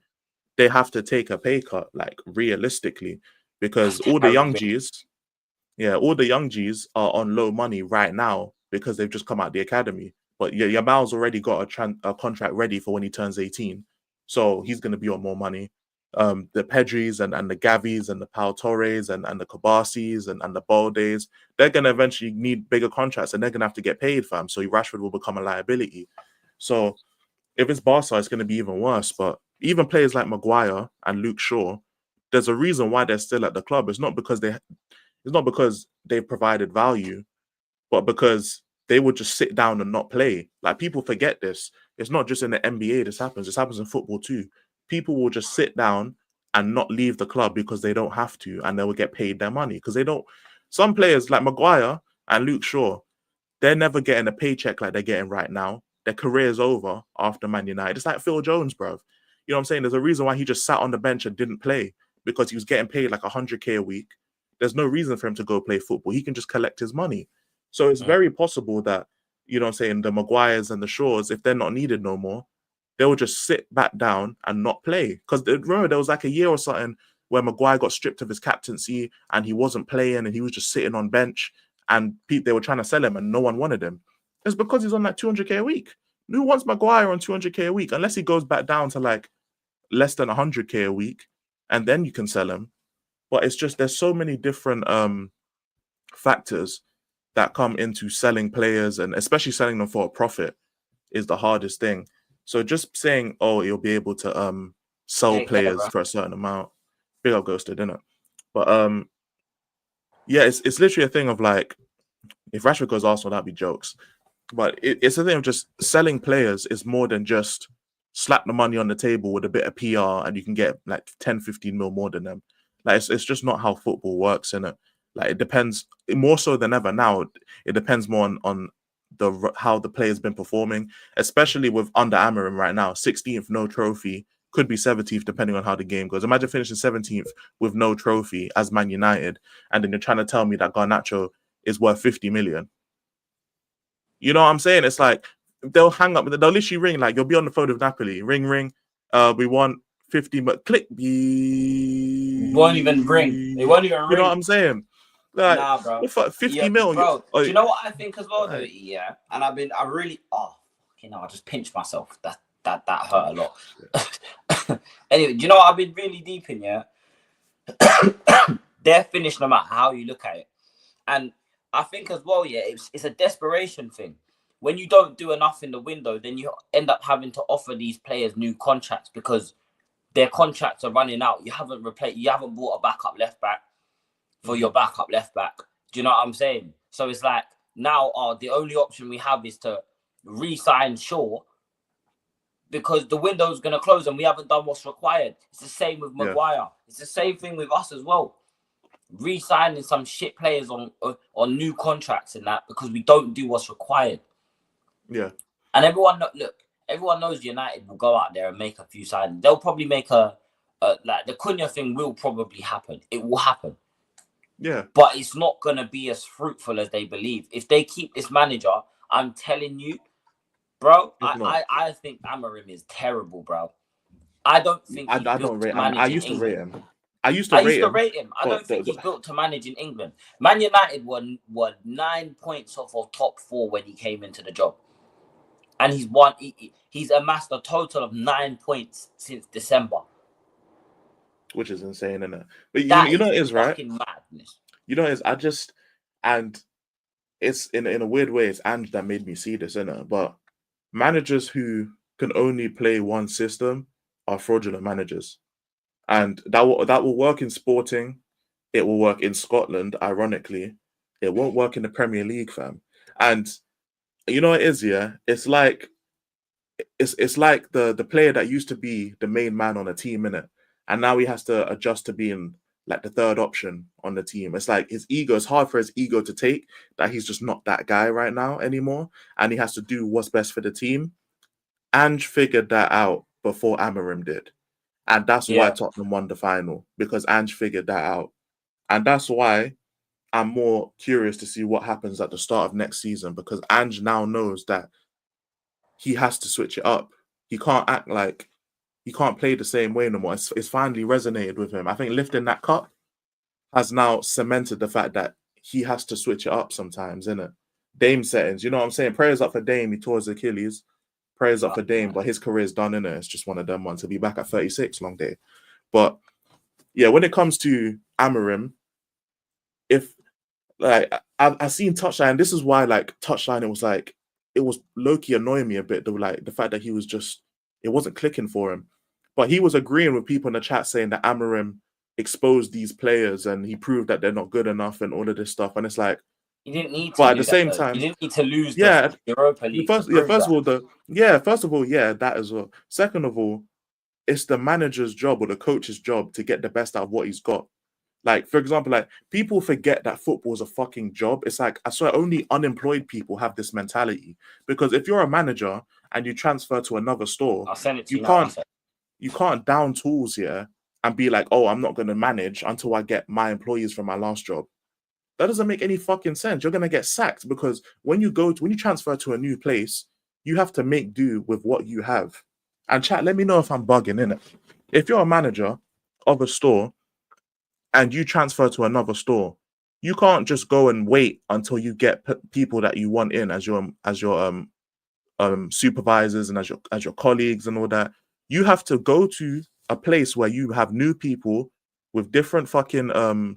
They have to take a pay cut, like realistically, because all the young Gs, all the young Gs are on low money right now because they've just come out the academy. But Yamal's already got a contract ready for when he turns 18, so he's going to be on more money. The Pedris and the Gavis and the Pau Torres and the Kabasis and the Baldes, they're going to eventually need bigger contracts and they're going to have to get paid, fam. So Rashford will become a liability. So if it's Barca, it's going to be even worse. But even players like Maguire and Luke Shaw, there's a reason why they're still at the club. It's not because they've provided value, but because they would just sit down and not play. Like, people forget this. It's not just in the NBA this happens. This happens in football too. People will just sit down and not leave the club because they don't have to, and they will get paid their money because they don't. Some players like Maguire and Luke Shaw, they're never getting a paycheck like they're getting right now. Their career's over after Man United. It's like Phil Jones, bro. You know what I'm saying? There's a reason why he just sat on the bench and didn't play, because he was getting paid like 100k a week. There's no reason for him to go play football. He can just collect his money. So it's very possible that, you know what I'm saying, the Maguires and the Shaws, if they're not needed no more, they'll just sit back down and not play. Because remember, there was like a year or something where Maguire got stripped of his captaincy and he wasn't playing and he was just sitting on bench, and they were trying to sell him and no one wanted him. It's because he's on like 200k a week. Who wants Maguire on 200k a week? Unless he goes back down to like less than 100k a week, and then you can sell him. But it's just, there's so many different factors that come into selling players, and especially selling them for a profit is the hardest thing. So just saying, oh, you'll be able to sell players for a certain amount. Big up Ghosted, innit? But yeah, it's literally a thing of like, if Rashford goes Arsenal, that'd be jokes. But it's a thing of just selling players is more than just slap the money on the table with a bit of PR and you can get like 10, 15 mil more than them. Like, it's just not how football works, innit? Like, it depends more so than ever now. It depends more on how the player's been performing, especially with under Amorim right now. 16th, no trophy, could be 17th depending on how the game goes. Imagine finishing 17th with no trophy as Man United, and then you're trying to tell me that Garnacho is worth 50 million. You know what I'm saying? It's like they'll hang up, they'll literally ring, like, you'll be on the phone with Napoli, ring, we want 50, but click. It won't even ring. It won't even ring. You know what I'm saying? Like, nah, bro. 50 mil. Bro, do you know what I think as well, though? Yeah, and I just pinched myself. That hurt a lot. Anyway, do you know what I've been really deep in? Yeah, they're finished no matter how you look at it, and I think as well, yeah, it's a desperation thing. When you don't do enough in the window, then you end up having to offer these players new contracts because their contracts are running out. You haven't bought a backup left back for your backup left back. Do you know what I'm saying? So it's like now the only option we have is to re-sign Shaw because the window's going to close and we haven't done what's required. It's the same with Maguire. Yeah. It's the same thing with us as well. Re-signing some shit players on new contracts and that because we don't do what's required. Yeah. And everyone knows United will go out there and make a few signings. They'll probably make a like the Cunha thing will probably happen. It will happen. Yeah. But it's not going to be as fruitful as they believe. If they keep this manager, I'm telling you, bro, I think Amorim is terrible, bro. I don't think he's I built don't rate to manage I in used to England. rate him. I used to rate him. I don't think he's built to manage in England. Man United won 9 points off of top 4 when he came into the job. And he's amassed a total of 9 points since December. Which is insane, isn't it? But you know it is, right? Madness. You know it is. And it's in a weird way, it's Ange that made me see this, innit? But managers who can only play one system are fraudulent managers. And that will work in Sporting, it will work in Scotland, ironically. It won't work in the Premier League, fam. And you know what it is, yeah? It's like the player that used to be the main man on a team, innit? And now he has to adjust to being like the third option on the team. It's like it's hard for his ego to take that he's just not that guy right now anymore. And he has to do what's best for the team. Ange figured that out before Amorim did. And that's why Tottenham won the final, because Ange figured that out. And that's why I'm more curious to see what happens at the start of next season, because Ange now knows that he has to switch it up. He can't act like he can't play the same way no more. It's finally resonated with him. I think lifting that cup has now cemented the fact that he has to switch it up sometimes, innit? Dame settings, you know what I'm saying? Prayers up for Dame. He tore his Achilles. Prayers up for Dame, but his career's done, innit? It's just one of them ones. He'll be back at 36, long day. But yeah, when it comes to Amorim, if like I've seen Touchline, this is why like Touchline, it was low-key annoying me a bit, though, like the fact that it wasn't clicking for him. But he was agreeing with people in the chat saying that Amorim exposed these players and he proved that they're not good enough and all of this stuff. And it's like, you didn't need to. But at the same time, you didn't need to lose the Europa League. First of all, that as well. Second of all, it's the manager's job or the coach's job to get the best out of what he's got. Like, for example, like people forget that football is a fucking job. It's like, I swear only unemployed people have this mentality. Because if you're a manager and you transfer to another store, I'll send it to you you can't down tools here and be like, oh, I'm not going to manage until I get my employees from my last job. That doesn't make any fucking sense. You're going to get sacked because when you transfer to a new place, you have to make do with what you have. And chat, let me know if I'm bugging, innit? If you're a manager of a store and you transfer to another store, you can't just go and wait until you get people that you want in as your supervisors and as your colleagues and all that. You have to go to a place where you have new people with different fucking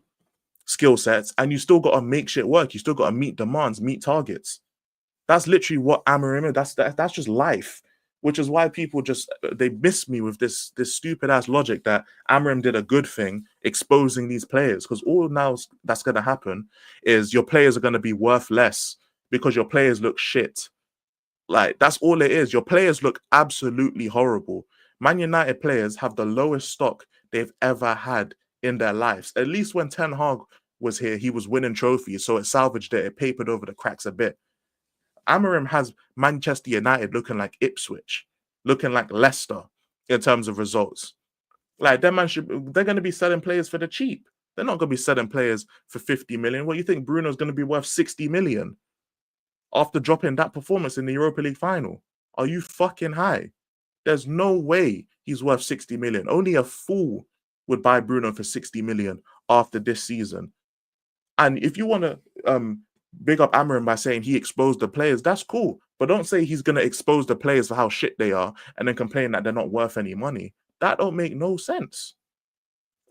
skill sets, and you still got to make shit work. You still got to meet demands, meet targets. That's literally what Amorim is. That's just life. Which is why people they miss me with this stupid ass logic that Amorim did a good thing exposing these players, because all now that's going to happen is your players are going to be worth less because your players look shit. Like, that's all it is. Your players look absolutely horrible. Man United players have the lowest stock they've ever had in their lives. At least when Ten Hag was here, he was winning trophies, so it salvaged it. It papered over the cracks a bit. Amorim has Manchester United looking like Ipswich, looking like Leicester in terms of results. Like, they're going to be selling players for the cheap. They're not going to be selling players for 50 million. What do you think? Bruno's going to be worth 60 million after dropping that performance in the Europa League final? Are you fucking high? There's no way he's worth 60 million. Only a fool would buy Bruno for 60 million after this season. And if you want to big up Amorim by saying he exposed the players, that's cool. But don't say he's going to expose the players for how shit they are and then complain that they're not worth any money. That don't make no sense.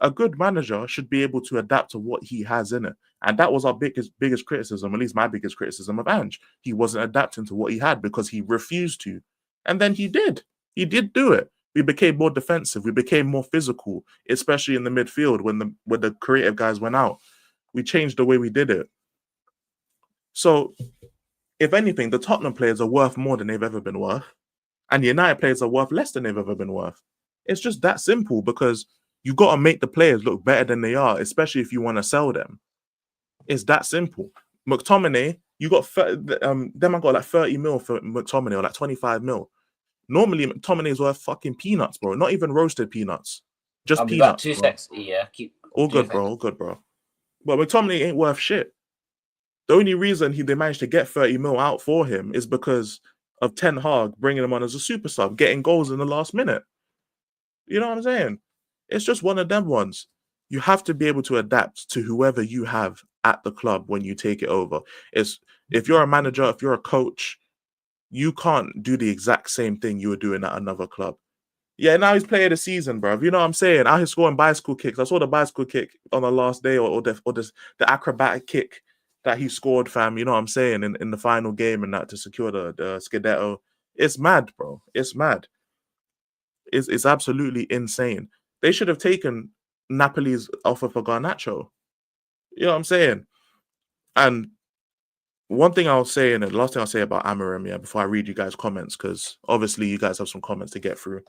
A good manager should be able to adapt to what he has in it. And that was our biggest criticism, at least my biggest criticism of Ange. He wasn't adapting to what he had because he refused to. And then he did. He did do it. We became more defensive. We became more physical, especially in the midfield when the creative guys went out. We changed the way we did it. So, if anything, the Tottenham players are worth more than they've ever been worth. And the United players are worth less than they've ever been worth. It's just that simple, because you got to make the players look better than they are, especially if you want to sell them. It's that simple. McTominay, you got them. I got like 30 mil for McTominay, or like 25 mil. Normally, McTominay is worth fucking peanuts, bro. Not even roasted peanuts. Just I'll be back peanuts, 2 bro. seconds. Yeah, keep. All 2 good, seconds. bro. All good, bro. But McTominay ain't worth shit. The only reason they managed to get 30 mil out for him is because of Ten Hag bringing him on as a super sub, getting goals in the last minute. You know what I'm saying? It's just one of them ones. You have to be able to adapt to whoever you have at the club when you take it over. If you're a manager, if you're a coach, you can't do the exact same thing you were doing at another club. Yeah, now he's player of the season, bro. You know what I'm saying? Out here scoring bicycle kicks. I saw the bicycle kick on the last day, or the acrobatic kick that he scored, fam. You know what I'm saying? In the final game and that to secure the Scudetto. It's mad, bro. It's mad. It's absolutely insane. They should have taken Napoli's offer for Garnacho. You know what I'm saying? And one thing I'll say, and the last thing I'll say about Amorim, yeah, before I read you guys' comments, because obviously you guys have some comments to get through.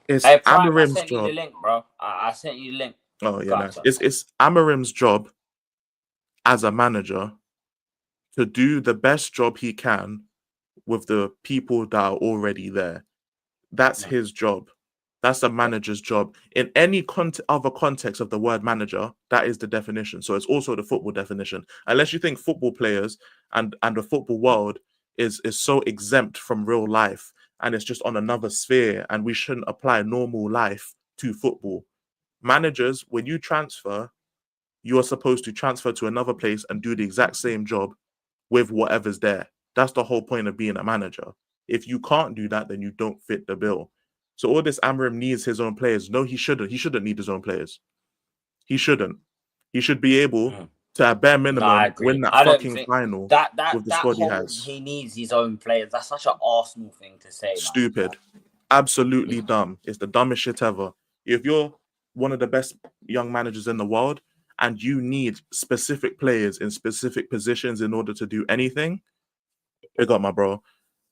It's Hey, Prime, I Amorim's sent you job. the link, bro. I sent you the link. Oh yeah, nice. Gotcha. It's Amorim's job as a manager to do the best job he can with the people that are already there. That's his job. That's the manager's job. In any other context of the word manager, that is the definition. So it's also the football definition. Unless you think football players and the football world is so exempt from real life and it's just on another sphere and we shouldn't apply normal life to football. Managers, when you transfer, you are supposed to transfer to another place and do the exact same job with whatever's there. That's the whole point of being a manager. If you can't do that, then you don't fit the bill. So all this Amorim needs his own players. No, he shouldn't. He shouldn't need his own players. He shouldn't. He should be able to, at bare minimum, I agree. win that I don't fucking think final that with the squad he whole has. he needs his own players. That's such an Arsenal thing to say, man. Stupid. Absolutely dumb. It's the dumbest shit ever. If you're one of the best young managers in the world and you need specific players in specific positions in order to do anything, big up, my bro,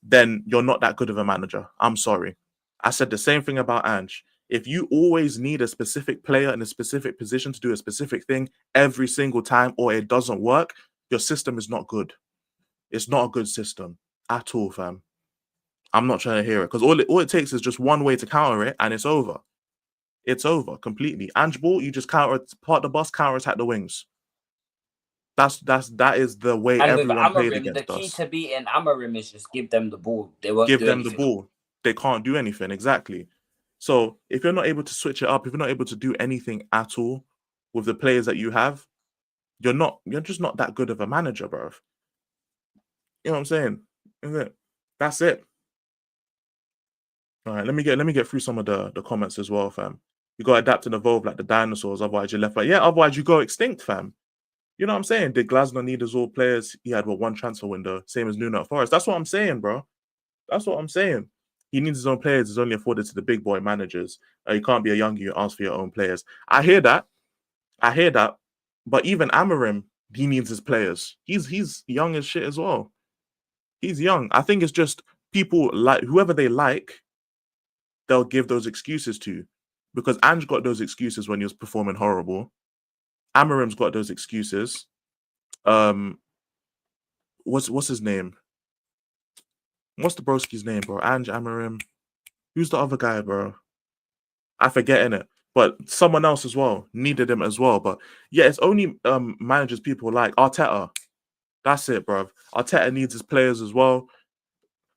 then you're not that good of a manager. I'm sorry. I said the same thing about Ange. If you always need a specific player in a specific position to do a specific thing every single time or it doesn't work, your system is not good. It's not a good system at all, fam. I'm not trying to hear it because all it takes is just one way to counter it and it's over. It's over completely. Ange ball, you just part the bus, counter attack the wings. That is the way And everyone with played Amorim, the against key us. to beating Amorim is just give them the ball. They won't Give do them anything. the ball. They can't do anything. Exactly. So if you're not able to switch it up, if you're not able to do anything at all with the players that you have, you're just not that good of a manager, bro. You know what I'm saying? Isn't it? That's it. All right, let me get through some of the comments as well, fam. You got to adapt and evolve like the dinosaurs, otherwise you're left like, yeah, otherwise you go extinct, fam. You know what I'm saying? Did Glasner need his all players? He had one transfer window, same as Nuno at Forest. That's what I'm saying, bro. That's what I'm saying. He needs his own players. It's only afforded to the big boy managers. You can't be a young you ask for your own players. I hear that. But even Amorim, he needs his players. He's young as shit as well. He's young. I think it's just people like whoever they like, they'll give those excuses to. Because Ange got those excuses when he was performing horrible. Amorim's got those excuses. What's his name? What's the broski's name, bro? Ange, Amorim. Who's the other guy, bro? I forget it. But someone else as well needed him as well. But yeah, it's only managers people like Arteta. That's it, bro. Arteta needs his players as well,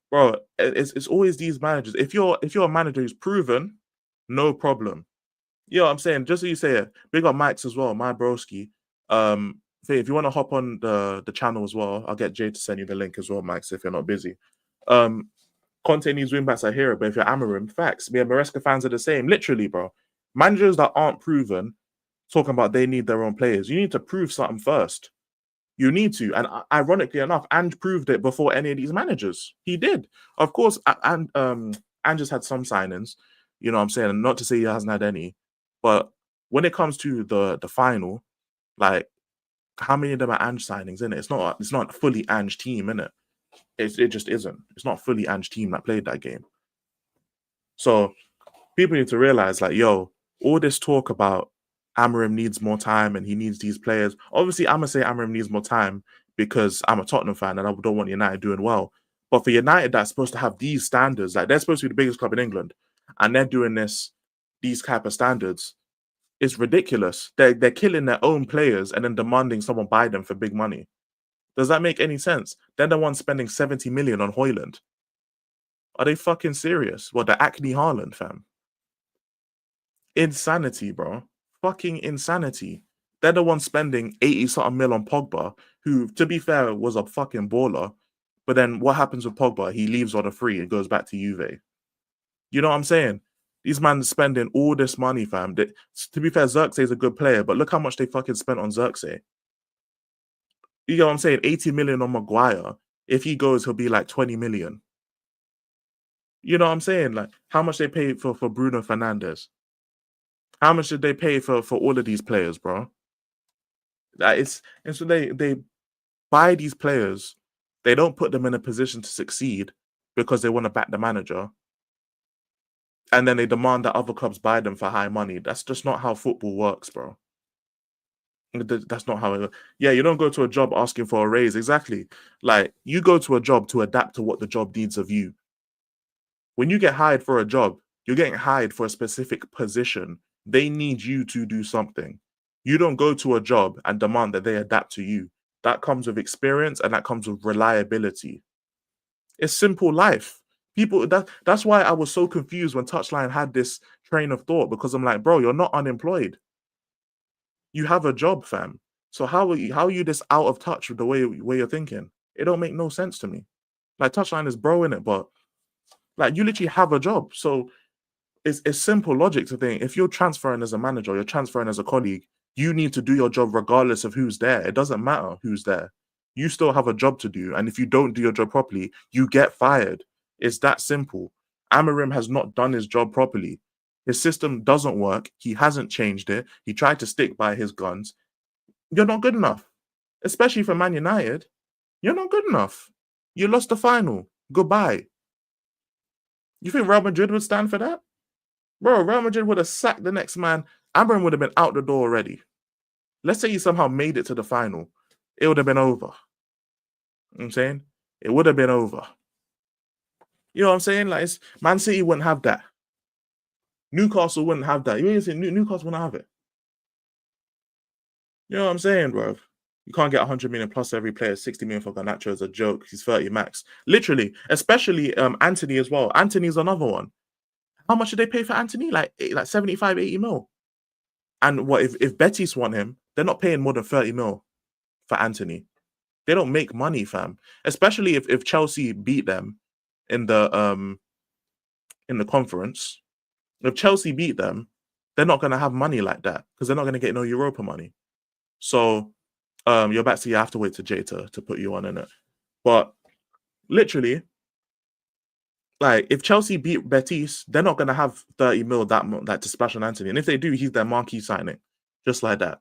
bro. It's always these managers. If you're a manager who's proven, no problem. You know what I'm saying? Just so you say it. Big up Mike's as well, my broski. If you want to hop on the channel as well, I'll get Jay to send you the link as well, Mike's, if you're not busy. Conte needs wing backs, I hear it, but if you're Amorim, facts. Me and Maresca fans are the same. Literally, bro. Managers that aren't proven, talking about they need their own players. You need to prove something first. You need to. And ironically enough, Ange proved it before any of these managers. He did. Of course, and Ange has had some signings, you know what I'm saying? And not to say he hasn't had any. But when it comes to the final, like, how many of them are Ange signings, innit? It's not a fully Ange team, innit? It just isn't. It's not fully Ange team that played that game. So people need to realize, like, yo, all this talk about Amorim needs more time and he needs these players. Obviously, I'm gonna say Amorim needs more time because I'm a Tottenham fan and I don't want United doing well. But for United, that's supposed to have these standards, like they're supposed to be the biggest club in England, and they're doing this these type of standards is ridiculous. They're killing their own players and then demanding someone buy them for big money. Does that make any sense? They're the ones spending 70 million on Hoyland. Are they fucking serious? What, the Acne Haaland, fam? Insanity, bro. Fucking insanity. They're the ones spending 80-something mil on Pogba, who, to be fair, was a fucking baller. But then what happens with Pogba? He leaves on a free and goes back to Juve. You know what I'm saying? These men spending all this money, fam. To be fair, Xerxes is a good player, but look how much they fucking spent on Xerxes. You know what I'm saying? 80 million on Maguire. If he goes, he'll be like 20 million. You know what I'm saying? Like, how much they paid for Bruno Fernandes? How much did they pay for all of these players, bro? And so they buy these players. They don't put them in a position to succeed because they want to back the manager. And then they demand that other clubs buy them for high money. That's just not how football works, bro. That's not how it works. Yeah, you don't go to a job asking for a raise. Exactly. Like, you go to a job to adapt to what the job needs of you. When you get hired for a job, you're getting hired for a specific position. They need you to do something. You don't go to a job and demand that they adapt to you. That comes with experience and that comes with reliability. It's simple life. People, that's why I was so confused when Touchline had this train of thought, because I'm like, bro, you're not unemployed. You have a job, fam. So how are you this out of touch with the way you're thinking? It don't make no sense to me. Like, Touchline is bro in it, but like, you literally have a job. So it's simple logic to think, if you're transferring as a manager, you're transferring as a colleague, you need to do your job regardless of who's there. It doesn't matter who's there. You still have a job to do. And if you don't do your job properly, you get fired. It's that simple. Amorim has not done his job properly. His system doesn't work. He hasn't changed it. He tried to stick by his guns. You're not good enough. Especially for Man United. You're not good enough. You lost the final. Goodbye. You think Real Madrid would stand for that? Bro, Real Madrid would have sacked the next man. Amorim would have been out the door already. Let's say he somehow made it to the final. It would have been over. You know what I'm saying? It would have been over. You know what I'm saying? Like, Man City wouldn't have that. Newcastle wouldn't have that. You mean Newcastle wouldn't have it? You know what I'm saying, bro? You can't get 100 million plus every player. 60 million for Garnacho is a joke. He's 30 max. Literally. Especially Anthony as well. Anthony's another one. How much did they pay for Anthony? Like 75, 80 mil. And what if Betis want him, they're not paying more than 30 mil for Anthony. They don't make money, fam. Especially if Chelsea beat them in the conference. If Chelsea beat them, they're not gonna have money like that because they're not gonna get no Europa money. So you're back to you have to wait to Jay to put you on in it. But literally, like, if Chelsea beat Betis, they're not gonna have 30 mil that to splash on Anthony. And if they do, he's their marquee signing, just like that.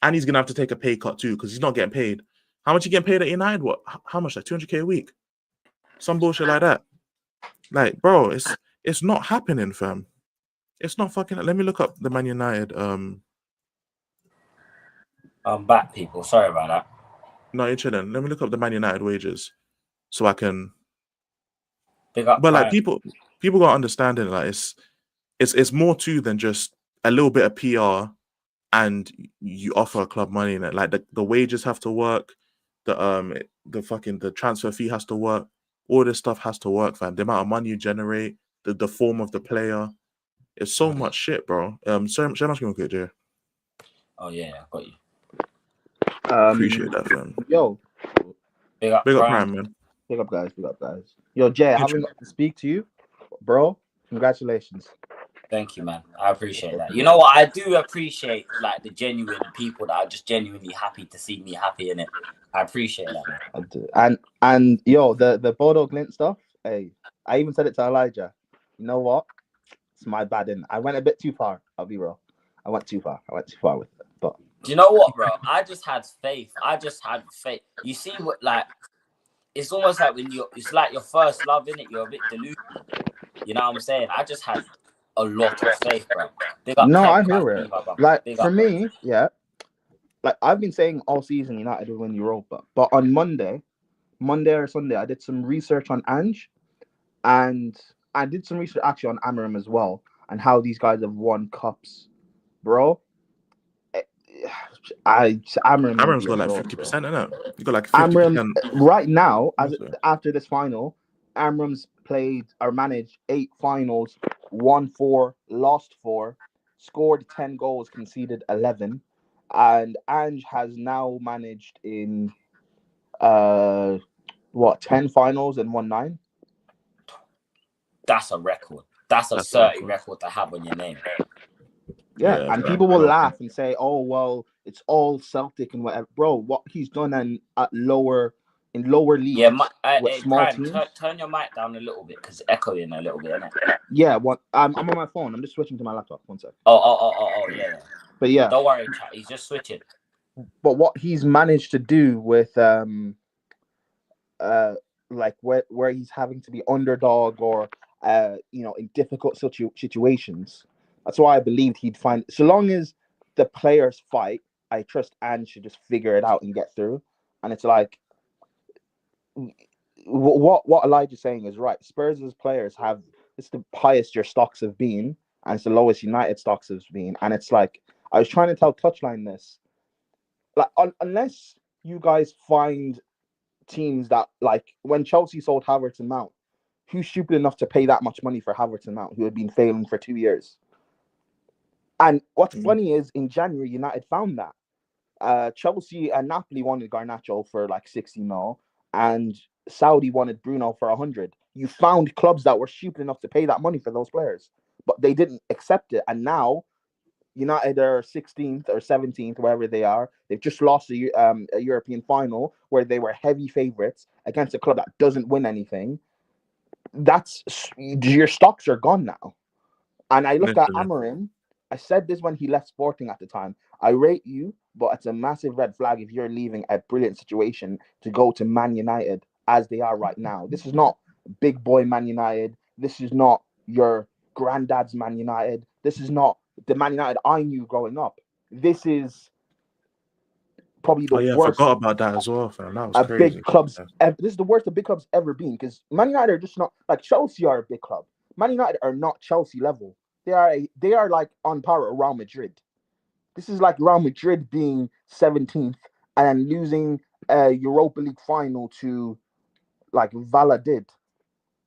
And he's gonna have to take a pay cut too because he's not getting paid. How much you getting paid at United? What? How much? Like 200k a week? Some bullshit like that. Like, bro, it's not happening, fam. It's not fucking. Let me look up the Man United. I'm back, people. Sorry about that. No, you're chilling. Let me look up the Man United wages so I can. Big up. But like, people gotta understand it. Like, it's more too than just a little bit of PR and you offer a club money in it. Like, the wages have to work. The transfer fee has to work. All this stuff has to work, fam. The amount of money you generate, the form of the player. It's so much shit, bro. So much quick, Jay. Oh yeah, I got you. Appreciate that, fam. Yo. Big up Prime, man. Big up, guys. Yo, Jay, I haven't got to speak to you, bro. Congratulations. Thank you, man. I appreciate that. You know what? I do appreciate, like, the genuine people that are just genuinely happy to see me happy in it. I appreciate that, man. I do. And yo, the Bodo Glint stuff. Hey, I even said it to Elijah. You know what? It's my bad. I went a bit too far. I'll be real. I went too far with it. But do you know what, bro? I just had faith. You see what, like, it's almost like it's like your first love, innit? You're a bit delusional. You know what I'm saying? I just had a lot of faith, bro. No, I hear it. Like, for me, yeah. Like, I've been saying all season United will win Europa. But on Monday or Sunday, I did some research on Ange. And I did some research actually on Amorim as well. and how these guys have won cups, bro. Amram will Amram's be a got like fraud, bro. 50%, innit? You got like Amram 50%. right now, That's it. after this final, Amram's played or managed 8 finals, won 4, lost 4, scored 10 goals, conceded 11, and Ange has now managed in 10 finals and won 9. That's a record. That's a That's a certain record. record to have on your name. Yeah, Yeah, and bro. people will Okay. laugh and say, "Oh, well, it's all Celtic and whatever." Bro, what he's done in lower leagues Yeah, with hey, small Prime, teams. turn your mic down a little bit because it's echoing a little bit, isn't it? Yeah, I'm on my phone. I'm just switching to my laptop. 1 sec. Oh, yeah. But yeah, Don't worry, chat. He's just switching. but what he's managed to do with like where he's having to be underdog or in difficult situations. That's why I believed he'd find, so long as the players fight, I trust Ange should just figure it out and get through. And it's like what Elijah's saying is right. Spurs' players have, it's the highest your stocks have been, and it's the lowest United stocks have been. And it's like, I was trying to tell Touchline this, like unless you guys find teams that, like when Chelsea sold Havertz and Mount, who's stupid enough to pay that much money for Havertz and Mount, who had been failing for 2 years? And what's funny is in January, United found that. Chelsea and Napoli wanted Garnacho for like 60 mil, and Saudi wanted Bruno for 100. You found clubs that were stupid enough to pay that money for those players, but they didn't accept it. And now United are 16th or 17th, wherever they are. They've just lost a European final where they were heavy favorites against a club that doesn't win anything. That's, your stocks are gone now. And I look at Amorim. I said this when he left Sporting at the time. I rate you, but it's a massive red flag if you're leaving a brilliant situation to go to Man United as they are right now. This is not big boy Man United. This is not your granddad's Man United. This is not the Man United I knew growing up. This is probably the I worst. forgot about that as well, fam. That was A crazy. big clubs. This is the worst the big clubs ever been, because Man United are just not like Chelsea are a big club. Man United are not Chelsea level. They are like on par with Real Madrid. This is like Real Madrid being 17th and losing a Europa League final to like Valladolid,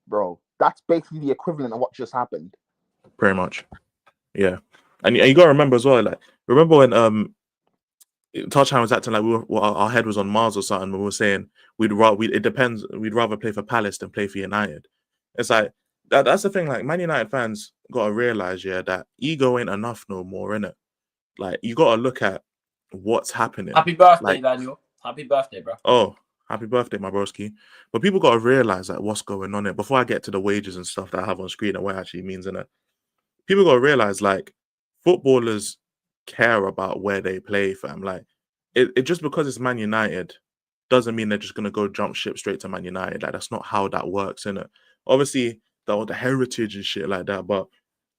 bro. That's basically the equivalent of what just happened. Pretty much. Yeah. And you gotta remember as well, like, remember when Touchdown was acting like our head was on Mars or something, we were saying it depends, we'd rather play for Palace than play for United. It's like that's the thing, like Man United fans gotta realise, yeah, that ego ain't enough no more, innit? Like, you gotta look at what's happening. Happy birthday, like, Daniel. Happy birthday, bro. Oh, happy birthday, my broski. But people gotta realise like what's going on here. Before I get to the wages and stuff that I have on screen and what it actually means, innit? People gotta realise like footballers care about where they play, fam. Like it just because it's Man United doesn't mean they're just gonna go jump ship straight to Man United. Like, that's not how that works, innit? Obviously, the heritage and shit like that, but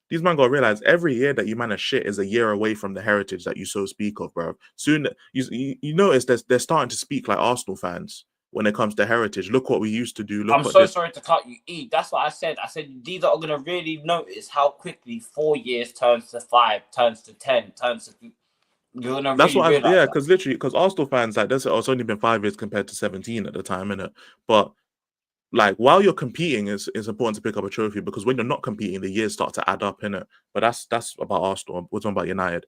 these man gotta realize every year that you man are shit is a year away from the heritage that you so speak of, bro. Soon you notice they're starting to speak like Arsenal fans when it comes to heritage. Look what we used to do. Look I'm what so this. sorry to cut you. That's what I said. I said these are going to really notice how quickly 4 years turns to 5, turns to 10, turns to. You're gonna That's really what realize. because Arsenal fans like this. It's only been 5 years compared to 17 at the time, innit? But like, while you're competing, it's important to pick up a trophy, because when you're not competing, the years start to add up, innit? But that's about Arsenal. We're talking about United.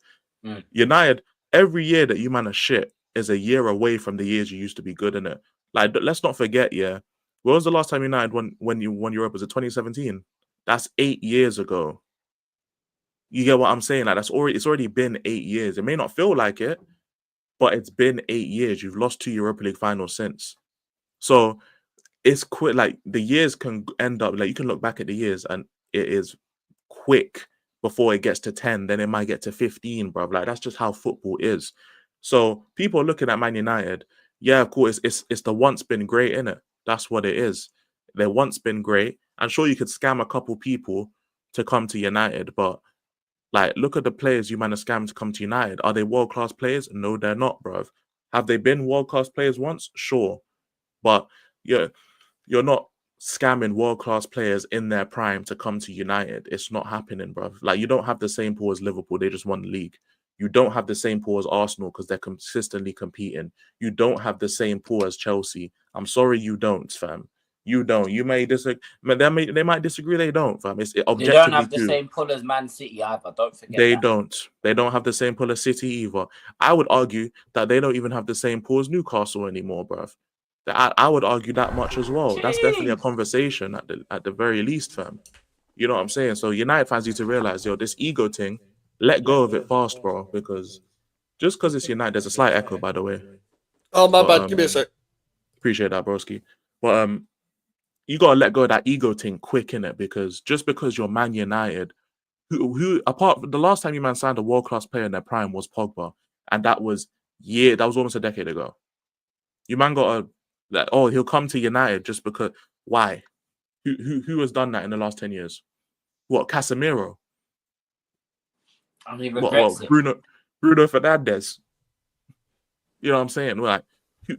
United, every year that you man are shit is a year away from the years you used to be good, innit? Like, let's not forget, yeah. When was the last time United won Europe? Was it 2017? That's 8 years ago. You get what I'm saying? Like, it's already been 8 years. It may not feel like it, but it's been 8 years. You've lost 2 Europa League finals since. So it's quick. Like, the years can end up, like, you can look back at the years and it is quick before it gets to 10, then it might get to 15, bro. Like, that's just how football is. So people are looking at Man United. Yeah, of course, it's the once been great, innit? That's what it is. They're once been great. I'm sure you could scam a couple people to come to United, but like, look at the players you man have scammed to come to United. Are they world-class players? No, they're not, bro. Have they been world-class players once? Sure. But yeah, you're not scamming world-class players in their prime to come to United. It's not happening, bro. Like, you don't have the same pool as Liverpool. They just won the league. You don't have the same pool as Arsenal because they're consistently competing. You don't have the same pool as Chelsea. I'm sorry, you don't, fam. You don't. You may disagree. They might disagree. They don't, fam. It's They objectively don't have the true. same pull as Man City either. Don't forget They that. don't. They don't have the same pull as City either. I would argue that they don't even have the same pull as Newcastle anymore, bruv. I would argue that much as well. Jeez. That's definitely a conversation at the very least, fam. You know what I'm saying? So United fans need to realize, yo, this ego thing, let go of it fast, bro. Because just because it's United, there's a slight echo, by the way. Oh, my bad. Give me a sec. Appreciate that, broski. But you gotta let go of that ego thing quick, innit? Because just because you're Man United, who apart from the last time you man signed a world-class player in their prime was Pogba, and that was almost a decade ago. You man got he'll come to United just because. Why? Who has done that in the last 10 years? What, Casemiro? And he regrets it. Bruno Fernandes? You know what I'm saying? Like,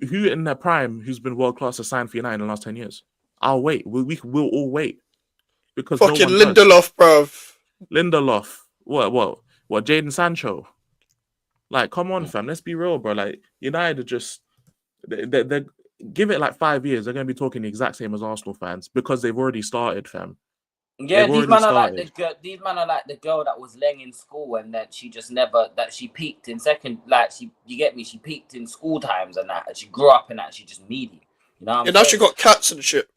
who in their prime who's been world-class has signed for United in the last 10 years? I'll wait. We'll all wait. Because fucking no one Lindelof, bruv. Lindelof. What? Jadon Sancho? Like, come on, fam. Let's be real, bro. Like, United are just they give it like 5 years. They're gonna be talking the exact same as Arsenal fans because they've already started, fam. Yeah, these men are like the girl that was laying in school and that she just never she peaked in second. Like, you get me? She peaked in school times and that, and she grew up in that. She just needy. You know what I'm saying? Now she got cats and shit.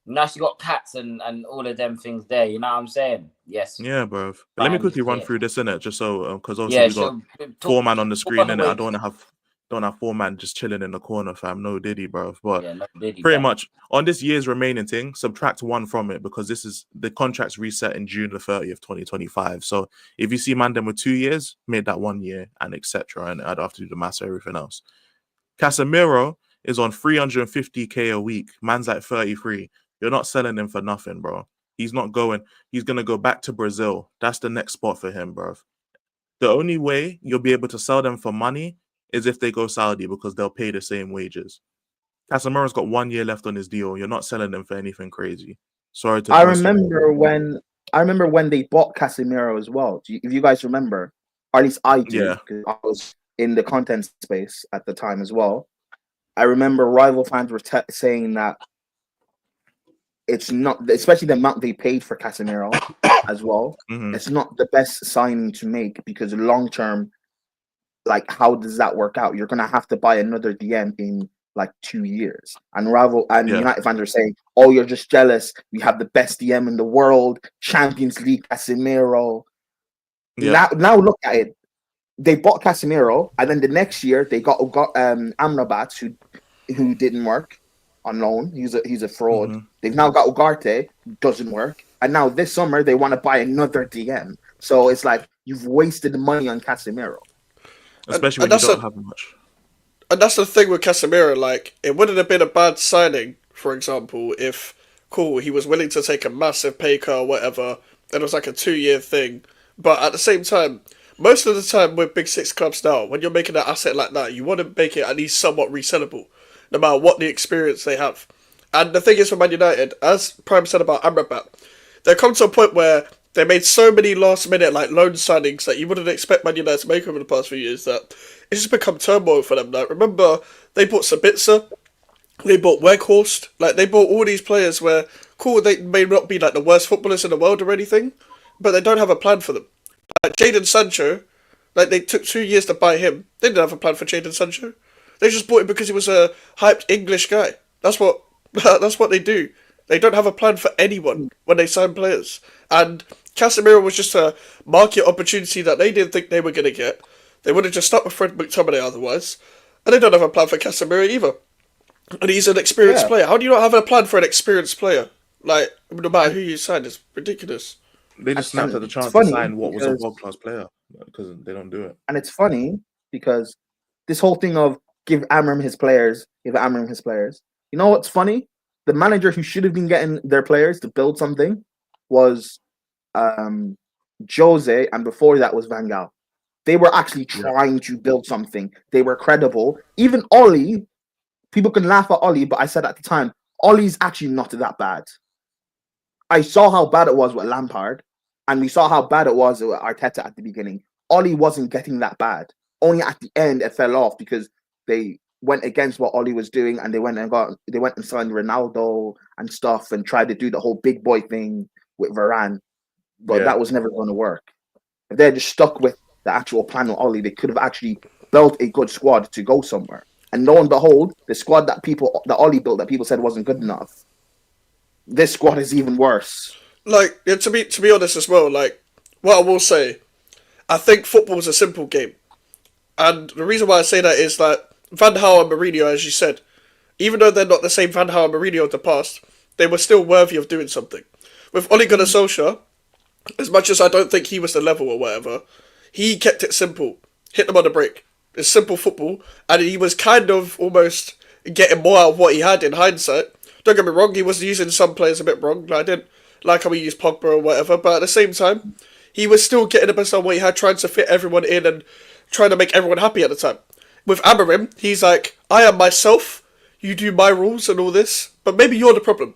Now she got cats and all of them things there. You know what I'm saying? Yes. Yeah, bro. But let me quickly run through this, innit? Just so, because obviously we got four man on the screen, innit? I don't have four man just chilling in the corner, fam. No Diddy, bro. But yeah, no Diddy, pretty much on this year's remaining thing, subtract 1 from it because this is the contract's reset in June the 30th, 2025. So if you see Mandem with 2 years, made that 1 year and etc. And I'd have to do the maths for everything else. Casemiro is on 350k a week. Man's like 33. You're not selling him for nothing, bro. He's not going. He's going to go back to Brazil. That's the next spot for him, bro. The only way you'll be able to sell them for money is if they go Saudi because they'll pay the same wages. Casemiro's got 1 year left on his deal. You're not selling them for anything crazy. Sorry to. I remember when they bought Casemiro as well. If you guys remember, or at least I do, because I was in the content space at the time as well. I remember rival fans were saying that it's not, especially the amount they paid for Casemiro as well. Mm-hmm. It's not the best signing to make because long term, like, how does that work out? You're gonna have to buy another DM in like 2 years. And United fans are saying, "Oh, you're just jealous. We have the best DM in the world, Champions League Casemiro." Yeah. Now look at it. They bought Casemiro, and then the next year they got Amrabat, who didn't work on loan. He's a fraud. Mm-hmm. They've now got Ugarte, doesn't work, and now this summer they want to buy another DM. So it's like you've wasted the money on Casemiro, especially when you don't have much. And that's the thing with Casemiro. Like, it wouldn't have been a bad signing, for example, if he was willing to take a massive pay cut or whatever, and it was like a 2-year thing. But at the same time, most of the time with Big Six clubs now, when you're making an asset like that, you want to make it at least somewhat resellable, no matter what the experience they have. And the thing is for Man United, as Prime said about Amrabat, they come to a point where they made so many last-minute like loan signings that you wouldn't expect Man United to make over the past few years that it's just become turmoil for them. Like, remember, they bought Sabitzer, they bought Weghorst, like they bought all these players where, they may not be like the worst footballers in the world or anything, but they don't have a plan for them. Like Jadon Sancho, like they took 2 years to buy him. They didn't have a plan for Jadon Sancho. They just bought him because he was a hyped English guy. That's what they do. They don't have a plan for anyone when they sign players. And Casemiro was just a market opportunity that they didn't think they were going to get. They would have just stuck with Fred McTominay otherwise. And they don't have a plan for Casemiro either. And he's an experienced player. How do you not have a plan for an experienced player? Like, no matter who you sign, it's ridiculous. They just snapped at the chance to sign what was a world-class player because they don't do it. And it's funny because this whole thing of give Amram his players. You know what's funny? The manager who should have been getting their players to build something was Jose, and before that was Van Gaal. They were actually trying to build something. They were credible. Even Oli, people can laugh at Oli, but I said at the time, Ollie's actually not that bad. I saw how bad it was with Lampard, and we saw how bad it was with Arteta at the beginning. Ollie wasn't getting that bad. Only at the end it fell off because they went against what Ollie was doing, and they went and signed Ronaldo and stuff, and tried to do the whole big boy thing with Varane, but that was never going to work. If they had just stuck with the actual plan with Ollie, they could have actually built a good squad to go somewhere. And lo and behold, the squad that Ollie built that people said wasn't good enough, this squad is even worse. Like, yeah, to be honest as well, like, what I will say, I think football is a simple game. And the reason why I say that is that Van Gaal and Mourinho, as you said, even though they're not the same Van Gaal and Mourinho of the past, they were still worthy of doing something. With Ole Gunnar Solskjaer, as much as I don't think he was the level or whatever, he kept it simple. Hit them on the break. It's simple football. And he was kind of almost getting more out of what he had in hindsight. Don't get me wrong, he was using some players a bit wrong. I didn't like how he used Pogba or whatever, but at the same time, he was still getting the best out of what he had, trying to fit everyone in and trying to make everyone happy at the time. With Amorim, he's like, I am myself, you do my rules and all this, but maybe you're the problem.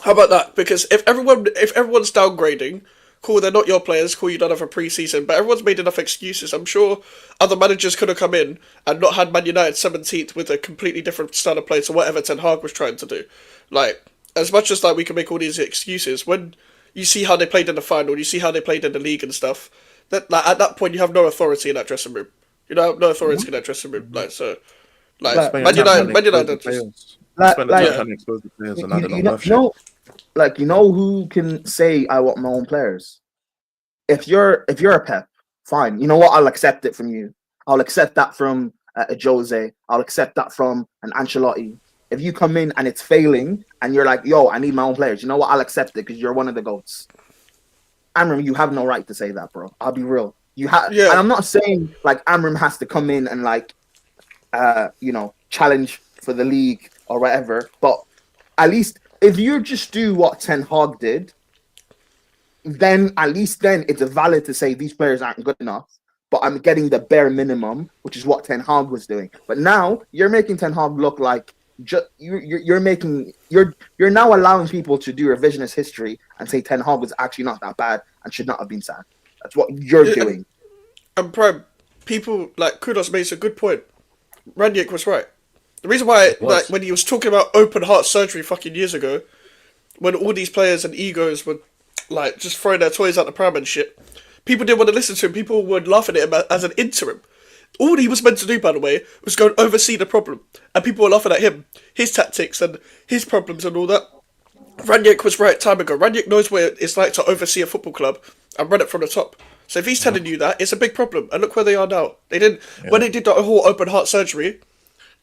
How about that? Because if everyone's downgrading, cool, they're not your players, cool, you don't have a pre-season, but everyone's made enough excuses. I'm sure other managers could have come in and not had Man United 17th with a completely different style of play to whatever Ten Hag was trying to do. Like, as much as like we can make all these excuses, when you see how they played in the final, you see how they played in the league and stuff, that like, at that point you have no authority in that dressing room. You don't have no authority in that dressing room. Like, so, like Man United just... expose the players and you know who can say I want my own players? If you're a Pep, fine. You know what? I'll accept it from you. I'll accept that from a Jose. I'll accept that from an Ancelotti. If you come in and it's failing and you're like, yo, I need my own players, you know what? I'll accept it because you're one of the GOATs. Amram, you have no right to say that, bro. I'll be real. And I'm not saying like Amram has to come in and like challenge for the league or whatever, but at least if you just do what Ten Hag did, then at least then it's valid to say these players aren't good enough, but I'm getting the bare minimum, which is what Ten Hag was doing. But now you're making Ten Hag look like you're now allowing people to do revisionist history and say Ten Hag was actually not that bad and should not have been sacked. That's what you're doing. And Prime, people like Kudos makes a good point. Ranić was right. The reason why, like, when he was talking about open heart surgery fucking years ago, when all these players and egos were like just throwing their toys out the pram and shit, people didn't want to listen to him. People were laughing at him as an interim. All he was meant to do, by the way, was go and oversee the problem, and people were laughing at him, his tactics and his problems and all that. Ranić was right time ago. Ranić knows what it's like to oversee a football club and run it from the top. So if he's telling you that, it's a big problem. And look where they are now. They didn't when they did the whole open heart surgery.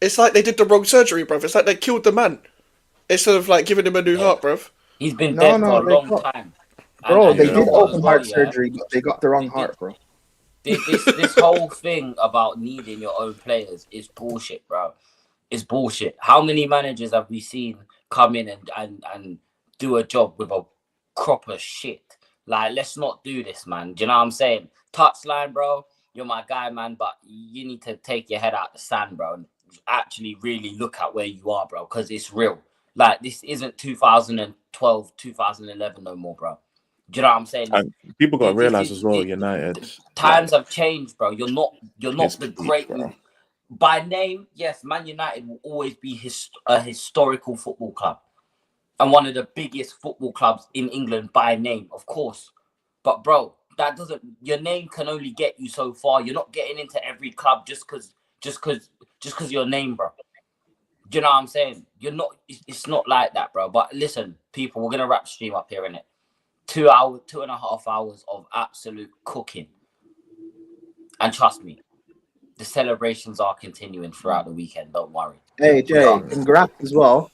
It's like they did the wrong surgery, bruv. It's like they killed the man instead of like giving him a new heart, bruv. He's been dead for a long time. Bro, they did open heart surgery, but they got the wrong heart, bro. This whole thing about needing your own players is bullshit, bro. It's bullshit. How many managers have we seen come in and do a job with a crop of shit? Like, let's not do this, man. Do you know what I'm saying? Touchline, bro. You're my guy, man, but you need to take your head out the sand, bro, and actually really look at where you are, bro, because it's real. Like, this isn't 2012, 2011 no more, bro. Do you know what I'm saying? And people got to realize as well, United. Times have changed, bro. You're not the great. By name, yes, Man United will always be a historical football club and one of the biggest football clubs in England by name, of course. But bro, that doesn't. Your name can only get you so far. You're not getting into every club just because your name, bro. Do you know what I'm saying? You're not. It's not like that, bro. But listen, people, we're gonna wrap stream up here, innit? 2.5 hours of absolute cooking, and trust me, the celebrations are continuing throughout the weekend. Don't worry. Hey Jay, congrats as well.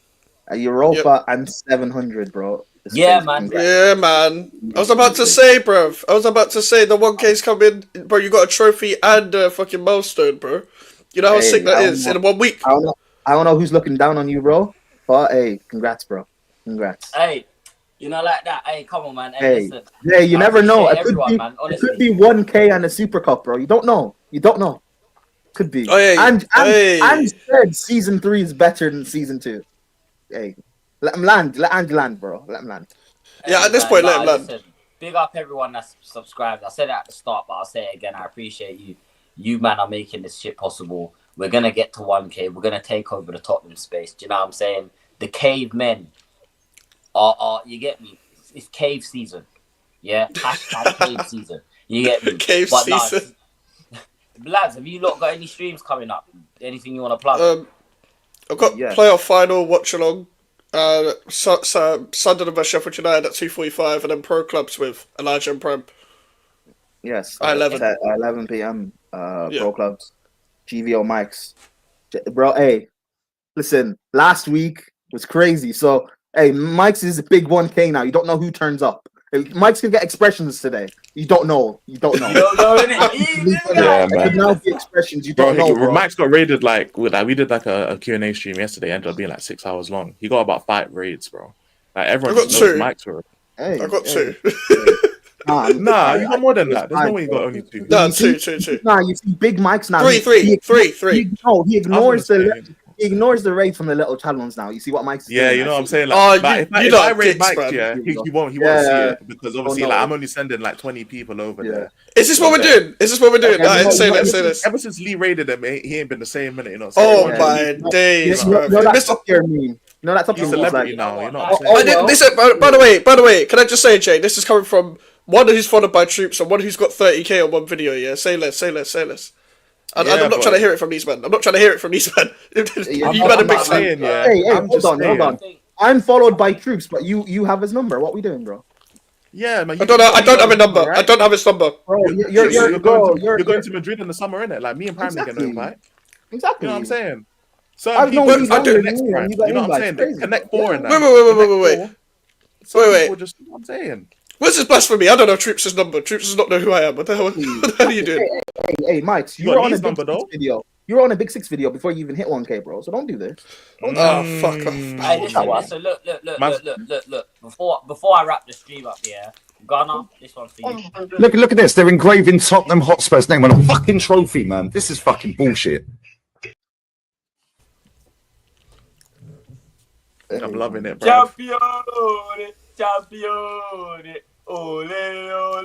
Europa and 700, bro. Yeah, man. Yeah, man. I was about to say, bro. The 1K's coming, bro. You got a trophy and a fucking milestone, bro. You know how sick that is in 1 week. I don't know who's looking down on you, bro. But hey, congrats, bro. Congrats. Hey, you know, like that. Hey, come on, man. Hey, listen. Hey, you never know. It could be 1K and a Super Cup, bro. You don't know. Could be. Oh, yeah. And said season 3 is better than season 2. Hey, Let him land. Let Andy land, bro. Let him land. Yeah, at this point, let him land. Listen, big up everyone that's subscribed. I said it at the start, but I'll say it again. I appreciate you. You, man, are making this shit possible. We're going to get to 1K. We're going to take over the Tottenham space. Do you know what I'm saying? The cavemen are you get me? It's cave season. Yeah? Hashtag cave season. You get me? Cave season. Lads, have you lot got any streams coming up? Anything you want to plug? I've got playoff final, watch along. Sunderland vs Sheffield United at 2:45, and then pro clubs with Elijah and Prem. Yes, at 11 p.m. Pro clubs, GVO mics, bro. Hey, listen, last week was crazy. So hey, Mike's is a big 1K now. You don't know who turns up. Mike's gonna get expressions today. You don't know. You don't know. You don't know, innit? Yeah, man. Now the expressions you don't know. Bro. Max got raided like we did like a Q&A stream yesterday. Ended up being like 6 hours long. He got about 5 raids, bro. Like everyone I got knows 2. Max for. Hey, I got 2. Nah, you got more than that. There's no way you got only 2. No, 2. Nah, you see big Mike's now. 3. He ignores the raid from the little channels now. You see what Mike's doing, you know what I'm saying? Like, if I raid Mike, he won't see it because obviously like I'm only sending like 20 people over there. Is this what we're doing? Say this. Ever since Lee raided him, he ain't been the same minute, you know. Oh my days, bro. That's up your meme. No, that's up your celebrity now. You know what I'm saying? Listen, by the way, can I just say, Jay, this is coming from one who's followed by troops and one who's got 30k on one video. Yeah, say less. I'm not trying to hear it from these men. You better big saying, Hey, hold on. I'm followed by troops, but you have his number. What we doing, bro? Yeah, man. I don't have a number. Right? I don't have his number. Bro, you're going to Madrid in the summer, innit? Like me and Prime get no invite. Exactly. You know what I'm saying? So I've known you do next time. You know what I'm saying? Connect 4 and that. Wait. Just what I'm saying. What's this blasphemy? I don't know Troops' number. Troops does not know who I am. What the hell are you doing? Hey, Mike, you were on a big number, video. You were on a big 6 video before you even hit 1K, bro. So don't do this. Fuck off. Hey, listen, look. Before I wrap the stream up here, Ghana, this one's for you. Look at this. They're engraving Tottenham Hotspur's name on a fucking trophy, man. This is fucking bullshit. I'm loving it, bro. Champion, ole, ole,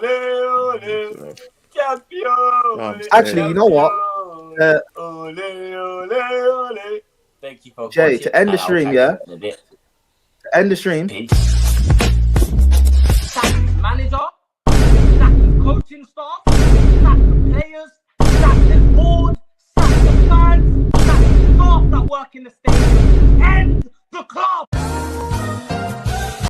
ole, champion. Actually, you know what? Thank you for Jay, to end the stream, To end the stream. Sack manager, sack the coaching staff, sack the players, sack the board, sack the fans, sack the staff that work in the